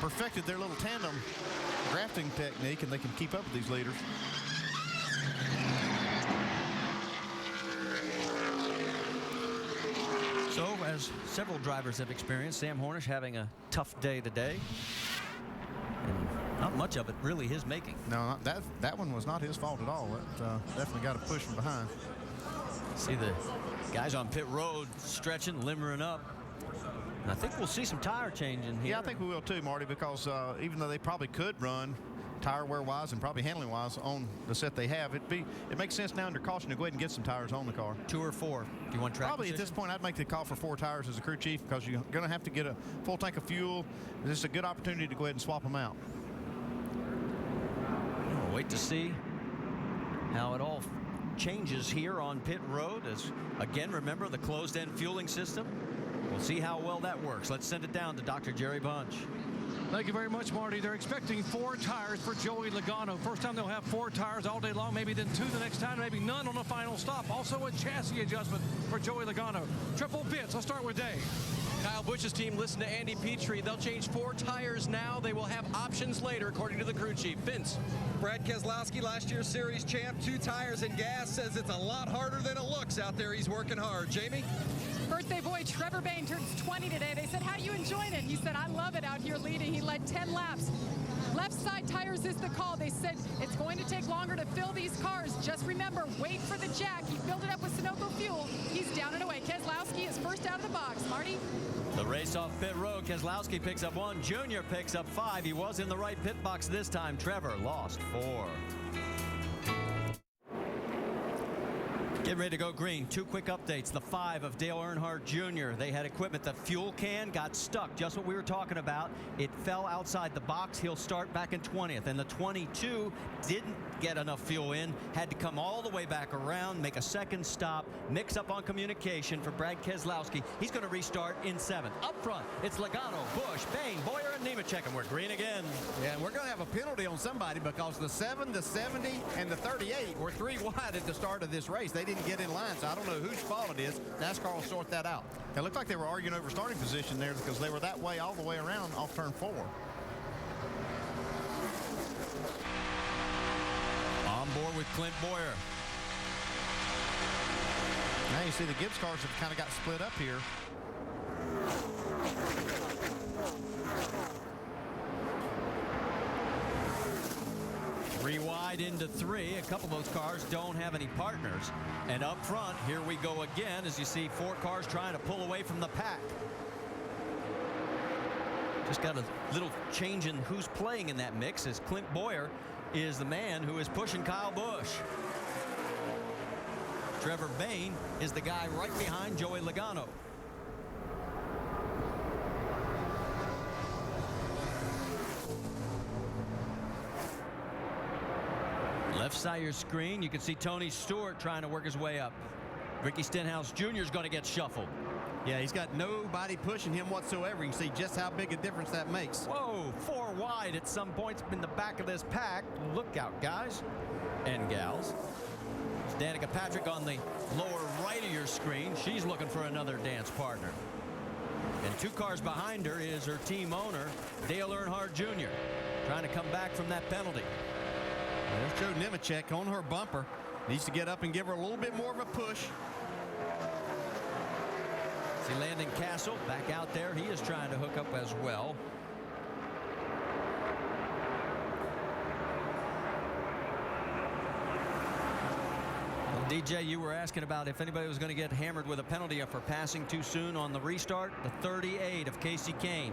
perfected their little tandem drafting technique, and they can keep up with these leaders. So, as several drivers have experienced, Sam Hornish having a tough day today. And not much of it really his making. No, that one was not his fault at all. That definitely got a push from behind. See the guys on pit road stretching, limbering up. And I think we'll see some tire changing here. Yeah, I think we will too, Marty, because even though they probably could run tire wear wise and probably handling wise on the set they have, it makes sense now under caution to go ahead and get some tires on the car. 2 or 4. Do you want track Probably position? at this point I'd make the call for 4 tires as a crew chief, because you're going to have to get a full tank of fuel. This is a good opportunity to go ahead and swap them out. We'll wait to see how it all changes here on pit road, as again, remember the closed-end fueling system. We'll see how well that works. Let's send it down to Dr. Jerry Bunch. Thank you very much, Marty. They're expecting 4 tires for Joey Logano. First time they'll have 4 tires all day long, maybe then 2 the next time, maybe none on the final stop. Also a chassis adjustment for Joey Logano. Triple bits. Let's start with Dave. Kyle Busch's team, listen to Andy Petrie. They'll change 4 tires now. They will have options later, according to the crew chief. Vince. Brad Keselowski, last year's series champ, 2 tires and gas, says it's a lot harder than it looks out there. He's working hard. Jamie? Birthday boy Trevor Bayne turns 20 today. They said, how do you enjoying it? He said, I love it out here leading. He led 10 laps. Left side tires is the call. They said it's going to take longer to fill these cars. Just remember, wait for the jack. He filled it up with Sunoco fuel. He's down and away. Keselowski is first out of the box. Marty? The race off pit road. Keselowski picks up 1. Junior picks up 5. He was in the right pit box this time. Trevor lost 4. Getting ready to go green. 2 quick updates. The 5 of Dale Earnhardt Jr. They had equipment. The fuel can got stuck. Just what we were talking about. It fell outside the box. He'll start back in 20th. And the 22 didn't get enough fuel in. Had to come all the way back around, make a second stop, mix up on communication for Brad Keselowski. He's going to restart in 7th. Up front, it's Logano, Busch, Bayne, Boyer, and Nemechek. And we're green again. Yeah, and we're going to have a penalty on somebody, because the 7, the 70, and the 38 were 3 wide at the start of this race. They didn't get in line, so I don't know whose fault it is. NASCAR will sort that out. It looked like they were arguing over starting position there, because they were that way all the way around off turn 4. On board with Clint Boyer. Now you see the Gibbs cars have kind of got split up here. 3 wide into 3. A couple of those cars don't have any partners. And up front, here we go again, as you see 4 cars trying to pull away from the pack. Just got a little change in who's playing in that mix, as Clint Boyer is the man who is pushing Kyle Busch. Trevor Bayne is the guy right behind Joey Logano. Left side of your screen, you can see Tony Stewart trying to work his way up. Ricky Stenhouse Jr. is going to get shuffled. Yeah, he's got nobody pushing him whatsoever. You can see just how big a difference that makes. Whoa, 4 wide at some points in the back of this pack. Look out, guys and gals. It's Danica Patrick on the lower right of your screen. She's looking for another dance partner. And 2 cars behind her is her team owner, Dale Earnhardt Jr., trying to come back from that penalty. There's Joe Nemechek on her bumper. Needs to get up and give her a little bit more of a push. See Landon Castle back out there. He is trying to hook up as well. Well, DJ, you were asking about if anybody was going to get hammered with a penalty for passing too soon on the restart. The 38 of Casey Kane.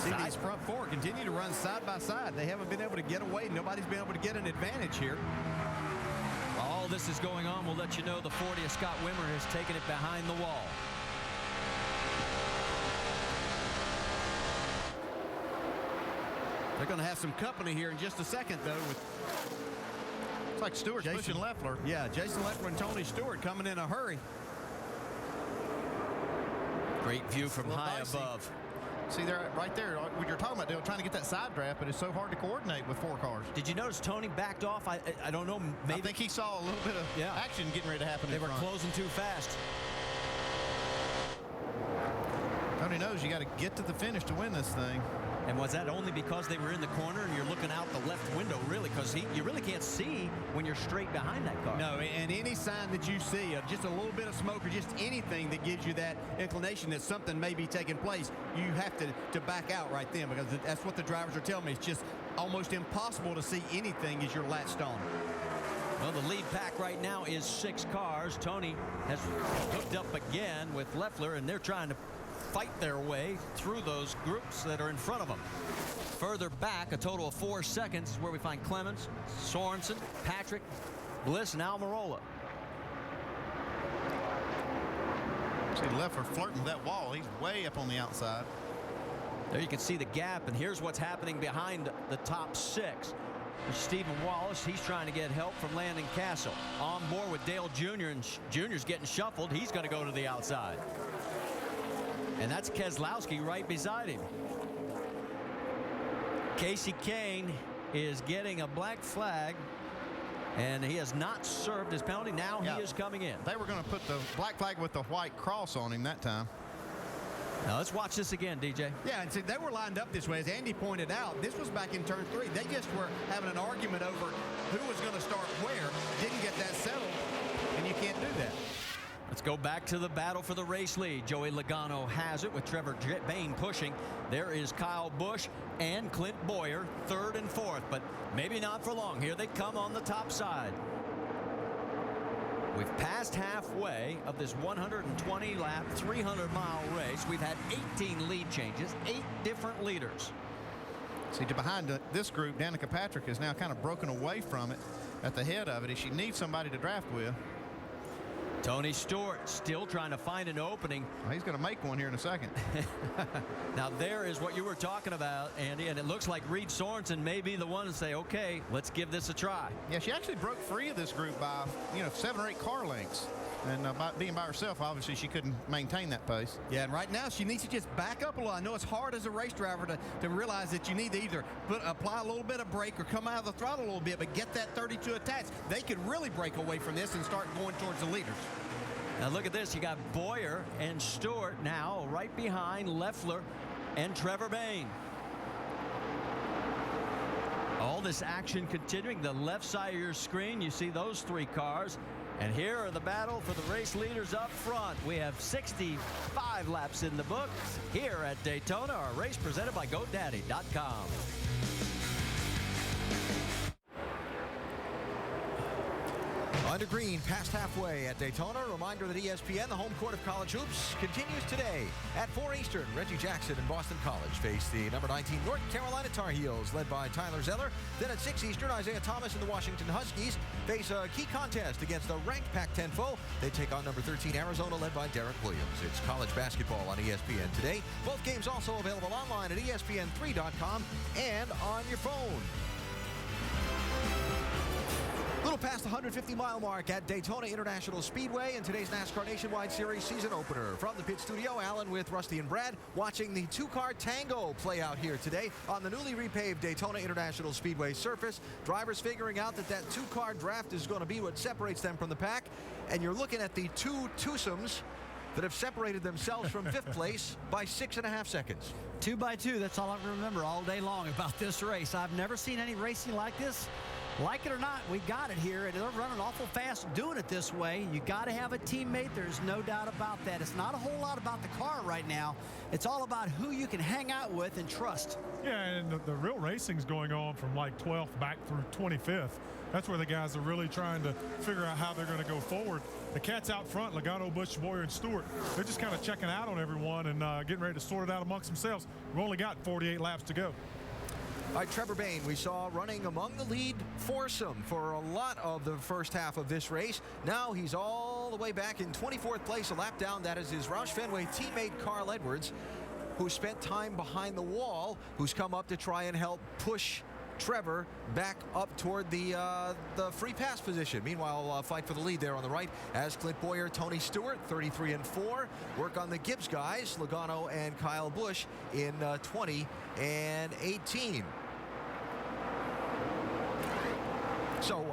See, these front four continue to run side by side. They haven't been able to get away. Nobody's been able to get an advantage here. While all this is going on, we'll let you know the 40 of Scott Wimmer has taken it behind the wall. They're going to have some company here in just a second, though. It's like Stewart's pushing Leffler. Yeah, Jason Leffler and Tony Stewart coming in a hurry. Great view from high dicey. above. See, they're right there. When you're talking about, they're trying to get that side draft, but it's so hard to coordinate with 4 cars. Did you notice Tony backed off? I don't know. Maybe I think he saw a little bit of action getting ready to happen. They were closing too fast. Tony knows you got to get to the finish to win this thing. And was that only because they were in the corner and you're looking out the left window, really? Because you really can't see when you're straight behind that car. No, and any sign that you see of just a little bit of smoke or just anything that gives you that inclination that something may be taking place, you have to back out right then, because that's what the drivers are telling me. It's just almost impossible to see anything as you're latched on. Well, the lead pack right now is 6 cars. Tony has hooked up again with Leffler, and they're trying to fight their way through those groups that are in front of them. Further back, a total of 4 seconds, is where we find Clemens, Sorensen, Patrick, Bliss, and Almirola. See Leffler flirting with that wall. He's way up on the outside. There you can see the gap, and here's what's happening behind the top 6. There's Stephen Wallace. He's trying to get help from Landon Castle. On board with Dale Jr., and Jr.'s getting shuffled. He's going to go to the outside. And that's Keselowski right beside him. Casey Kane is getting a black flag, and he has not served his penalty. Now he is coming in. They were going to put the black flag with the white cross on him that time. Now let's watch this again, DJ. Yeah, and see, they were lined up this way. As Andy pointed out, this was back in turn 3. They just were having an argument over who was going to start where. Didn't get that settled, and you can't do that. Let's go back to the battle for the race lead. Joey Logano has it with Trevor Bayne pushing. There is Kyle Busch and Clint Boyer, 3rd and 4th, but maybe not for long. Here they come on the top side. We've passed halfway of this 120-lap, 300-mile race. We've had 18 lead changes, 8 different leaders. See, behind this group, Danica Patrick is now kind of broken away from it at the head of it. She needs somebody to draft with. Tony Stewart still trying to find an opening. Well, he's going to make one here in a second. Now there is what you were talking about, Andy, and it looks like Reed Sorensen may be the one to say, okay, let's give this a try. Yeah, she actually broke free of this group by 7 or 8 car lengths. And being by herself, obviously, she couldn't maintain that pace. Yeah, and right now she needs to just back up a little. I know it's hard as a race driver to realize that you need to either apply a little bit of brake or come out of the throttle a little bit, but get that 32 attached. They could really break away from this and start going towards the leaders. Now look at this. You got Boyer and Stewart now right behind Leffler and Trevor Bayne. All this action continuing. The left side of your screen, you see those 3 cars. And here are the battle for the race leaders up front. We have 65 laps in the book here at Daytona, our race presented by GoDaddy.com. Under green, past halfway at Daytona. Reminder that ESPN, the home court of college hoops, continues today at 4 Eastern. Reggie Jackson and Boston College face the number 19 North Carolina Tar Heels, led by Tyler Zeller. Then at 6 Eastern, Isaiah Thomas and the Washington Huskies face a key contest against the ranked Pac-10 foe. They take on number 13 Arizona, led by Derek Williams. It's college basketball on ESPN today. Both games also available online at ESPN3.com and on your phone. A little past the 150-mile mark at Daytona International Speedway in today's NASCAR Nationwide Series season opener. From the pit studio, Alan with Rusty and Brad, watching the 2-car tango play out here today on the newly repaved Daytona International Speedway surface. Drivers figuring out that 2-car draft is going to be what separates them from the pack. And you're looking at the 2 twosomes that have separated themselves from 5th place by 6.5 seconds. 2 by 2, that's all I remember all day long about this race. I've never seen any racing like this. Like it or not, we got it here, and they're running awful fast doing it this way. You got to have a teammate. There's no doubt about that. It's not a whole lot about the car right now. It's all about who you can hang out with and trust. Yeah, and the real racing's going on from like 12th back through 25th. That's where the guys are really trying to figure out how they're going to go forward. The cats out front, Logano, Busch, Boyer, and Stewart, they're just kind of checking out on everyone and getting ready to sort it out amongst themselves. We've only got 48 laps to go. All right, Trevor Bayne, we saw running among the lead foursome for a lot of the first half of this race. Now he's all the way back in 24th place, a lap down. That is his Roush Fenway teammate, Carl Edwards, who spent time behind the wall, who's come up to try and help push Trevor back up toward the free pass position. Meanwhile, fight for the lead there on the right as Clint Boyer, Tony Stewart, 33 and 4. Work on the Gibbs guys, Logano and Kyle Busch in 20 and 18. So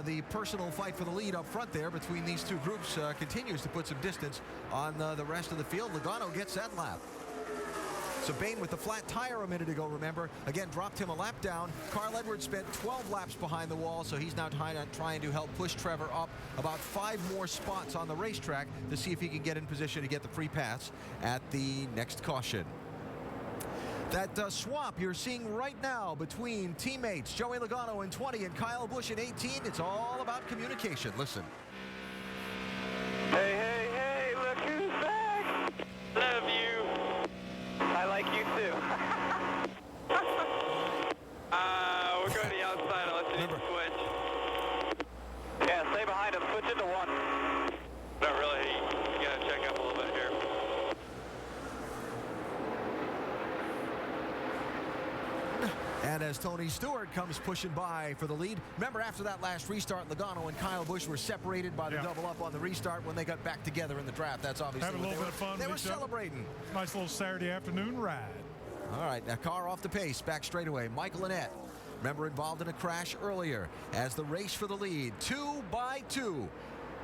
the personal fight for the lead up front there between these two groups continues to put some distance on the rest of the field. Logano gets that lap. So Bayne with the flat tire a minute ago, remember, again dropped him a lap down. Carl Edwards spent 12 laps behind the wall, so he's now trying to help push Trevor up about 5 more spots on the racetrack to see if he can get in position to get the free pass at the next caution. That swap you're seeing right now between teammates Joey Logano in 20 and Kyle Busch in 18, it's all about communication. Listen. Hey, hey, hey, look who's back. Love you. I like you too. We're going to the outside unless you need to switch. Yeah, stay behind him. Switch into 1. Not really. You got to check up a little bit here. And as Tony Stewart comes pushing by for the lead, remember after that last restart, Logano and Kyle Busch were separated by the double up on the restart when they got back together in the draft. That's obviously having a little bit of fun. They were celebrating. Nice little Saturday afternoon ride. All right, now car off the pace, back straightaway. Michael Annette, remember, involved in a crash earlier as the race for the lead, 2 by 2.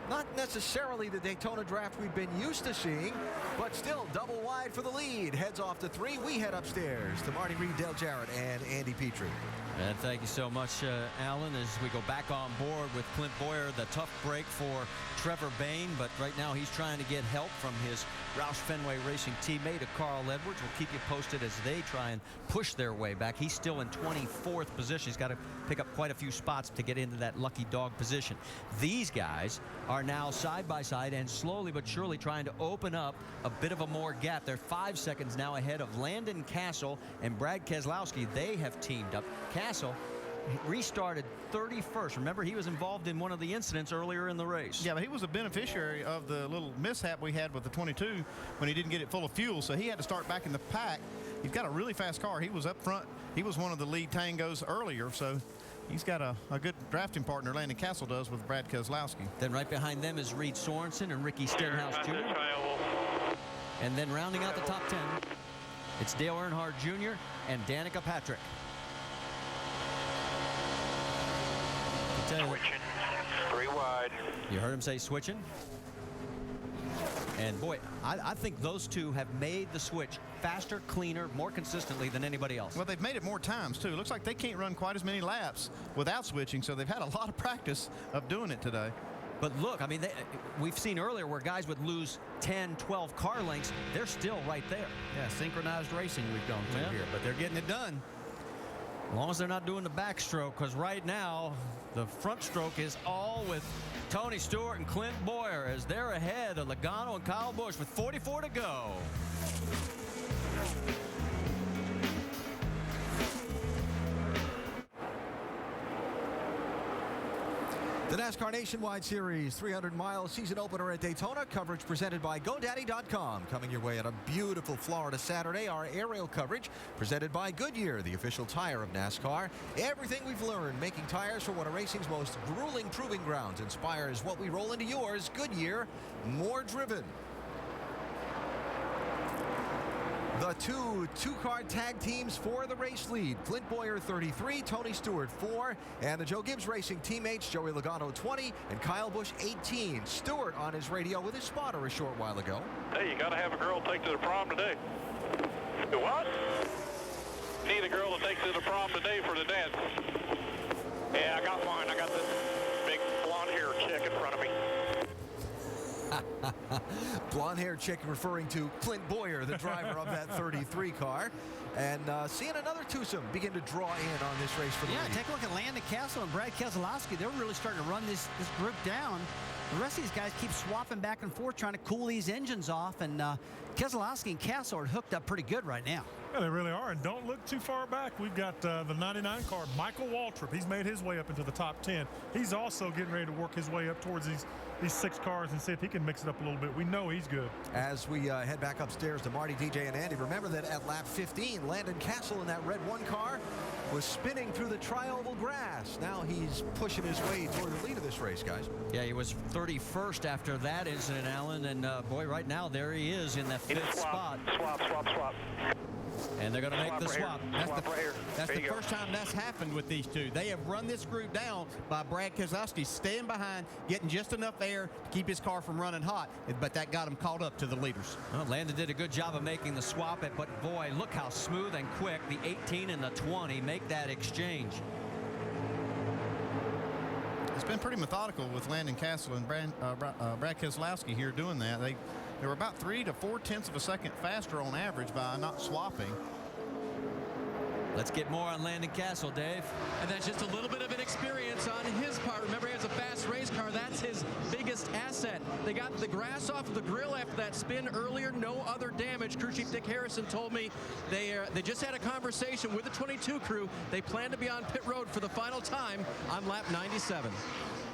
Not necessarily the Daytona draft we've been used to seeing, but still double wide for the lead. Heads off to 3. We head upstairs to Marty Reed, Dale Jarrett, and Andy Petrie. And thank you so much, Alan, as we go back on board with Clint Boyer. The tough break for Trevor Bayne, but right now he's trying to get help from his Roush Fenway Racing teammate, Carl Edwards. We'll keep you posted as they try and push their way back. He's still in 24th position. He's got to pick up quite a few spots to get into that lucky dog position. These guys are now side by side and slowly but surely trying to open up a bit of a more gap. They're 5 seconds now ahead of Landon Castle and Brad Keselowski. They have teamed up. Castle restarted 31st. Remember, he was involved in one of the incidents earlier in the race. Yeah, but he was a beneficiary of the little mishap we had with the 22 when he didn't get it full of fuel, so he had to start back in the pack. He's got a really fast car. He was up front. He was one of the lead tangos earlier, so he's got a good drafting partner, Landon Castle does, with Brad Keselowski. Then right behind them is Reed Sorensen and Ricky Stenhouse Jr. And then rounding out the top 10, it's Dale Earnhardt Jr. and Danica Patrick. Switching. 3 wide. You heard him say switching? And boy, I think those two have made the switch faster, cleaner, more consistently than anybody else. Well, they've made it more times, too. It looks like they can't run quite as many laps without switching, so they've had a lot of practice of doing it today. But look, I mean, we've seen earlier where guys would lose 10, 12 car lengths. They're still right there. Yeah, synchronized racing we've gone through here, but they're getting it done. As long as they're not doing the backstroke, because right now the front stroke is all with Tony Stewart and Clint Boyer as they're ahead of Logano and Kyle Busch with 44 to go. The NASCAR Nationwide Series 300-mile season opener at Daytona. Coverage presented by GoDaddy.com. Coming your way on a beautiful Florida Saturday. Our aerial coverage presented by Goodyear, the official tire of NASCAR. Everything we've learned making tires for one of racing's most grueling proving grounds inspires what we roll into yours. Goodyear, more driven. The two-car tag teams for the race lead. Clint Boyer, 33, Tony Stewart, 4, and the Joe Gibbs Racing teammates, Joey Logano, 20, and Kyle Busch, 18. Stewart on his radio with his spotter a short while ago. Hey, you got to have a girl take to the prom today. What? Need a girl to take to the prom today for the dance. Yeah, I got one. Blonde-haired chick referring to Clint Boyer, the driver of that 33 car. And seeing another twosome begin to draw in on this race for the lead. Take a look at Landon Castle and Brad Keselowski. They're really starting to run this group down. The rest of these guys keep swapping back and forth, trying to cool these engines off. And Keselowski and Castle are hooked up pretty good right now. Yeah, they really are. And don't look too far back. We've got the 99 car, Michael Waltrip. He's made his way up into the top 10. He's also getting ready to work his way up towards these 6 cars and see if he can mix it up a little bit. We know he's good. As we head back upstairs to Marty, DJ, and Andy, remember that at lap 15, Landon Castle in that red 1 car was spinning through the tri-oval grass. Now he's pushing his way toward the lead of this race, guys. Yeah, he was 31st after that incident, Alan. And, boy, right now, there he is in that 5th spot. Swap. And they're going to make the swap. That's the first time that's happened with these two. They have run this group down by Brad Keselowski staying behind, getting just enough air to keep his car from running hot, but that got him caught up to the leaders. Well, Landon did a good job of making the swap, but boy, look how smooth and quick the 18 and the 20 make that exchange. It's been pretty methodical with Landon Castle and Brad Keselowski here doing that. They were about 3 to 4 tenths of a second faster on average by not swapping. Let's get more on Landon Castle, Dave. And that's just a little bit of an experience on his part. Remember, he has a fast race car. That's his biggest asset. They got the grass off of the grill after that spin earlier. No other damage. Crew Chief Dick Harrison told me they just had a conversation with the 22 crew. They plan to be on pit road for the final time on lap 97.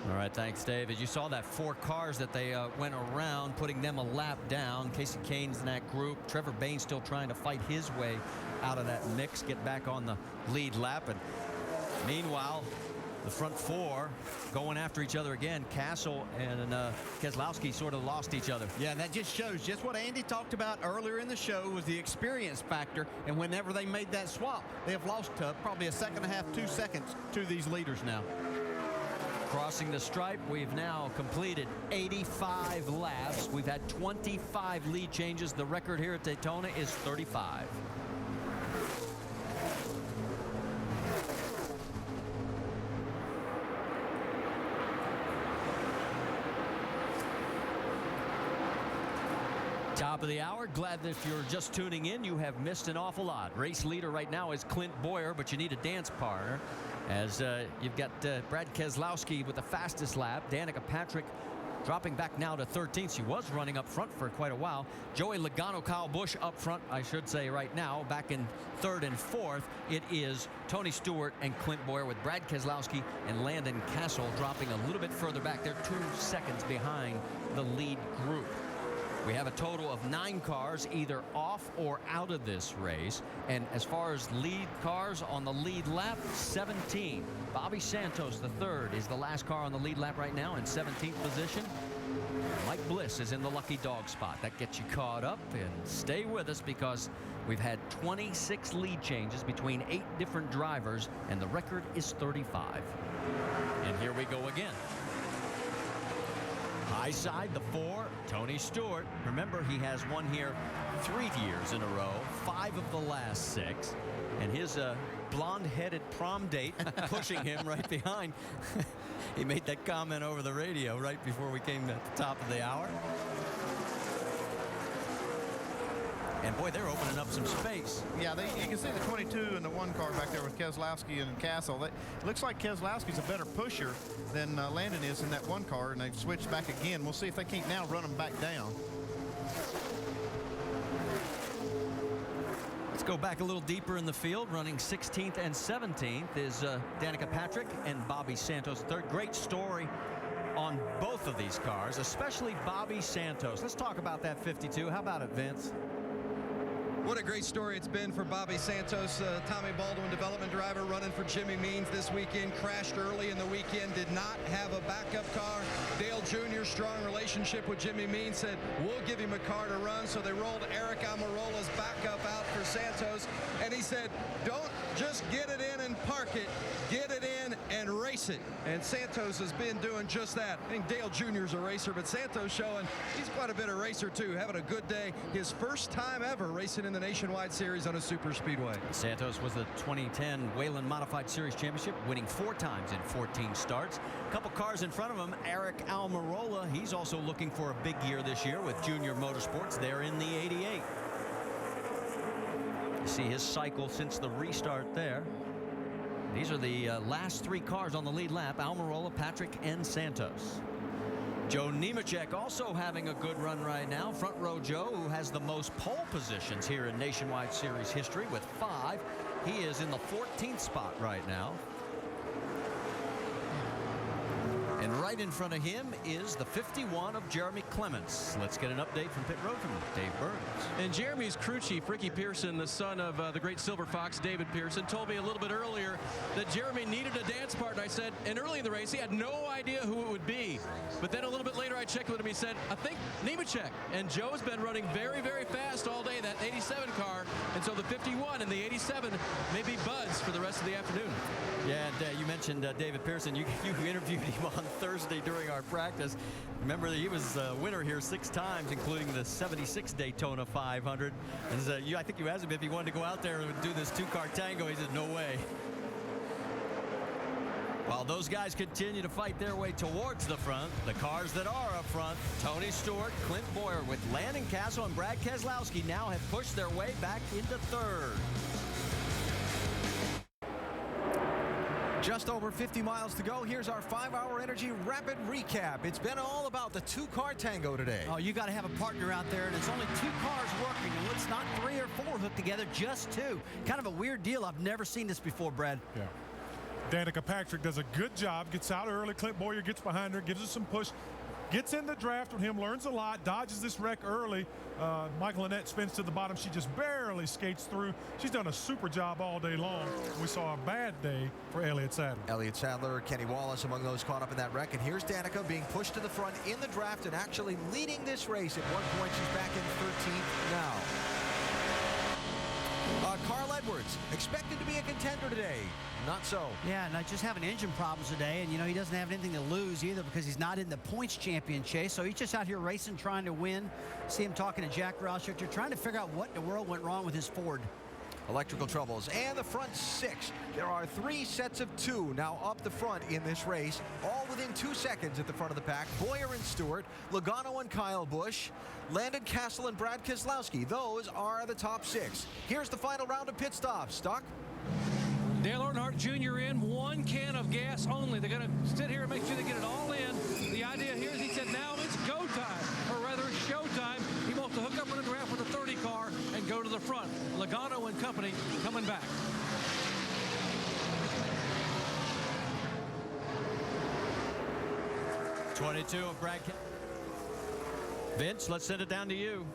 All right, thanks, Dave. As you saw that 4 cars that they went around, putting them a lap down. Casey Kane's in that group. Trevor Bayne still trying to fight his way out of that mix, get back on the lead lap. And meanwhile, the front 4 going after each other again. Castle and Keselowski sort of lost each other. Yeah, and that just shows just what Andy talked about earlier in the show was the experience factor. And whenever they made that swap, they have lost probably a second and a half, 2 seconds to these leaders now. Crossing the stripe, we've now completed 85 laps. We've had 25 lead changes. The record here at Daytona is 35. Top of the hour. Glad that if you're just tuning in, you have missed an awful lot. Race leader right now is Clint Boyer, but you need a dance partner. As you've got Brad Keselowski with the fastest lap. Danica Patrick dropping back now to 13th. She was running up front for quite a while. Joey Logano, Kyle Busch up front, I should say right now. Back in 3rd and 4th, it is Tony Stewart and Clint Boyer with Brad Keselowski and Landon Castle dropping a little bit further back. They're 2 seconds behind the lead group. We have a total of 9 cars either off or out of this race. And as far as lead cars on the lead lap, 17. Bobby Santos, the 3rd, is the last car on the lead lap right now in 17th position. Mike Bliss is in the lucky dog spot. That gets you caught up, and stay with us because we've had 26 lead changes between 8 different drivers, and the record is 35. And here we go again. High side, the 4, Tony Stewart. Remember, he has won here 3 years in a row, 5 of the last 6. And his blonde-headed prom date pushing him right behind. He made that comment over the radio right before we came at the top of the hour. And boy, they're opening up some space. Yeah, you can see the 22 and the 1 car back there with Keselowski and Castle. It looks like Keselowski's a better pusher than Landon is in that 1 car, and they've switched back again. We'll see if they can't now run them back down. Let's go back a little deeper in the field. Running 16th and 17th is Danica Patrick and Bobby Santos. Third, great story on both of these cars, especially Bobby Santos. Let's talk about that 52. How about it, Vince? What a great story it's been for Bobby Santos, Tommy Baldwin development driver running for Jimmy Means this weekend. Crashed early in the weekend, did not have a backup car. Dale Jr., strong relationship with Jimmy Means, said, we'll give him a car to run. So they rolled Eric Amarola's backup out for Santos. And he said, don't just get it in and park it. Get it in and race race it. And Santos has been doing just that. I think Dale Jr. is a racer, but Santos showing he's quite a bit of racer too, having a good day. His first time ever racing in the Nationwide Series on a super speedway. Santos was the 2010 Whelen Modified Series Championship, winning 4 times in 14 starts. A couple cars in front of him, Eric Almirola. He's also looking for a big year this year with Junior Motorsports. They're in the 88. You see his cycle since the restart there. These are the last 3 cars on the lead lap, Almirola, Patrick, and Santos. Joe Nemechek also having a good run right now. Front row Joe, who has the most pole positions here in Nationwide Series history with 5. He is in the 14th spot right now. And right in front of him is the 51 of Jeremy Clements. Let's get an update from pit road from Dave Burns. And Jeremy's crew chief, Ricky Pearson, the son of the great Silver Fox, David Pearson, told me a little bit earlier that Jeremy needed a dance partner. I said, and early in the race, he had no idea who it would be. But then a little bit later, I checked with him. He said, I think Nemechek. And Joe's been running very, very fast all day, that 87 car. And so the 51 and the 87 may be buds for the rest of the afternoon. Yeah, and you mentioned David Pearson. You interviewed him on Thursday during our practice. Remember that he was a winner here 6 times, including the 76 Daytona 500. And I think you asked him if he wanted to go out there and do this 2-car tango. He said, no way. While those guys continue to fight their way towards the front, the cars that are up front, Tony Stewart, Clint Boyer with Landon Castle and Brad Keselowski now have pushed their way back into 3rd. Just over 50 miles to go. Here's our 5-hour energy rapid recap. It's been all about the 2-car tango today. Oh, you got to have a partner out there, and it's only 2 cars working, and it's not 3 or 4 hooked together, just 2. Kind of a weird deal. I've never seen this before, Brad. Yeah. Danica Patrick does a good job, gets out early. Clint Boyer gets behind her, gives her some push, gets in the draft with him, learns a lot, dodges this wreck early. Michael Annette spins to the bottom. She just barely skates through. She's done a super job all day long. We saw a bad day for Elliott Sadler. Elliott Sadler, Kenny Wallace among those caught up in that wreck. And here's Danica being pushed to the front in the draft and actually leading this race. At one point, she's back in 13th now. Carl Edwards, expected to be a contender today. Not so. Yeah, and just having engine problems today, and he doesn't have anything to lose either because he's not in the points champion chase, so he's just out here racing, trying to win. See him talking to Jack Roush. They're trying to figure out what in the world went wrong with his Ford. Electrical troubles. And the front 6. There are 3 sets of 2 now up the front in this race, all within 2 seconds at the front of the pack. Boyer and Stewart, Logano and Kyle Busch, Landon Castle and Brad Keselowski. Those are the top 6. Here's the final round of pit stops. Doc? Dale Earnhardt Jr. in 1 can of gas only. They're going to sit here and make sure they get it all in. The idea here is he said now it's go time, or rather show time. He wants to hook up in the draft with a 30 car and go to the front. Logano and company coming back. .22 of Brad. Vince, let's send it down to you.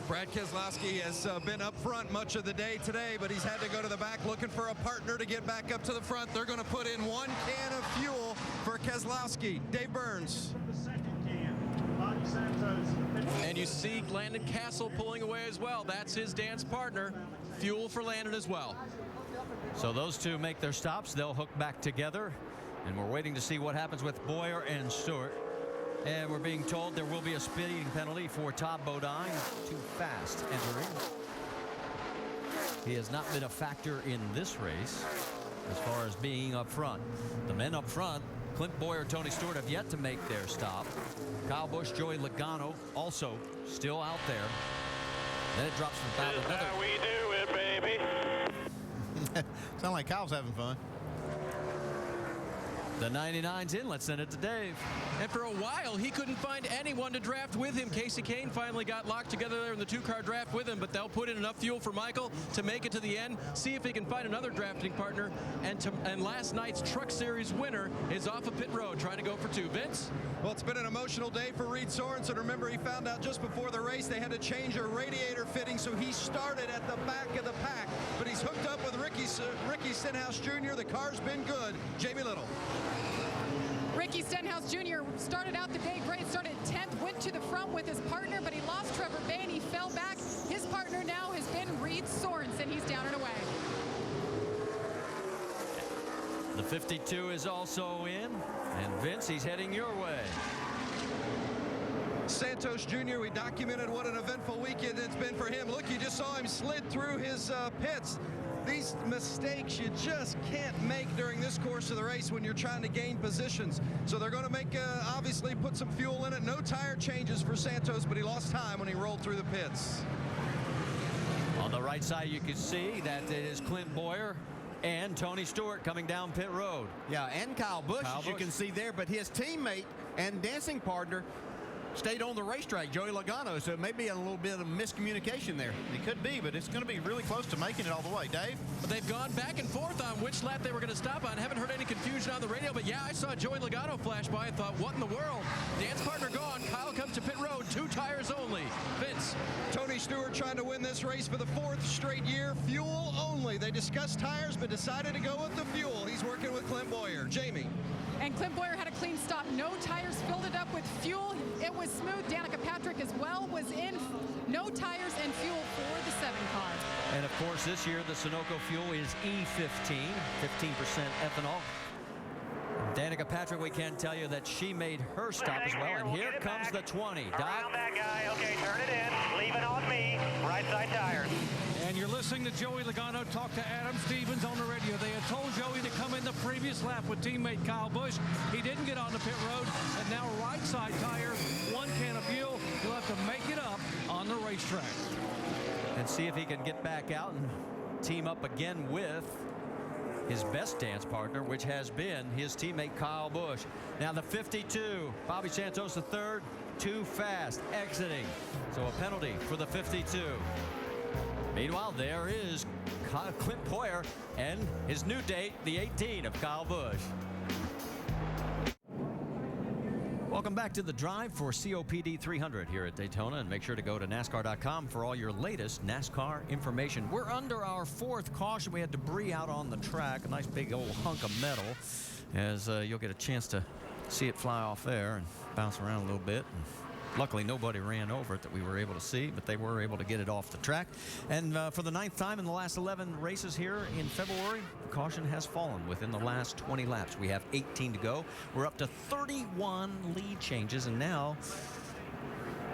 Brad Keselowski has been up front much of the day today, but he's had to go to the back looking for a partner to get back up to the front. They're going to put in 1 can of fuel for Keselowski. Dave Burns. And you see Landon Castle pulling away as well. That's his dance partner. Fuel for Landon as well. So those 2 make their stops. They'll hook back together. And we're waiting to see what happens with Boyer and Stewart. And we're being told there will be a speeding penalty for Todd Bodine. Too fast entering. He has not been a factor in this race as far as being up front. The men up front, Clint Boyer, Tony Stewart, have yet to make their stop. Kyle Busch, Joey Logano also still out there. Then it drops from about another. How we do it, baby. Sound like Kyle's having fun. The 99's in. Let's send it to Dave. And for a while, he couldn't find anyone to draft with him. Casey Kane finally got locked together there in the 2-car draft with him, but they'll put in enough fuel for Michael to make it to the end, see if he can find another drafting partner. And last night's Truck Series winner is off of pit road trying to go for 2. Vince? Well, it's been an emotional day for Reed Sorensen. Remember, he found out just before the race they had to change a radiator fitting, so he started at the back of the pack. But he's hooked up with Ricky Stenhouse Jr. The car's been good. Jamie Little. Ricky Stenhouse Jr. started out the day great, started 10th, went to the front with his partner, but he lost Trevor Bayne. He fell back. His partner now has been Reed Sorensen. He's down and away. The 52 is also in. And Vince, he's heading your way. Santos Jr., we documented what an eventful weekend it's been for him. Look, you just saw him slid through his pits. These mistakes you just can't make during this course of the race when you're trying to gain positions. So they're going to make, obviously, put some fuel in it. No tire changes for Santos, but he lost time when he rolled through the pits. On the right side, you can see that it is Clint Boyer and Tony Stewart coming down pit road. Yeah, and Kyle Busch, as you can see there, but his teammate and dancing partner stayed on the racetrack, Joey Logano, so it may be a little bit of miscommunication there. It could be, but it's going to be really close to making it all the way. Dave? But they've gone back and forth on which lap they were going to stop on. Haven't heard any confusion on the radio, but yeah, I saw Joey Logano flash by and thought, what in the world? Dance partner gone. Kyle comes to pit road, 2 tires only. Vince. Tony Stewart trying to win this race for the 4th straight year. Fuel only. They discussed tires, but decided to go with the fuel. He's working with Clint Boyer. Jamie. And Clint Boyer had a clean stop. No tires, filled it up with fuel. It was smooth. Danica Patrick as well was in. No tires and fuel for the 7 car. And of course, this year the Sunoco fuel is E15, 15% ethanol. Danica Patrick, we can tell you that she made her stop as well. And here comes the 20. Doc? Around that guy. Okay, turn it in. Leave it on me. Right side tires. And you're listening to Joey Logano talk to Adam Stevens on the radio. They had told Joey to come in the previous lap with teammate Kyle Busch. He didn't get on the pit road, and now right side tire, 1 can of fuel. He'll have to make it up on the racetrack. And see if he can get back out and team up again with his best dance partner, which has been his teammate Kyle Busch. Now the 52, Bobby Santos III, too fast, exiting. So a penalty for the 52. Meanwhile, there is Clint Boyer and his new date, the 18 of Kyle Busch. Welcome back to the Drive for COPD 300 here at Daytona, and make sure to go to NASCAR.com for all your latest NASCAR information. We're under our 4th caution. We had debris out on the track, a nice big old hunk of metal, as you'll get a chance to see it fly off there and bounce around a little bit. And luckily, nobody ran over it that we were able to see, but they were able to get it off the track. And for the 9th time in the last 11 races here in February, the caution has fallen within the last 20 laps. We have 18 to go. We're up to 31 lead changes, and now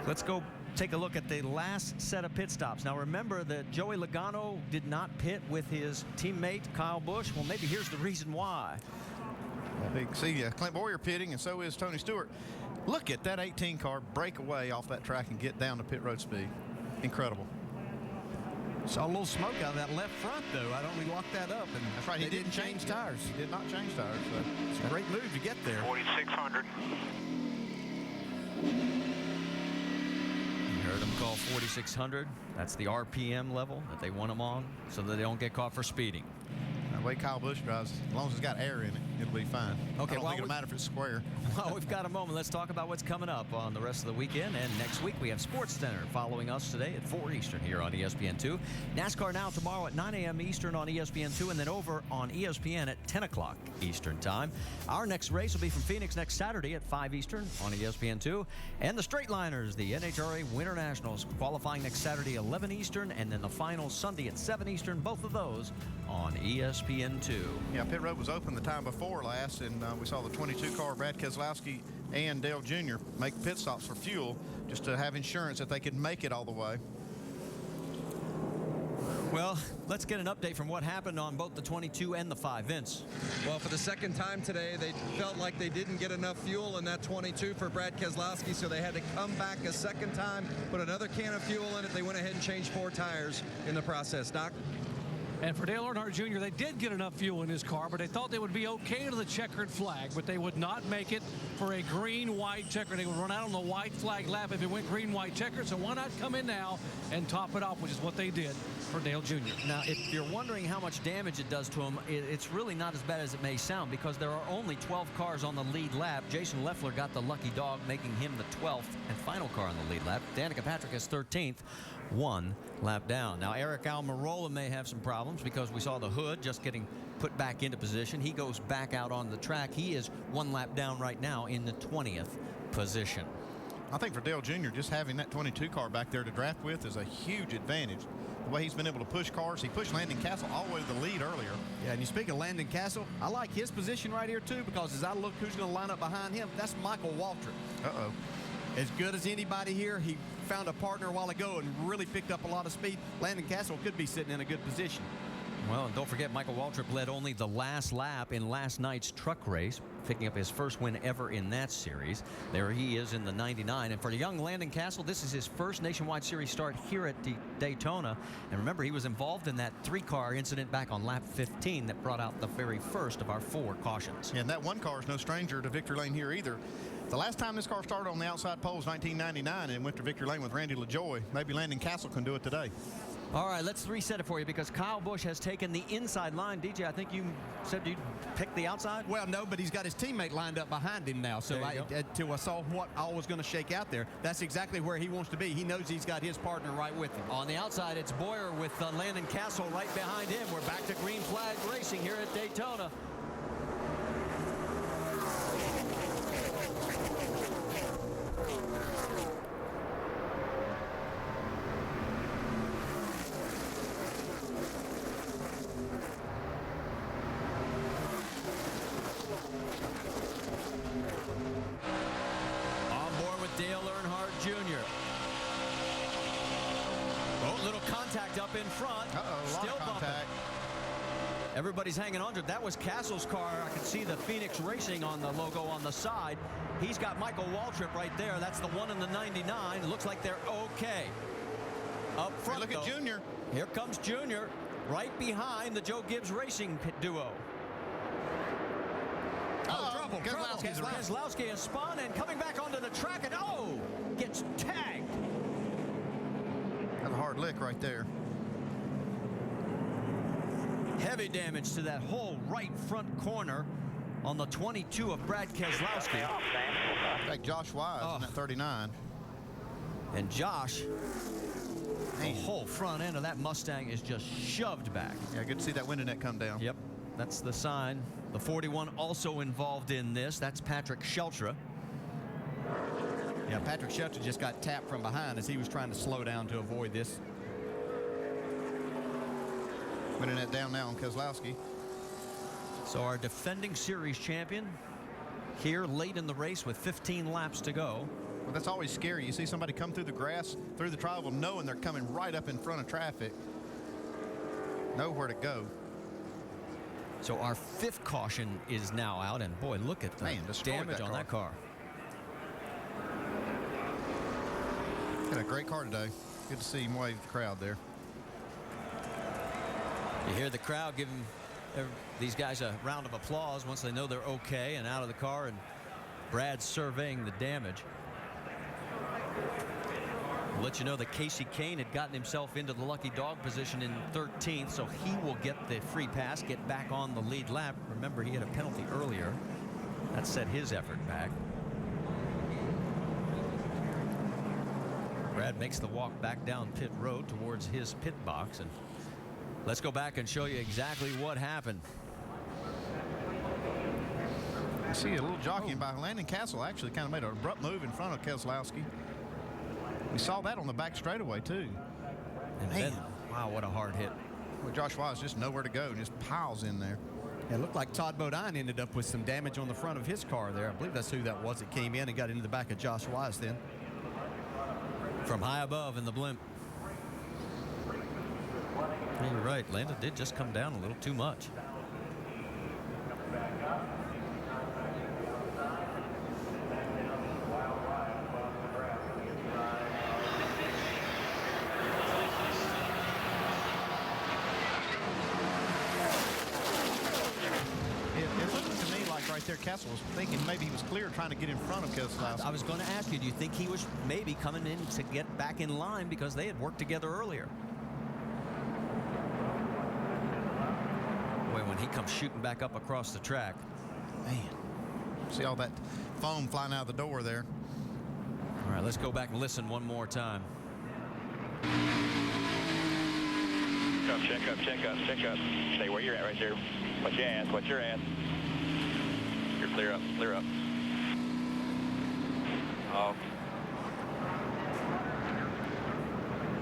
let's go take a look at the last set of pit stops. Now, remember that Joey Logano did not pit with his teammate, Kyle Busch. Well, maybe here's the reason why. See, Clint Boyer pitting, and so is Tony Stewart. Look at that 18 car break away off that track and get down to pit road speed. Incredible. Saw a little smoke out of that left front, though. I don't we locked that up. And that's right. He didn't change tires. He did not change tires. So it's a great move to get there. 4,600. You heard them call 4,600. That's the RPM level that they want them on so that they don't get caught for speeding. The way Kyle Busch drives, as long as it's got air in it, it'll be fine. Okay, I don't think it'll matter if it's square. Well, we've got a moment. Let's talk about what's coming up on the rest of the weekend. And next week, we have Sports Center following us today at 4 Eastern here on ESPN2. NASCAR Now tomorrow at 9 a.m. Eastern on ESPN2, and then over on ESPN at 10 o'clock Eastern time. Our next race will be from Phoenix next Saturday at 5 Eastern on ESPN2. And the Straight Liners, the NHRA Winter Nationals, qualifying next Saturday 11 Eastern, and then the final Sunday at 7 Eastern, both of those on ESPN2. Yeah, pit road was open the time before last, and we saw the 22 car Brad Keselowski and Dale Jr. make pit stops for fuel just to have insurance that they could make it all the way. Well, let's get an update from what happened on both the 22 and the 5. Vince. Well, for the 2nd time today, they felt like they didn't get enough fuel in that 22 for Brad Keselowski, so they had to come back a 2nd time, put another can of fuel in it. They went ahead and changed 4 tires in the process. Doc? And for Dale Earnhardt Jr., they did get enough fuel in his car, but they thought they would be okay to the checkered flag, but they would not make it for a green-white checker. They would run out on the white flag lap if it went green-white checker, so why not come in now and top it off, which is what they did for Dale Jr. Now, if you're wondering how much damage it does to him, it's really not as bad as it may sound, because there are only 12 cars on the lead lap. Jason Leffler got the lucky dog, making him the 12th and final car on the lead lap. Danica Patrick is 13th. 1 lap down. Now, Eric Almirola may have some problems because we saw the hood just getting put back into position. He goes back out on the track. He is 1 lap down right now in the 20th position. I think for Dale Jr., just having that 22 car back there to draft with is a huge advantage. the way he's been able to push cars. He pushed Landon Castle all the way to the lead earlier. Yeah, and you speak of Landon Castle, I like his position right here too, because as I look who's going to line up behind him, that's Michael Waltrip. Uh-oh. As good as anybody here, he found a partner a while ago and really picked up a lot of speed. Landon Castle could be sitting in a good position. Well, and don't forget, Michael Waltrip led only the last lap in last night's truck race, picking up his first win ever in that series. There he is in the 99. And for young Landon Castle, this is his first Nationwide Series start here at Daytona. And remember, he was involved in that 3-car incident back on lap 15 that brought out the very first of our 4 cautions. Yeah, and that one car is no stranger to victory lane here either. The last time this car started on the outside pole was 1999 and went to victory lane with Randy LaJoy. Maybe Landon Castle can do it today. All right, let's reset it for you because Kyle Busch has taken the inside line. DJ, I think you said you'd pick the outside? Well, no, but he's got his teammate lined up behind him now. So until I saw what all was going to shake out there, that's exactly where he wants to be. He knows he's got his partner right with him. On the outside, it's Boyer with Landon Castle right behind him. We're back to green flag racing here at Daytona. Up in front. Still contact. Everybody's hanging on to it. That was Castle's car. I can see the Phoenix Racing on the logo on the side. He's got Michael Waltrip right there. That's the one in the 99. It looks like they're okay. Up front, look at Junior. Here comes Junior, right behind the Joe Gibbs Racing duo. Trouble. Keselowski has spun and coming back onto the track and gets tagged. That's a hard lick right there. Heavy damage to that whole right front corner on the 22 of Brad Keselowski. In fact, Josh Wise in that 39. And Josh, the whole front end of that Mustang is just shoved back. Yeah, good to see that window net come down. Yep, that's the sign. The 41 also involved in this. That's Patrick Sheltra. Yeah, Patrick Sheltra just got tapped from behind as he was trying to slow down to avoid this. Winning it down now on Keselowski. So our defending series champion here late in the race with 15 laps to go. Well, that's always scary. You see somebody come through the grass, through the trioval, knowing they're coming right up in front of traffic. Nowhere to go. So our 5th caution is now out, and boy, look at the damage on that car. Got a great car today. Good to see him wave the crowd there. You hear the crowd giving these guys a round of applause once they know they're okay and out of the car, and Brad's surveying the damage. I'll let you know that Casey Kane had gotten himself into the lucky dog position in 13th, so he will get the free pass, get back on the lead lap. Remember, he had a penalty earlier. That set his effort back. Brad makes the walk back down pit road towards his pit box, and let's go back and show you exactly what happened. I see a little jockeying by Landon Castle. Actually kind of made an abrupt move in front of Keselowski. We saw that on the back straightaway too. And then, wow, what a hard hit. Well, Josh Wise just nowhere to go and just piles in there. Yeah, it looked like Todd Bodine ended up with some damage on the front of his car there. I believe that's who that was that came in and got into the back of Josh Wise then. From high above in the blimp. You're right, Landon did just come down a little too much. It looked to me like right there Castle was thinking maybe he was clear trying to get in front of Keselowski. I was going to ask you, do you think he was maybe coming in to get back in line because they had worked together earlier? Boy, when he comes shooting back up across the track. Man, see all that foam flying out the door there. All right, let's go back and listen one more time. Check up. Stay where you're at right there. Watch your ass. You're clear up.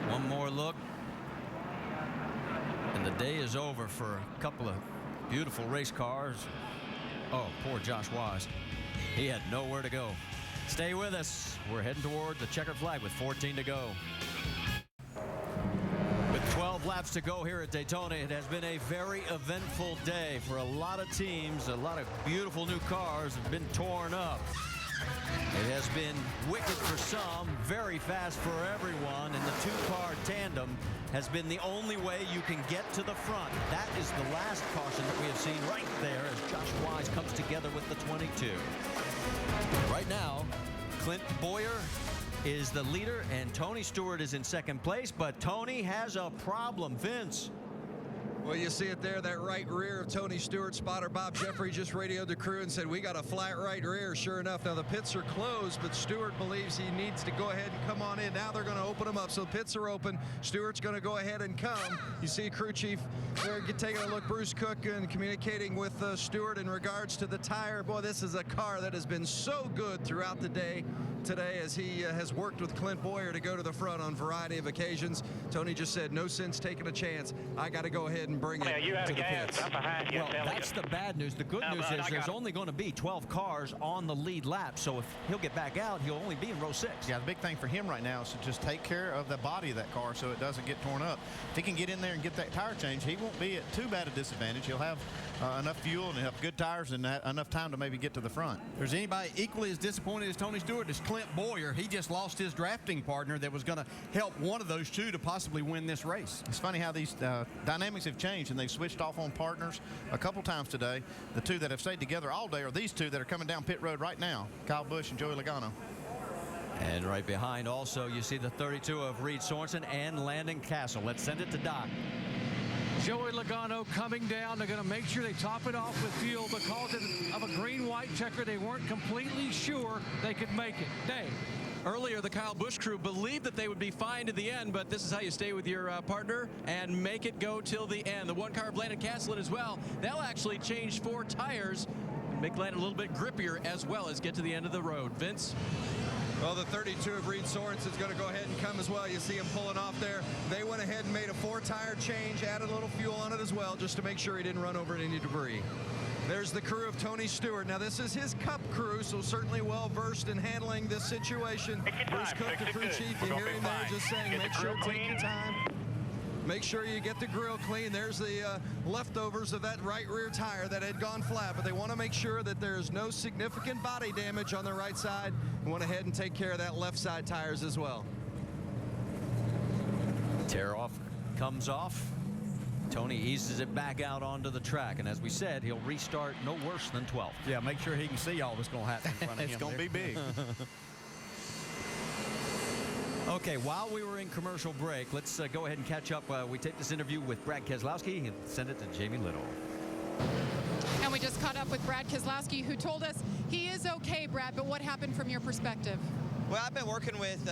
One more look. the day is over for a couple of beautiful race cars. Oh, poor Josh Wise. He had nowhere to go. Stay with us. We're heading toward the checkered flag with 14 to go. With 12 laps to go here at Daytona, it has been a very eventful day for a lot of teams. A lot of beautiful new cars have been torn up. It has been wicked for some, very fast for everyone, and the two-car tandem has been the only way you can get to the front. That is the last caution that we have seen right there as Josh Wise comes together with the 22. Right now, Clint Boyer is the leader, and Tony Stewart is in second place, but Tony has a problem. Vince. Well, you see it there, that right rear of Tony Stewart. Spotter Bob Jeffrey just radioed the crew and said, we got a flat right rear. Sure enough, now the pits are closed, but Stewart believes he needs to go ahead and come on in. Now they're going to open them up. So the pits are open. Stewart's going to go ahead and come. You see crew chief there taking a look, Bruce Cook, and communicating with Stewart in regards to the tire. Boy, this is a car that has been so good throughout the day today as he has worked with Clint Boyer to go to the front on a variety of occasions. Tony just said, no sense taking a chance. I got to go ahead and bring it to the pits. Well, that's the bad news. The good news is there's only going to be 12 cars on the lead lap, so if he'll get back out, he'll only be in row 6. Yeah, the big thing for him right now is to just take care of the body of that car so it doesn't get torn up. If he can get in there and get that tire change, he won't be at too bad a disadvantage. He'll have enough fuel and have good tires and enough time to maybe get to the front. If there's anybody equally as disappointed as Tony Stewart, is Clint Boyer. He just lost his drafting partner that was going to help one of those two to possibly win this race. It's funny how these dynamics have changed, and they've switched off on partners a couple times today. The two that have stayed together all day are these two that are coming down pit road right now, Kyle Busch and Joey Logano. And right behind also, you see the 32 of Reed Sorensen and Landon Castle. Let's send it to Doc. Joey Logano coming down. They're going to make sure they top it off with fuel because of a green-white checker. They weren't completely sure they could make it. Dave. Earlier, the Kyle Busch crew believed that they would be fine to the end, but this is how you stay with your partner and make it go till the end. The one car of Landon Castle as well. They'll actually change 4 tires and make Landon a little bit grippier as well as get to the end of the road. Vince? Well, the 32 of Reed Sorensen is going to go ahead and come as well. You see him pulling off there. They went ahead and made a 4-tire change, added a little fuel on it as well, just to make sure he didn't run over any debris. There's the crew of Tony Stewart. Now, this is his Cup crew, so certainly well-versed in handling this situation. Bruce Cook, the crew chief, you hear him there just saying, make sure to take your time. Make sure you get the grill clean. There's the leftovers of that right rear tire that had gone flat, but they want to make sure that there's no significant body damage on the right side and went ahead and take care of that left side tires as well. Tear off comes off. Tony eases it back out onto the track, and as we said, he'll restart no worse than 12th. Yeah, make sure he can see all that's going to happen in front of him. It's going to be big. Okay, while we were in commercial break, let's go ahead and catch up. We take this interview with Brad Keselowski and send it to Jamie Little. And we just caught up with Brad Keselowski, who told us he is okay, Brad, but what happened from your perspective? Well, I've been working with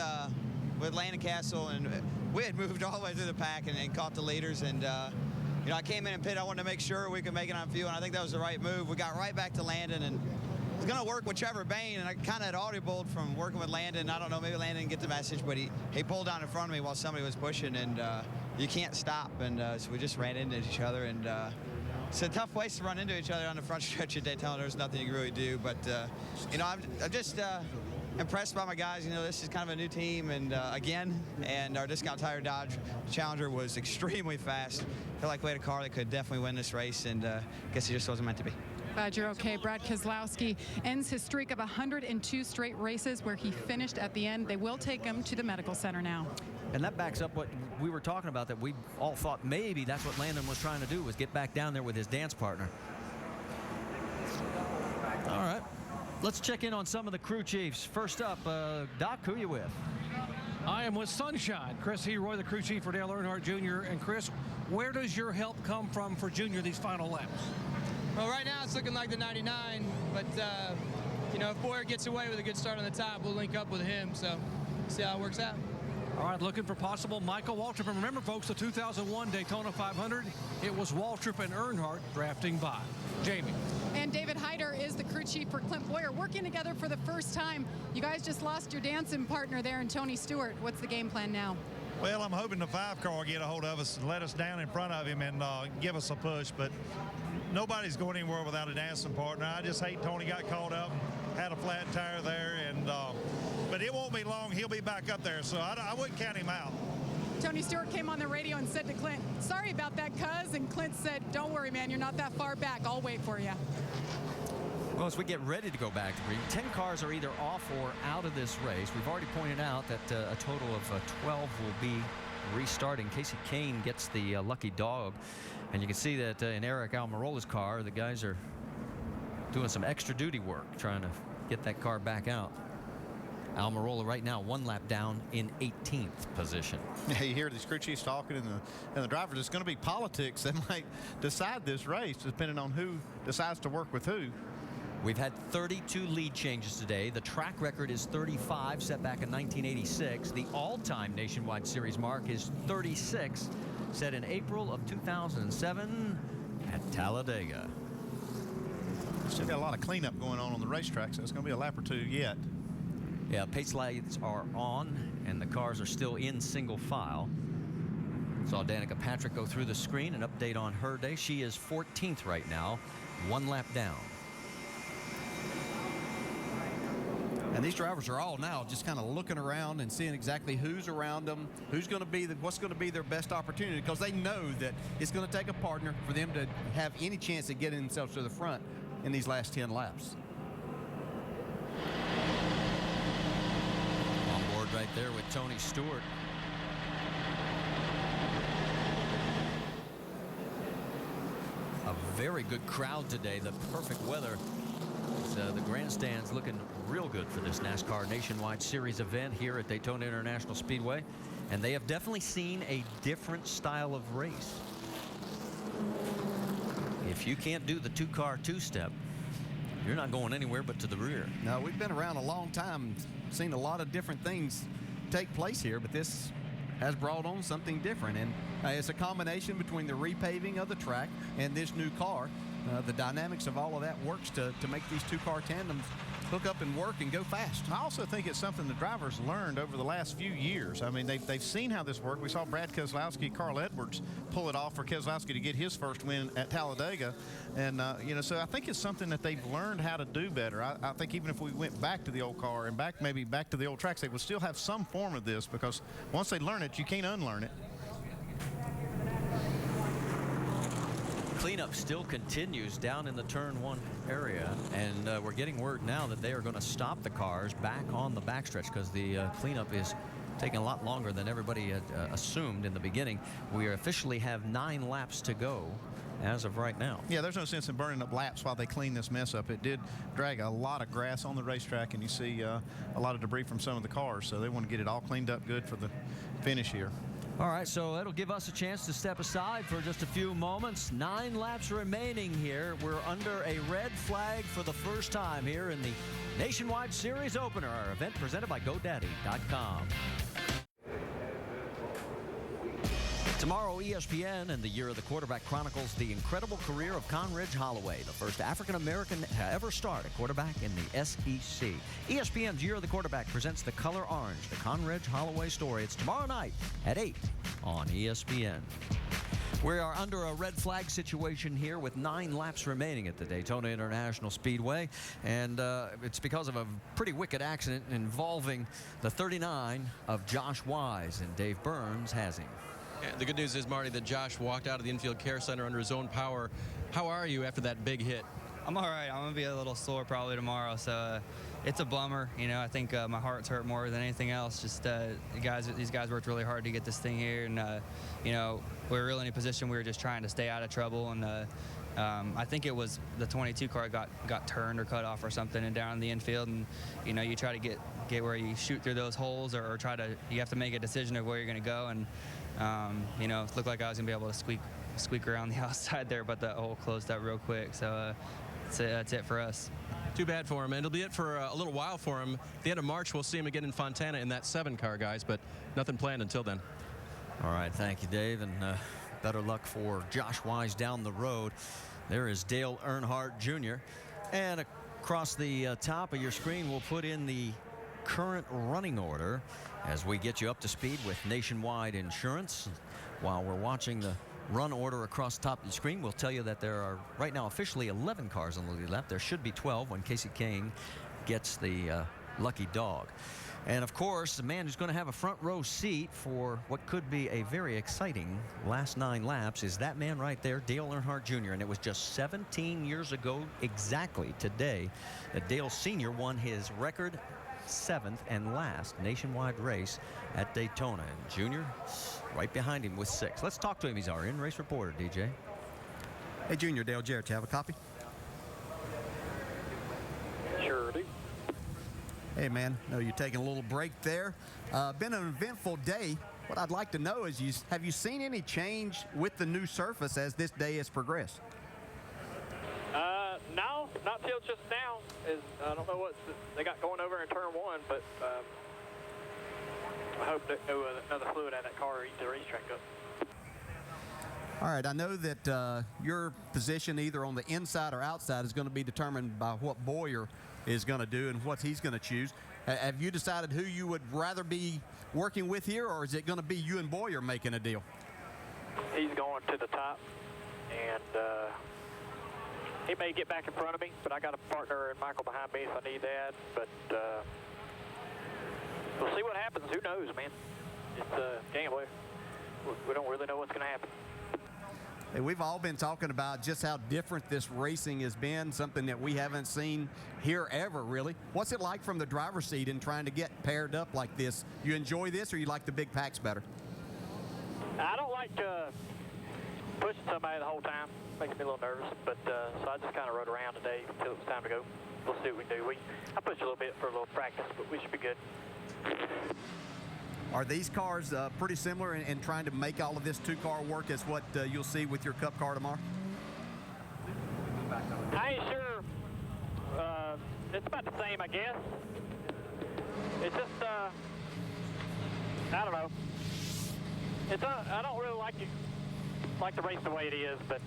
Landon Castle, and we had moved all the way through the pack and caught the leaders. And, you know, I came in and pit. I wanted to make sure we could make it on fuel, and I think that was the right move. We got right back to Landon, and I was going to work with Trevor Bayne, and I kind of had audibled from working with Landon. I don't know, maybe Landon didn't get the message, but he pulled down in front of me while somebody was pushing, and you can't stop. And so we just ran into each other, and it's a tough place to run into each other on the front stretch of Daytona. There's nothing you can really do, but, you know, I'm just impressed by my guys. You know, this is kind of a new team, and again, and our Discount Tire Dodge Challenger was extremely fast. I feel like we had a car that could definitely win this race, and I guess it just wasn't meant to be. Glad you're okay. Brad Keselowski ends his streak of 102 straight races where he finished at the end. They will take him to the medical center now. And that backs up what we were talking about, that we all thought maybe that's what Landon was trying to do, was get back down there with his dance partner. All right. Let's check in on some of the crew chiefs. First up, Doc, who are you with? I am with Sunshine. Chris Heroy, the crew chief for Dale Earnhardt Jr. And Chris, where does your help come from for Junior these final laps? Well, right now it's looking like the 99, but, you know, if Boyer gets away with a good start on the top, we'll link up with him, so see how it works out. All right, looking for possible Michael Waltrip. And remember, folks, the 2001 Daytona 500, it was Waltrip and Earnhardt drafting by. Jamie. And David Hyder is the crew chief for Clint Boyer, working together for the first time. You guys just lost your dancing partner there in Tony Stewart. What's the game plan now? Well, I'm hoping the 5 car will get a hold of us and let us down in front of him and give us a push, but nobody's going anywhere without a dancing partner. I just hate Tony got caught up and had a flat tire there, and but it won't be long. He'll be back up there, so I wouldn't count him out. Tony Stewart came on the radio and said to Clint, sorry about that, cuz, and Clint said, don't worry, man, you're not that far back. I'll wait for you. Well, as we get ready to go back, 10 cars are either off or out of this race. We've already pointed out that a total of 12 will be restarting. Casey Kane gets the lucky dog. And you can see that in Eric Almirola's car, the guys are doing some extra duty work, trying to get that car back out. Almirola right now 1 lap down in 18th position. Yeah, you hear these crew chiefs talking and the drivers. It's going to be politics that might decide this race, depending on who decides to work with who. We've had 32 lead changes today. The track record is 35, set back in 1986. The all-time Nationwide Series mark is 36, set in April of 2007 at Talladega. Still got a lot of cleanup going on the racetrack, so it's going to be a lap or two yet. Yeah, pace lights are on, and the cars are still in single file. Saw Danica Patrick go through the screen, an update on her day. She is 14th right now, 1 lap down. And these drivers are all now just kind of looking around and seeing exactly who's around them, who's going to be what's going to be their best opportunity, because they know that it's going to take a partner for them to have any chance of getting themselves to the front in these last 10 laps. On board right there with Tony Stewart. A very good crowd today. The perfect weather. The grandstand's looking real good for this NASCAR Nationwide Series event here at Daytona International Speedway. And they have definitely seen a different style of race. If you can't do the 2-car 2-step, you're not going anywhere but to the rear. No, we've been around a long time, seen a lot of different things take place here, but this has brought on something different. And it's a combination between the repaving of the track and this new car. The dynamics of all of that works to make these 2-car tandems hook up and work and go fast. I also think it's something the drivers learned over the last few years. I mean, they've seen how this worked. We saw Brad Keselowski, Carl Edwards pull it off for Keselowski to get his first win at Talladega. And, so I think it's something that they've learned how to do better. I think even if we went back to the old car and maybe back to the old tracks, they would still have some form of this, because once they learn it, you can't unlearn it. Cleanup still continues down in the turn 1 area, and we're getting word now that they are going to stop the cars back on the backstretch because the cleanup is taking a lot longer than everybody had assumed in the beginning. We officially have 9 laps to go as of right now. Yeah, there's no sense in burning up laps while they clean this mess up. It did drag a lot of grass on the racetrack, and you see a lot of debris from some of the cars, so they want to get it all cleaned up good for the finish here. All right, so that'll give us a chance to step aside for just a few moments. 9 laps remaining here. We're under a red flag for the first time here in the Nationwide Series opener, our event presented by GoDaddy.com. Tomorrow, ESPN and the Year of the Quarterback chronicles the incredible career of Conridge Holloway, the first African-American to ever start a quarterback in the SEC. ESPN's Year of the Quarterback presents The Color Orange, the Conridge Holloway story. It's tomorrow night at 8 on ESPN. We are under a red flag situation here with 9 laps remaining at the Daytona International Speedway, and it's because of a pretty wicked accident involving the 39 of Josh Wise, and Dave Burns has him. Yeah, the good news is, Marty, that Josh walked out of the infield care center under his own power. How are you after that big hit? I'm all right. I'm going to be a little sore probably tomorrow, so it's a bummer. I think my heart's hurt more than anything else. Just these guys worked really hard to get this thing here, and, we were really in a position we were just trying to stay out of trouble, and I think it was the 22 car got turned or cut off or something and down in the infield, and, you try to get where you shoot through those holes or you have to make a decision of where you're going to go, and it looked like I was going to be able to squeak around the outside there, but that hole closed up real quick. So that's it for us. Too bad for him, and it'll be it for a little while for him. At the end of March, we'll see him again in Fontana in that 7-car, guys, but nothing planned until then. All right, thank you, Dave, and better luck for Josh Wise down the road. There is Dale Earnhardt Jr. And across the top of your screen, we'll put in the current running order as we get you up to speed with Nationwide Insurance. While we're watching the run order across the top of the screen, we'll tell you that there are right now officially 11 cars on the lead lap. There should be 12 when Casey Kane gets the lucky dog. And of course, the man who's going to have a front row seat for what could be a very exciting last 9 laps is that man right there, Dale Earnhardt Jr. And it was just 17 years ago exactly today that Dale Sr. won his record 7th and last nationwide race at Daytona. And Junior right behind him with 6. Let's talk to him. He's our in-race reporter, DJ. Hey, Junior, Dale Jarrett, you have a copy? Sure do. Hey, man, know you're taking a little break there. Been an eventful day. What I'd like to know is, have you seen any change with the new surface as this day has progressed? No, not till just now. I don't know what they got going over in turn 1, but I hope that another fluid out of that car eats the racetrack up. All right, I know that your position either on the inside or outside is going to be determined by what Boyer is going to do and what he's going to choose. Have you decided who you would rather be working with here, or is it going to be you and Boyer making a deal? He's going to the top, and he may get back in front of me, but I got a partner and Michael behind me if I need that. But we'll see what happens. Who knows, man? It's gambling. We don't really know what's going to happen. Hey, we've all been talking about just how different this racing has been, something that we haven't seen here ever, really. What's it like from the driver's seat and trying to get paired up like this? You enjoy this, or you like the big packs better? I don't like pushing somebody the whole time. Makes me a little nervous, but so I just kind of rode around today until it was time to go. We'll see what we can do. I pushed a little bit for a little practice, but we should be good. Are these cars pretty similar in trying to make all of this 2-car work as what you'll see with your Cup car tomorrow? I ain't sure. It's about the same, I guess. It's just, I don't know. I don't really like the race the way it is, but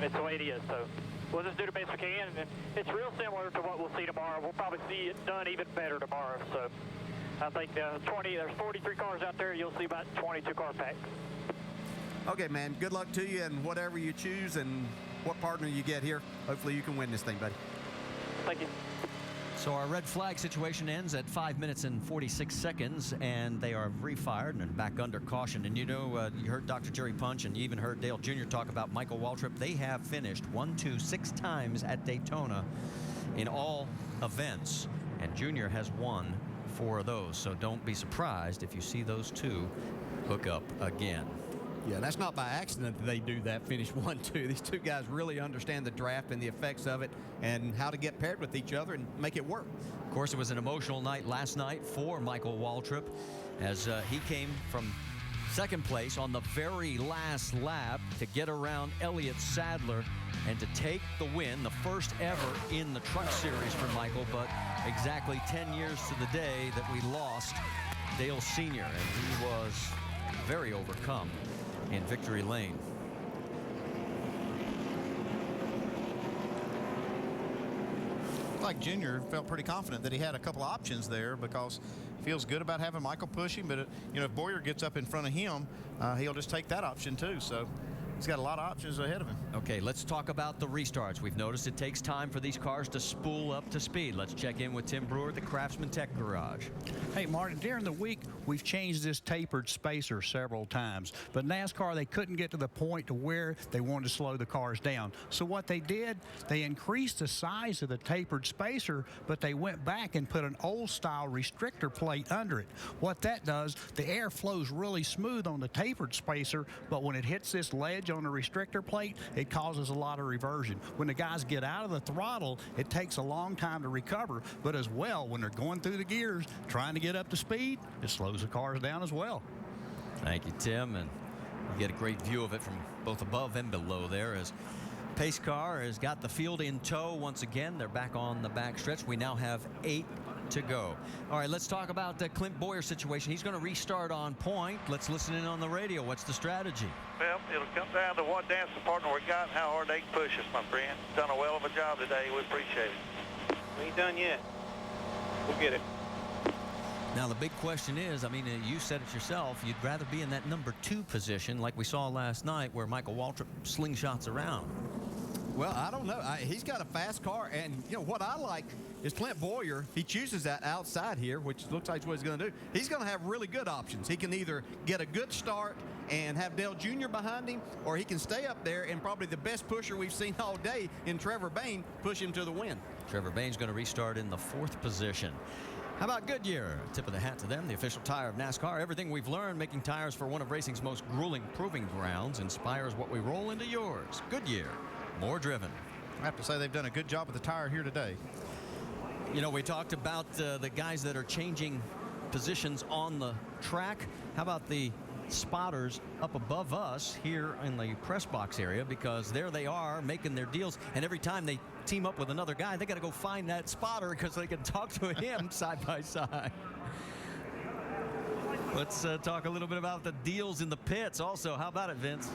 it's the way it is. So we'll just do the best we can, and it's real similar to what we'll see tomorrow. We'll probably see it done even better tomorrow. So I think there's 43 cars out there. You'll see about 22 car packs. Okay, man. Good luck to you, and whatever you choose and what partner you get here, hopefully you can win this thing, buddy. Thank you. So our red flag situation ends at 5 minutes and 46 seconds, and they are refired and back under caution. And you know, you heard Dr. Jerry Punch, and you even heard Dale Jr. talk about Michael Waltrip. They have finished 6 times at Daytona in all events, and Junior has won 4 of those. So don't be surprised if you see those two hook up again. Yeah, that's not by accident that they do that, finish 1-2. These two guys really understand the draft and the effects of it and how to get paired with each other and make it work. Of course, it was an emotional night last night for Michael Waltrip as he came from 2nd place on the very last lap to get around Elliott Sadler and to take the win, the first ever in the Truck Series for Michael, but exactly 10 years to the day that we lost Dale Sr., and he was very overcome in victory lane. Like Junior felt pretty confident that he had a couple of options there because he feels good about having Michael push him, but if Boyer gets up in front of him, he'll just take that option too. So he's got a lot of options ahead of him. Okay, let's talk about the restarts. We've noticed it takes time for these cars to spool up to speed. Let's check in with Tim Brewer at the Craftsman Tech Garage. Hey, Martin, during the week, we've changed this tapered spacer several times. But NASCAR, they couldn't get to the point to where they wanted to slow the cars down. So what they did, they increased the size of the tapered spacer, but they went back and put an old-style restrictor plate under it. What that does, the air flows really smooth on the tapered spacer, but when it hits this ledge on the restrictor plate, it causes a lot of reversion. When the guys get out of the throttle, it takes a long time to recover, but as well, when they're going through the gears, trying to get up to speed, it slows the cars down as well. Thank you, Tim, and you get a great view of it from both above and below there as Pace car has got the field in tow once again. They're back on the back stretch. We now have 8 to go. All right, let's talk about the Clint Boyer situation. He's going to restart on point. Let's listen in on the radio. What's the strategy? Well, it'll come down to what dancing partner we got and how hard they can push us, my friend. Done a well of a job today. We appreciate it. We ain't done yet. We'll get it. Now, the big question is, I mean, you said it yourself, you'd rather be in that number 2 position like we saw last night where Michael Waltrip slingshots around. Well, I don't know. He's got a fast car, and you know what I like is Clint Boyer. He chooses that outside here, which looks like what he's going to do. He's going to have really good options. He can either get a good start and have Dale Jr. behind him, or he can stay up there and probably the best pusher we've seen all day in Trevor Bayne push him to the win. Trevor Bayne's going to restart in the 4th position. How about Goodyear? Tip of the hat to them, the official tire of NASCAR. Everything we've learned making tires for one of racing's most grueling proving grounds inspires what we roll into yours. Goodyear, more driven. I have to say they've done a good job with the tire here today. You know, we talked about the guys that are changing positions on the track. How about the spotters up above us here in the press box area, because there they are making their deals, and every time they team up with another guy, they got to go find that spotter because they can talk to him side by side. Let's talk a little bit about the deals in the pits also. How about it, Vince?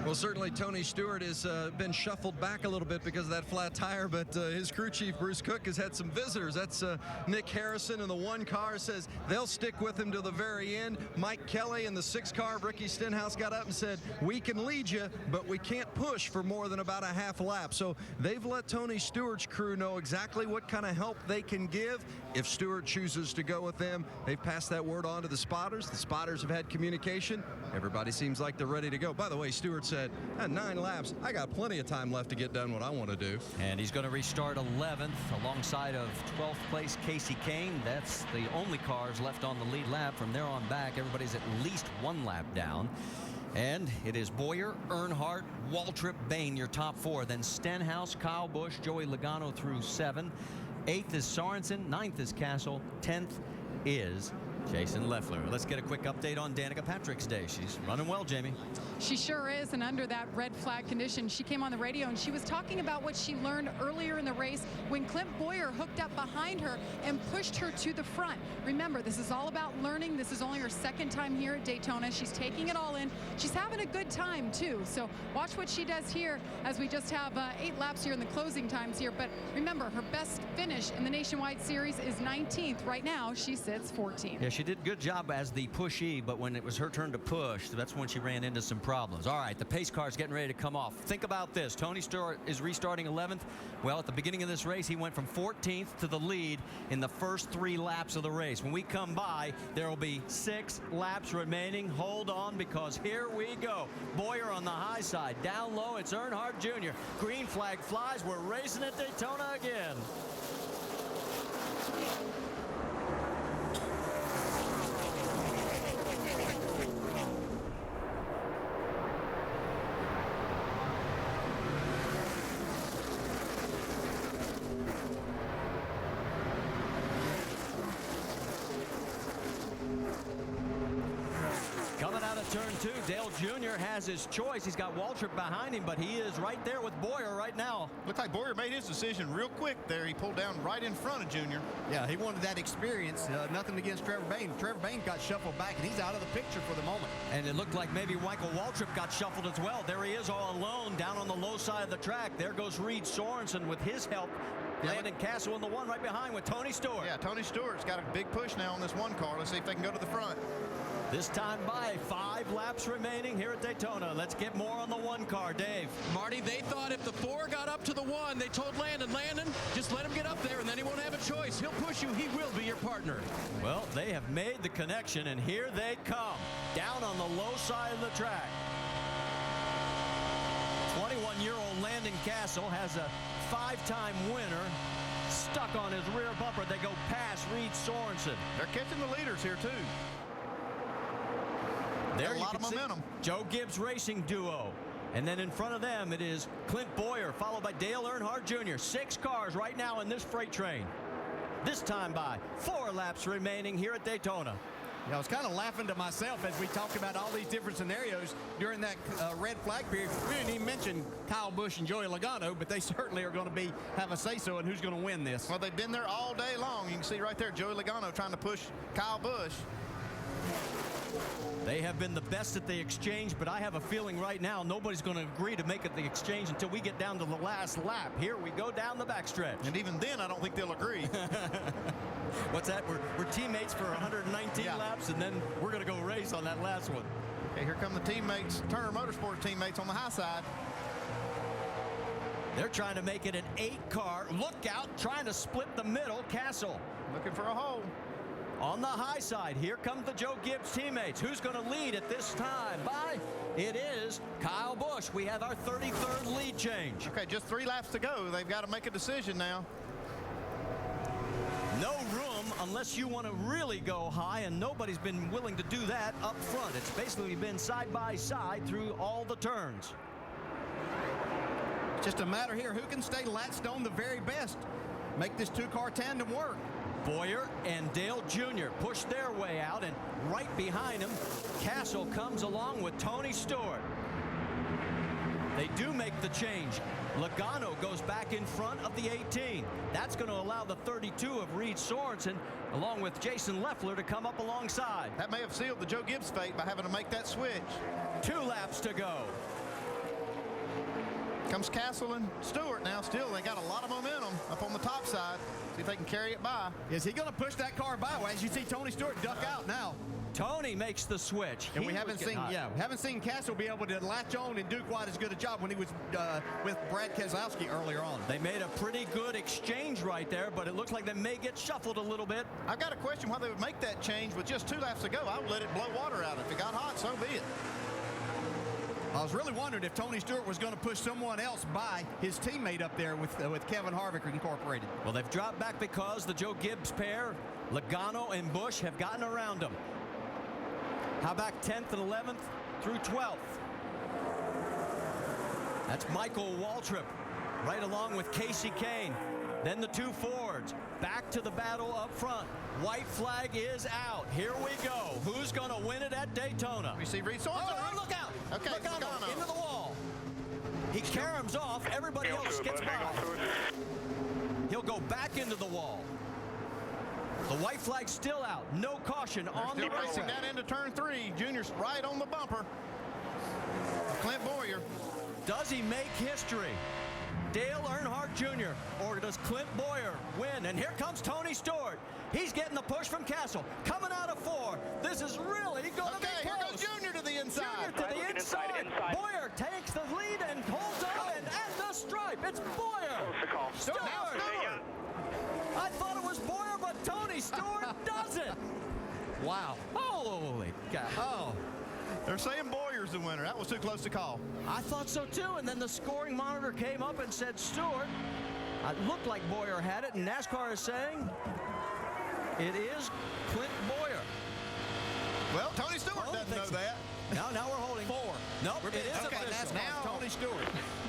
Well, certainly Tony Stewart has been shuffled back a little bit because of that flat tire, but his crew chief, Bruce Cook, has had some visitors. That's Nick Harrison in the 1 car, says they'll stick with him to the very end. Mike Kelly in the 6 car, Ricky Stenhouse, got up and said, we can lead you, but we can't push for more than about a half lap. So they've let Tony Stewart's crew know exactly what kind of help they can give if Stewart chooses to go with them. They've passed that word on to the spotters. The spotters have had communication. Everybody seems like they're ready to go. By the way, Stewart said, 9 laps, I got plenty of time left to get done what I want to do. And he's going to restart 11th alongside of 12th place Casey Kane. That's the only cars left on the lead lap. From there on back, everybody's at least 1 lap down. And it is Boyer, Earnhardt, Waltrip, Bayne, your top 4. Then Stenhouse, Kyle Busch, Joey Logano through 7. 8th is Sorensen, 9th is Castle, 10th is Jason Leffler. Let's get a quick update on Danica Patrick's day. She's running well, Jamie. She sure is, and under that red flag condition, she came on the radio and she was talking about what she learned earlier in the race when Clint Boyer hooked up behind her and pushed her to the front. Remember, this is all about learning. This is only her 2nd time here at Daytona. She's taking it all in. She's having a good time, too. So watch what she does here as we just have 8 laps here in the closing times here. But remember, her best finish in the Nationwide Series is 19th. Right now, she sits 14th. Yeah, she did a good job as the pushee, but when it was her turn to push, that's when she ran into some problems. All right, the pace car is getting ready to come off. Think about this. Tony Stewart is restarting 11th. Well, at the beginning of this race, he went from 14th to the lead in the first 3 laps of the race. When we come by, there will be 6 laps remaining. Hold on, because here we go. Boyer on the high side. Down low, it's Earnhardt Jr. Green flag flies. We're racing at Daytona again. Coming out of turn 2, Dale Jr. has his choice. He's got Waltrip behind him, but he is right there with Boyer right now. Looks like Boyer made his decision real quick there. He pulled down right in front of Junior. Yeah, he wanted that experience. Nothing against Trevor Bayne. Trevor Bayne got shuffled back, and he's out of the picture for the moment. And it looked like maybe Michael Waltrip got shuffled as well. There he is all alone down on the low side of the track. There goes Reed Sorensen with his help. Landon Castle in the 1 right behind with Tony Stewart. Yeah, Tony Stewart's got a big push now on this 1 car. Let's see if they can go to the front. This time by 5 laps remaining here at Daytona. Let's get more on the 1 car. Dave. Marty, they thought if the 4 got up to the 1, they told Landon, just let him get up there and then he won't have a choice. He'll push you. He will be your partner. Well, they have made the connection, and here they come. Down on the low side of the track. 21-year-old Landon Castle has a 5-time winner stuck on his rear bumper. They go past Reed Sorensen. They're catching the leaders here, too. There a lot of momentum. Joe Gibbs Racing duo. And then in front of them, it is Clint Boyer, followed by Dale Earnhardt Jr. 6 cars right now in this freight train. This time by 4 laps remaining here at Daytona. Yeah, I was kind of laughing to myself as we talked about all these different scenarios during that red flag period. We didn't even mention Kyle Busch and Joey Logano, but they certainly are going to have a say-so in who's going to win this. Well, they've been there all day long. You can see right there Joey Logano trying to push Kyle Busch. They have been the best at the exchange, but I have a feeling right now nobody's going to agree to make it the exchange until we get down to the last lap. Here we go down the backstretch. And even then, I don't think they'll agree. What's that? We're teammates for 119 laps, and then we're going to go race on that last one. Okay, here come the teammates, Turner Motorsports teammates on the high side. They're trying to make it an 8-car. Look out, trying to split the middle. Castle looking for a hole. On the high side, here comes the Joe Gibbs teammates. Who's going to lead at this time? It is Kyle Busch. We have our 33rd lead change. Okay, just 3 laps to go. They've got to make a decision now. No room unless you want to really go high, and nobody's been willing to do that up front. It's basically been side by side through all the turns. Just a matter here, who can stay latched on the very best? Make this 2-car tandem work. Boyer and Dale Jr. push their way out, and right behind him, Castle comes along with Tony Stewart. They do make the change. Logano goes back in front of the 18. That's going to allow the 32 of Reed Sorensen, along with Jason Leffler, to come up alongside. That may have sealed the Joe Gibbs fate by having to make that switch. 2 laps to go. Comes Castle and Stewart now. Still, they got a lot of momentum up on the top side. See if they can carry it by. Is he going to push that car by? Well, as you see Tony Stewart duck out now. Tony makes the switch. And we haven't seen Castle be able to latch on and do quite as good a job when he was with Brad Keselowski earlier on. They made a pretty good exchange right there, but it looks like they may get shuffled a little bit. I've got a question why they would make that change with just 2 laps to go. I would let it blow water out. If it got hot, so be it. I was really wondering if Tony Stewart was going to push someone else by his teammate up there with Kevin Harvick Incorporated. Well, they've dropped back because the Joe Gibbs pair, Logano and Busch, have gotten around them. How about 10th and 11th through 12th? That's Michael Waltrip right along with Casey Kane. Then the 2 Fords back to the battle up front. White flag is out. Here we go. Who's going to win it at Daytona? We see Reed Sorensen. Oh, look out. Okay, Logano into the wall. He caroms off. Everybody else gets by. He'll go back into the wall. The white flag's still out. No caution on the racetrack. racing Down into turn 3. Junior's right on the bumper. Clint Boyer. Does he make history? Dale Earnhardt Jr. or does Clint Boyer win? And here comes Tony Stewart. He's getting the push from Castle. Coming out of 4. This is really going to be close. Here goes Junior to the inside. Junior to the inside. Boyer takes the lead and holds on, and at the stripe, it's Boyer. Stewart. I thought it was Boyer, but Tony Stewart does it. Wow. Holy cow. Oh. They're saying Boyer's the winner. That was too close to call. I thought so too, and then the scoring monitor came up and said Stewart. It looked like Boyer had it, and NASCAR is saying it is Clint Boyer. Well, Tony Stewart doesn't know that. Now we're holding 4. Nope, it is official. That's now Tony Stewart.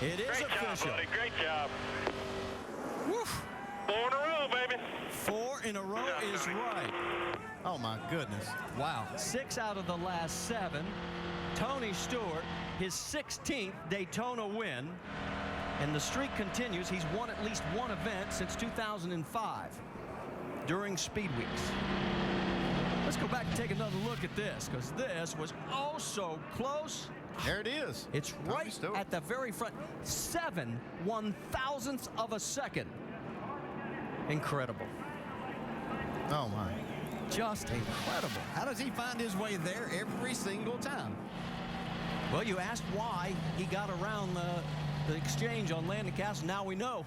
It is official. Job, buddy. Great job. Woof. 4 in a row, baby. 4 in a row is right. Oh, my goodness. Wow. 6 out of the last 7. Tony Stewart, his 16th Daytona win. And the streak continues. He's won at least one event since 2005 during Speed Weeks. Let's go back and take another look at this, because this was oh so close. There it is. It's right at the very front. 7 1/1000ths of a second. Incredible. Oh, my. Just incredible. How does he find his way there every single time? Well, you asked why he got around the exchange on Landon Castle. Now we know.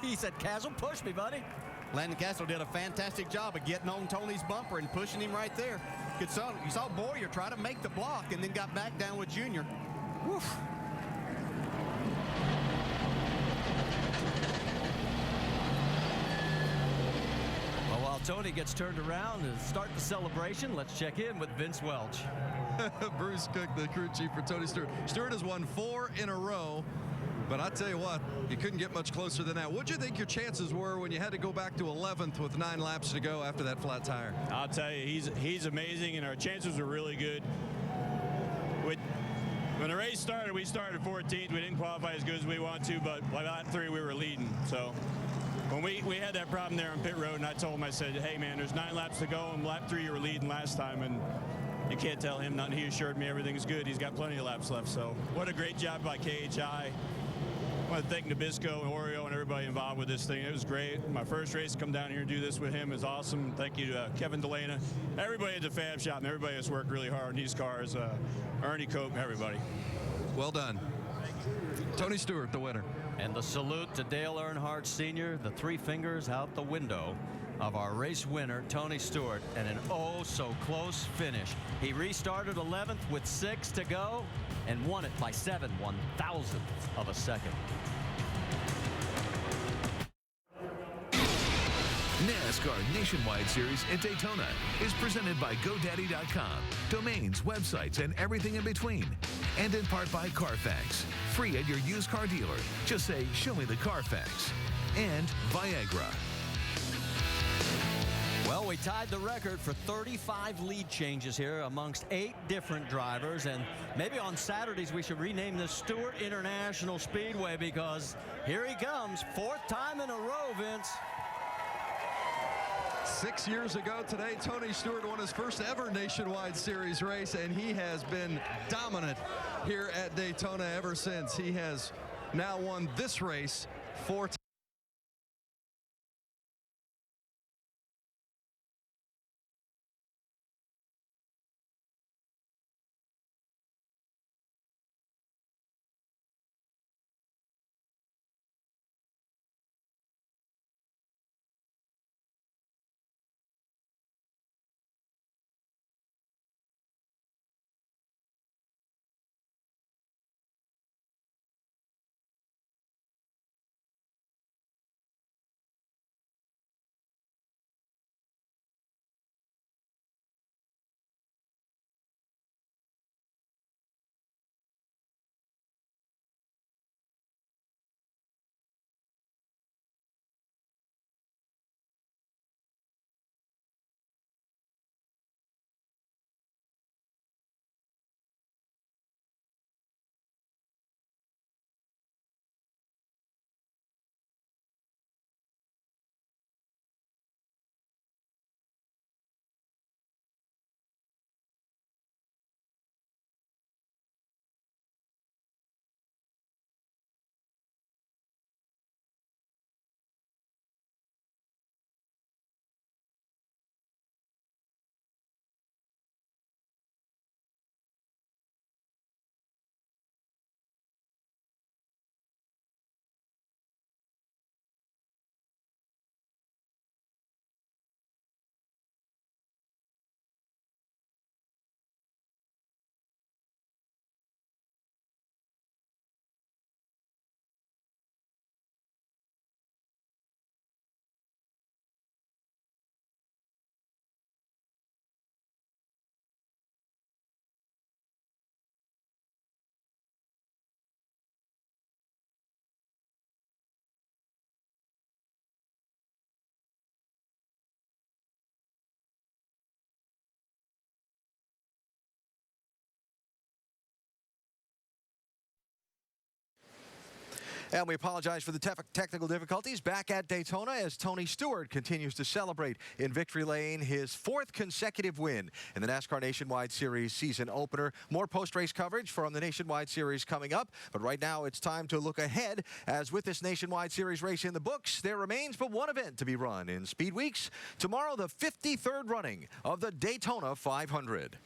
He said, Castle, push me, buddy. Landon Castle did a fantastic job of getting on Tony's bumper and pushing him right there. You saw Boyer try to make the block and then got back down with Junior. Woof. Well, while Tony gets turned around to start the celebration, let's check in with Vince Welch. Bruce Cook, the crew chief for Tony Stewart. Stewart has won 4 in a row, but I tell you what, you couldn't get much closer than that. What'd you think your chances were when you had to go back to 11th with 9 laps to go after that flat tire? I'll tell you, he's amazing, and our chances were really good. When the race started, we started 14th. We didn't qualify as good as we wanted to, but by lap 3, we were leading. So when we had that problem there on pit road, and I told him, I said, hey, man, there's 9 laps to go, and lap 3 you were leading last time, and you can't tell him nothing. He assured me everything's good. He's got plenty of laps left. So what a great job by KHI. I want to thank Nabisco and Oreo and everybody involved with this thing. It was great. My first race to come down here and do this with him is awesome. Thank you to Kevin Delana, everybody at the Fab Shop, and everybody that's worked really hard on these cars. Ernie Cope, everybody. Well done. Tony Stewart, the winner. And the salute to Dale Earnhardt Sr., the three fingers out the window of our race winner, Tony Stewart, and an oh-so-close finish. He restarted 11th with 6 to go and won it by 7 1/1000th of a second. NASCAR Nationwide Series at Daytona is presented by GoDaddy.com, domains, websites, and everything in between. And in part by Carfax, free at your used car dealer. Just say, show me the Carfax. And Viagra. Well, we tied the record for 35 lead changes here amongst 8 different drivers, and maybe on Saturdays we should rename this Stewart International Speedway, because here he comes, 4th time in a row, Vince. 6 years ago today, Tony Stewart won his first ever Nationwide Series race, and he has been dominant here at Daytona ever since. He has now won this race 4 times. And we apologize for the technical difficulties. Back at Daytona as Tony Stewart continues to celebrate in victory lane his 4th consecutive win in the NASCAR Nationwide Series season opener. More post-race coverage from the Nationwide Series coming up. But right now it's time to look ahead, as with this Nationwide Series race in the books, there remains but one event to be run in Speed Weeks. Tomorrow, the 53rd running of the Daytona 500.